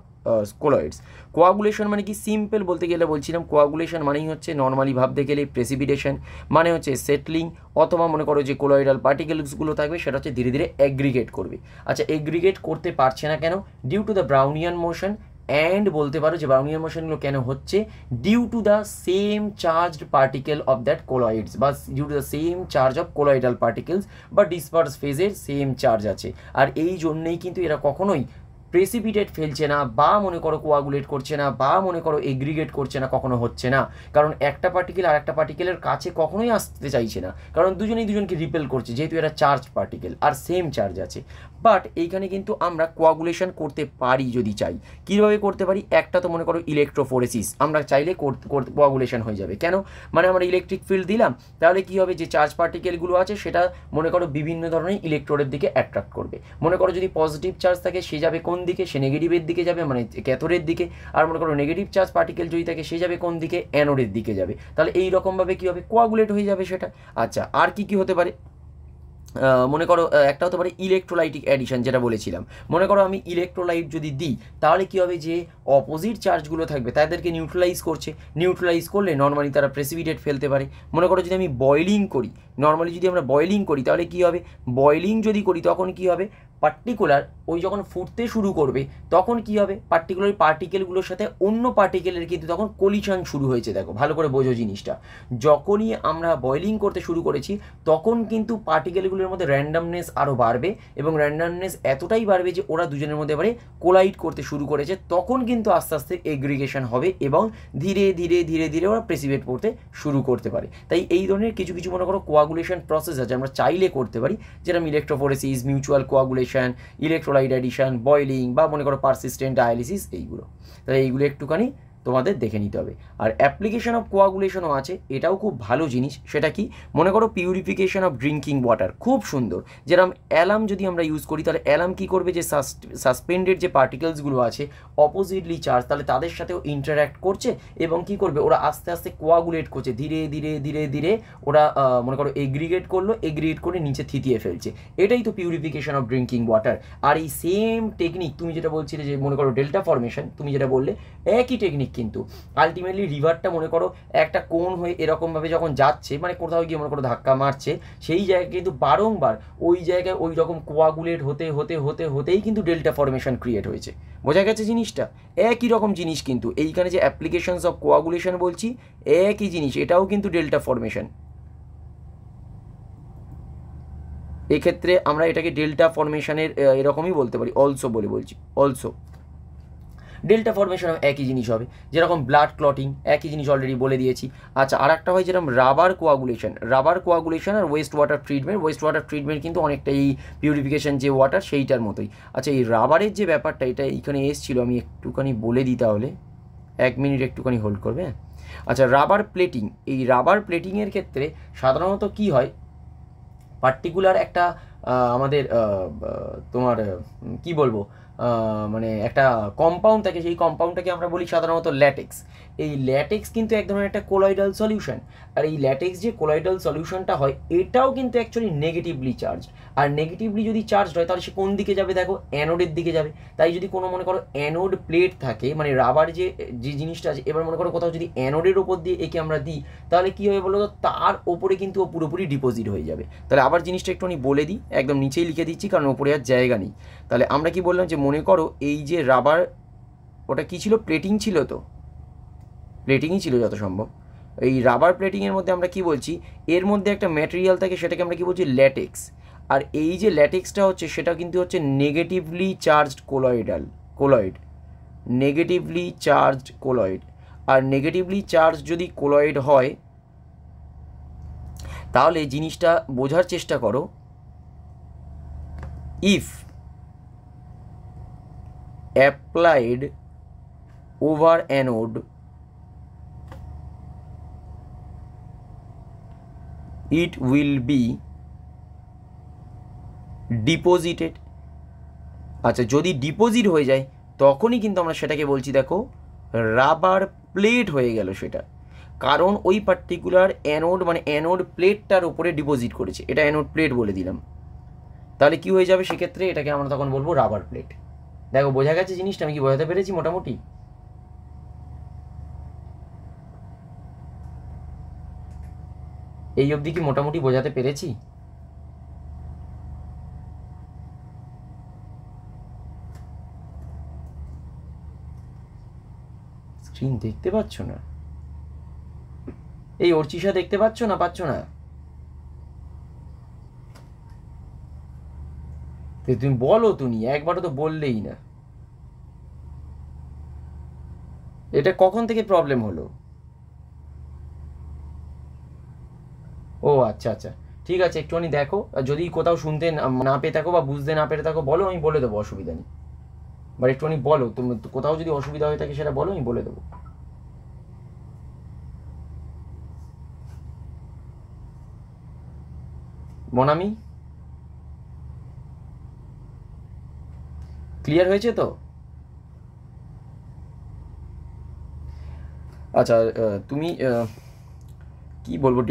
কোলয়েডস। কোয়াগুলেশন মানে কি, সিম্পল বলতে গেলে বলছিলাম কোয়াগুলেশন মানেই হচ্ছে নর্মালি ভাবতে গেলে প্রেসিপিটেশন, মানে হচ্ছে সেটলিং, অথবা মনে করো যে কোলয়েডাল পার্টিকেলসগুলো থাকবে সেটা হচ্ছে ধীরে ধীরে এগ্রিগেট করবে। আচ্ছা এগ্রিগেট করতে পারছে না কেন, due to the Brownian motion, and বলতে পারো যে ব্রাউনিয়ান মোশনগুলো কেন হচ্ছে, due to the same charged particle of that colloids, বা due to the same charge of colloidal particles, বা ডিসপার্স ফেজের সেম চার্জ আছে। আর এই জন্যেই কিন্তু এরা কখনোই প্রেসিপিটেট ফেলছে না, বা মনে করো কোয়াগুলেট করছে না, বা মনে করো এগ্রিগেট করছে না, কখনো হচ্ছে না। কারণ একটা পার্টিকেল আর একটা পার্টিকেলের কাছে কখনোই আসতে চাইছে না, কারণ দুজনেই দুজনকে রিপেল করছে, যেহেতু এরা চার্জ পার্টিকেল আর সেম চার্জ আছে। বাট এইখানে কিন্তু আমরা কোয়াগুলেশন করতে পারি যদি চাই। কীভাবে করতে পারি, একটা তো মনে করো ইলেকট্রোফোরেসিস, আমরা চাইলে কোয়াগুলেশন হয়ে যাবে। কেন, মানে আমরা ইলেকট্রিক ফিল্ড দিলাম, তাহলে কী হবে, যে চার্জ পার্টিকেলগুলো আছে সেটা মনে করো বিভিন্ন ধরনের ইলেকট্রোডের দিকে অ্যাট্রাক্ট করবে। মনে করো যদি পজিটিভ চার্জ থাকে সে যাবে কোন দিকে, সে নেগেটিভের দিকে যাবে, মানে ক্যাথোডের দিকে। আর মনে করো নেগেটিভ চার্জ পার্টিকেল যদি থাকে সে যাবে কোন দিকে, অ্যানোডের দিকে যাবে। তাহলে এই রকমভাবে কী হবে, কোয়াগুলেট হয়ে যাবে সেটা। আচ্ছা আর কি হতে পারে, মনে করো একটা হতে পারে ইলেকট্রোলাইটিক অ্যাডিশন, যেটা বলেছিলাম। মনে করো আমি ইলেকট্রোলাইট যদি দিই, তাহলে কী হবে, যে অপোজিট চার্জগুলো থাকবে তাদেরকে নিউট্রালাইজ করছে, নিউট্রালাইজ করলে নর্মালি তারা প্রেসিপিটেট ফেলতে পারে। মনে করো যদি আমি বয়েলিং করি, নর্মালি যদি আমরা বয়েলিং করি তাহলে কী হবে, বয়েলিং যদি করি তখন কী হবে, পার্টিকুলার ওই যখন ফুটতে শুরু করবে তখন কী হবে, পার্টিকুলার পার্টিকেলগুলোর সাথে অন্য পার্টিকেলের কিন্তু তখন কলিশন শুরু হয়েছে। দেখো ভালো করে বোঝো জিনিসটা, যখনই আমরা বয়েলিং করতে শুরু করেছি তখন কিন্তু পার্টিকেলগুলোর মধ্যে র্যান্ডামনেস আরও বাড়বে, এবং র্যান্ডামনেস এতটাই বাড়বে যে ওরা দুজনের মধ্যে এবারে কোলাইড করতে শুরু করেছে, তখন কিন্তু আস্তে আস্তে এগ্রিগেশন হবে এবং ধীরে ধীরে ধীরে ধীরে ওরা প্রেসিপিটেট করতে শুরু করতে পারে। তাই এই ধরনের কিছু কিছু মনে করো কোয়াগুলেশন প্রসেস আছে, আমরা চাইলে করতে পারি, যেরকম electrophoresis, mutual coagulation, electrolyte addition, boiling, বা মনে করো পারসিস্টেন্ট ডায়ালিসিস, এইগুলো। তাহলে এইগুলো একটুখানি তোমাদের দেখে নিতে হবে। আর অ্যাপ্লিকেশন অফ কোয়াগুলেশনও আছে, এটাও খুব ভালো জিনিস। সেটা কি, মনে করো পিউরিফিকেশন অফ ড্রিঙ্কিং ওয়াটার, খুব সুন্দর। যেরকম অ্যালাম যদি আমরা ইউজ করি, তাহলে অ্যালাম কী করবে, যে সাসপেন্ডেড যে পার্টিকেলসগুলো আছে অপোজিটলি চার্জ, তাহলে তাদের সাথেও ইন্টারঅ্যাক্ট করছে, এবং কি করবে, ওরা আস্তে আস্তে কোয়াগুলেট করছে, ধীরে ধীরে ধীরে ধীরে ওরা মনে করো এগ্রিগেট করলো, এগ্রিগেট করে নিচে থিতিয়ে ফেলছে। এটাই তো পিউরিফিকেশন অফ ড্রিঙ্কিং ওয়াটার। আর এই সেম টেকনিক তুমি যেটা বলছিলে, যে মনে করো ডেল্টা ফর্মেশন, তুমি যেটা বললে একই টেকনিক, কিন্তু আলটিমেটলি রিভারটা মনে করো একটা কোণ হয়ে এরকমভাবে যখন যাচ্ছে, মানে কোথাও গিয়ে মনে করো ধাক্কা মারছে, সেই জায়গায় কিন্তু বারংবার ওই জায়গায় ওই রকম কোয়াগুলেট হতে হতে হতে হতেই কিন্তু ডেল্টা ফর্মেশন ক্রিয়েট হয়েছে। বোঝা গেছে জিনিসটা, একই রকম জিনিস কিন্তু এইখানে যে অ্যাপ্লিকেশনস অফ কোয়াগুলেশন বলছি, একই জিনিস, এটাও কিন্তু ডেল্টা ফর্মেশন। এক্ষেত্রে আমরা এটাকে ডেল্টা ফর্মেশনের এরকমই বলতে পারি, অলসো বলে বলছি, অলসো ডেল্টা ফর্মেশন একই জিনিস হবে। যেরকম ব্লাড ক্লটিং একই জিনিস অলরেডি বলে দিয়েছি। আচ্ছা আর একটা হয় যেরকম রাবার কোয়াগুলেশন আর ওয়েস্ট ওয়াটার ট্রিটমেন্ট কিন্তু অনেকটা এই পিউরিফিকেশন যে ওয়াটার সেইটার মতোই। আচ্ছা এই রাবারের যে ব্যাপারটা, এটা এইখানে এসেছিলো, আমি একটুখানি বলে দিই, তাহলে 1 মিনিট একটুখানি হোল্ড করবে। আচ্ছা রাবার প্লেটিং, এই রাবার প্লেটিংয়ের ক্ষেত্রে সাধারণত কি হয়, পার্টিকুলার একটা আমাদের তোমার কি বলবো, মানে একটা কম্পাউন্ড থাকে, সেই কম্পাউন্ডটাকে আমরা বলি সাধারণত ল্যাটেক্স। এই ল্যাটেক্স কিন্তু এক ধরনের একটা কোলয়েডাল সলিউশন, আর এই ল্যাটেক্স যে কোলয়েডাল সলিউশনটা হয় এটাও কিন্তু অ্যাকচুয়ালি নেগেটিভলি চার্জ। আর নেগেটিভলি যদি চার্জ হয় তাহলে সে কোন দিকে যাবে দেখো, অ্যানোডের দিকে যাবে। তাই যদি কোনো মনে করো অ্যানোড প্লেট থাকে, মানে রাবার যে জিনিসটা আছে, এবার মনে করো কোথাও যদি অ্যানোডের ওপর দিয়ে একে আমরা দিই তাহলে কী হবে বলো তো, তার ওপরে কিন্তু ও পুরোপুরি ডিপোজিট হয়ে যাবে। তাহলে আবার জিনিসটা একটুখানি বলে দিই, একদম নিচেই লিখে দিচ্ছি কারণ ওপরে আর জায়গা নেই। তাহলে আমরা কি বললাম, যে মনে করো এই যে রাবার, ওটা কি ছিল, প্লেটিং ছিল, তো প্লেটিংই ছিল যত সম্ভব। এই রাবার প্লেটিংয়ের মধ্যে আমরা কি বলছি, এর মধ্যে একটা ম্যাটেরিয়াল থাকে, সেটাকে আমরা কি বলছি, ল্যাটেক্স। আর এই যে ল্যাটেক্সটা হচ্ছে সেটা কিন্তু হচ্ছে negatively charged colloid, negatively charged colloid. আর নেগেটিভলি চার্জ যদি কোলয়েড হয় তাহলে জিনিসটা বোঝার চেষ্টা করো, if applied over anode it will be deposited। আচ্ছা, যদি ডিপোজিট হয়ে যায় তখনই কিন্তু আমরা সেটাকে বলছি দেখো রাবার প্লেট হয়ে গেল সেটা, কারণ ওই পার্টিকুলার অ্যানোড মানে অ্যানোড প্লেটটার উপরে ডিপোজিট করেছে, এটা অ্যানোড প্লেট বলে দিলাম। তাহলে কি হয়ে যাবে সেক্ষেত্রে, এটাকে আমরা তখন বলবো রাবার প্লেট। দেখো বোঝা গেছে জিনিসটা, আমি কি বোঝাতে পেরেছি মোটামুটি? এই অবধি কি মোটামুটি বোঝাতে পেরেছি? স্ক্রিন দেখতে পাচ্ছ না? এই অর্চিষা দেখতে পাচ্ছ না, পাচ্ছ না? তুমি বলো, তুমি একবারও তো বললেই না। এটা কখন থেকে প্রবলেম হলো? ও আচ্ছা আচ্ছা, ঠিক আছে, একটুখানি দেখো, যদি কোথাও শুনতে না পেয়ে থাকো বা বুঝতে না পেরে থাকো বলো, আমি বলে দেবো, অসুবিধা নেই। বাট একটুখানি বলো, তুমি কোথাও যদি অসুবিধা হয়ে থাকে সেটা বলো, আমি বলে দেবো। মনামি, ক্লিয়ার হয়েছে তো? আচ্ছা, তুমি কি বলবো,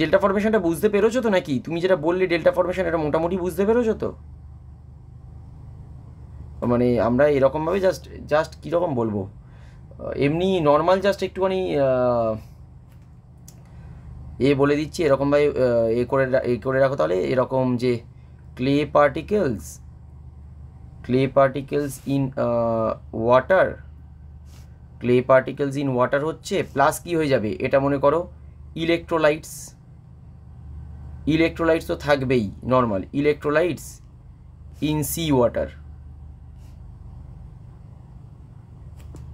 ডেল্টা ফরমেশনটা বুঝতে পেরেছো তো নাকি? তুমি যেটা বললে ডেল্টা ফরমেশন, এটা মোটামুটি বুঝতে পেরেছো তো? মানে আমরা এরকমভাবে জাস্ট কীরকম বলবো, এমনি নর্মাল জাস্ট একটুখানি বলে দিচ্ছি, এরকমভাবে এ করে রাখো তাহলে, এরকম যে ক্লে পার্টিকেলস ইন ওয়াটার হচ্ছে, প্লাস কি হয়ে যাবে, এটা মনে করো ইলেকট্রোলাইটস তো থাকবেই, normal electrolytes in sea water.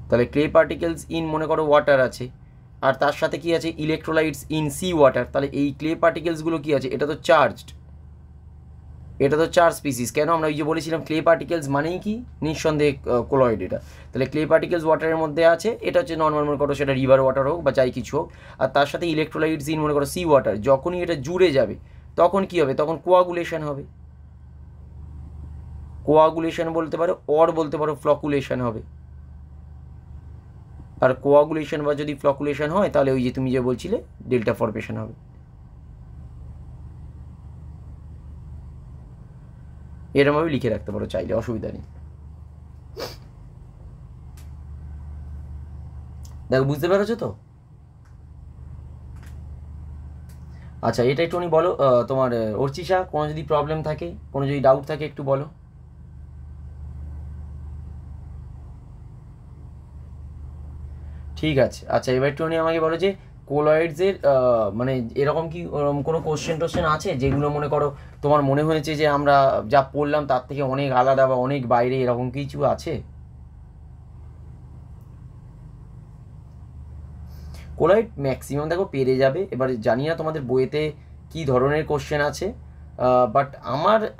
তাহলে ক্লে পার্টিকেলস ইন মনে করো ওয়াটার আছে, আর তার সাথে কি আছে, ইলেকট্রোলাইটস ইন সি ওয়াটার। তাহলে এই ক্লে পার্টিকেলসগুলো কি আছে, এটা তো চার্জ স্পিসিস। কেন, আমরা ওই যে বলেছিলাম ক্লে পার্টিকেলস মানেই কি, নিঃসন্দেহে কোলয়েড এটা। তাহলে ক্লে পার্টিকেলস ওয়াটারের মধ্যে আছে, এটা হচ্ছে নর্মাল মনে করো সেটা রিভার ওয়াটার হোক বা যাই কিছু হোক। আর তার সাথে ইলেকট্রোলাইটস ইন মনে করো সি ওয়াটার। যখনই এটা জুড়ে যাবে তখন কি হবে, তখন কোয়াগুলেশন হবে। কোয়াগুলেশন বলতে পারো, বলতে পারো ফ্লকুলেশন হবে। আর কোয়াগুলেশন বা যদি ফ্লকুলেশন হয় তাহলে ওই যে তুমি যে বলছিলে ডেল্টা ফরমেশন হবে। এরমভাবে লিখে রাখতে পারো চাইলে, অসুবিধা নেই। দেখো বুঝতে পেরেছো তো? আচ্ছা, এটা একটুখানি বলো, তোমার অর্চিষা, কোনো যদি প্রবলেম থাকে, কোনো যদি ডাউট থাকে একটু বলো। ঠিক আছে। আচ্ছা, এবার একটুখানি আমাকে বলো যে কোলয়েডসের মানে এরকম কি কোনো কোশ্চেন আছে যেগুলো মনে করো তোমার মনে হয়েছে যে আমরা যা পড়লাম তার থেকে অনেক আলাদা বা অনেক বাইরে, এরকম কিছু আছে? কোলয়েড ম্যাক্সিমাম দেখো পেরে যাবে। এবার জানি না তোমাদের বইয়েতে কি ধরনের কোশ্চেন আছে, বাট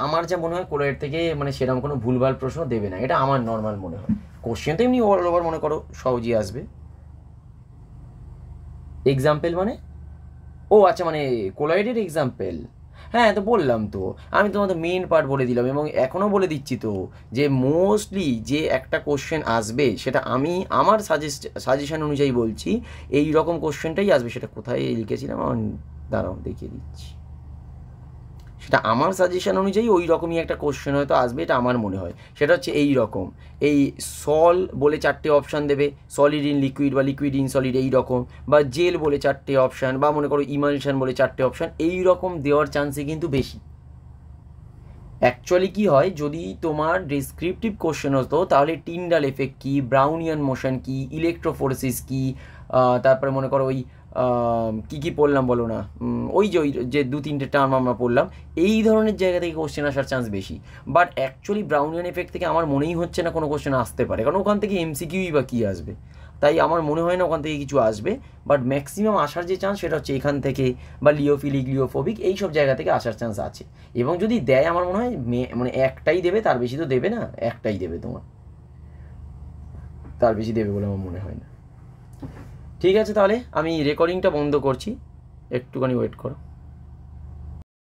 আমার যা মনে হয় কোলয়েড থেকে মানে সেরকম কোনো ভুলভাল প্রশ্ন দেবে না, এটা আমার নর্মাল মনে হয়। কোশ্চেন তো এমনি অল ওভার মনে করো সহজেই আসবে। এক্সাম্পল মানে, ও আচ্ছা, মানে কোলয়েডের এক্সাম্পল। হ্যাঁ তো বললাম তো, আমি তোমাদের মেন পার্ট বলে দিলাম এবং এখনও বলে দিচ্ছি তো যে মোস্টলি যে একটা কোশ্চেন আসবে সেটা আমি আমার সাজেশন অনুযায়ী বলছি এই রকম কোশ্চেনটাই আসবে। সেটা কোথায় লিখেছিলাম আমার, দাঁড়াও দেখিয়ে দিচ্ছি। সেটা আমার সাজেশন অনুযায়ী ওই রকমই একটা কোশ্চেন হয়তো আসবে, এটা আমার মনে হয়। সেটা হচ্ছে এই রকম, এই সল বলে 4টে অপশান দেবে, সলিড ইন লিকুইড বা লিকুইড ইন সলিড এই রকম, বা জেল বলে 4টে অপশান, বা মনে করো ইমালশন বলে 4টে অপশান, এই রকম দেওয়ার চান্সই কিন্তু বেশি। অ্যাকচুয়ালি কী হয়, যদি তোমার ডিসক্রিপটিভ কোশ্চেন হতো তাহলে টিন্ডাল এফেক্ট কী, ব্রাউনিয়ান মোশন কী, ইলেকট্রোফোরেসিস কী, তারপরে মনে করো ওই কী কী পড়লাম বলো না, ওই যে 2-3টে টার্ম আমরা পড়লাম, এই ধরনের জায়গা থেকে কোশ্চেন আসার চান্স বেশি। বাট অ্যাকচুয়ালি ব্রাউনিয়ান এফেক্ট থেকে আমার মনেই হচ্ছে না কোনো কোশ্চেন আসতে পারে, কারণ ওখান থেকে এমসিকিউই বা কী আসবে। তাই আমার মনে হয় না ওখান থেকে কিছু আসবে। বাট ম্যাক্সিমাম আসার যে চান্স সেটা হচ্ছে এখান থেকে, বা লিওফিলিক লিওফোবিক এই সব জায়গা থেকে আসার চান্স আছে। এবং যদি দেয় আমার মনে হয় মানে একটাই দেবে, তার বেশি তো দেবে না, একটাই দেবে তোমার, তার বেশি দেবে বলে আমার মনে হয় না। ঠিক আছে, তাহলে আমি রেকর্ডিংটা বন্ধ করছি, একটুখানি ওয়েট করো।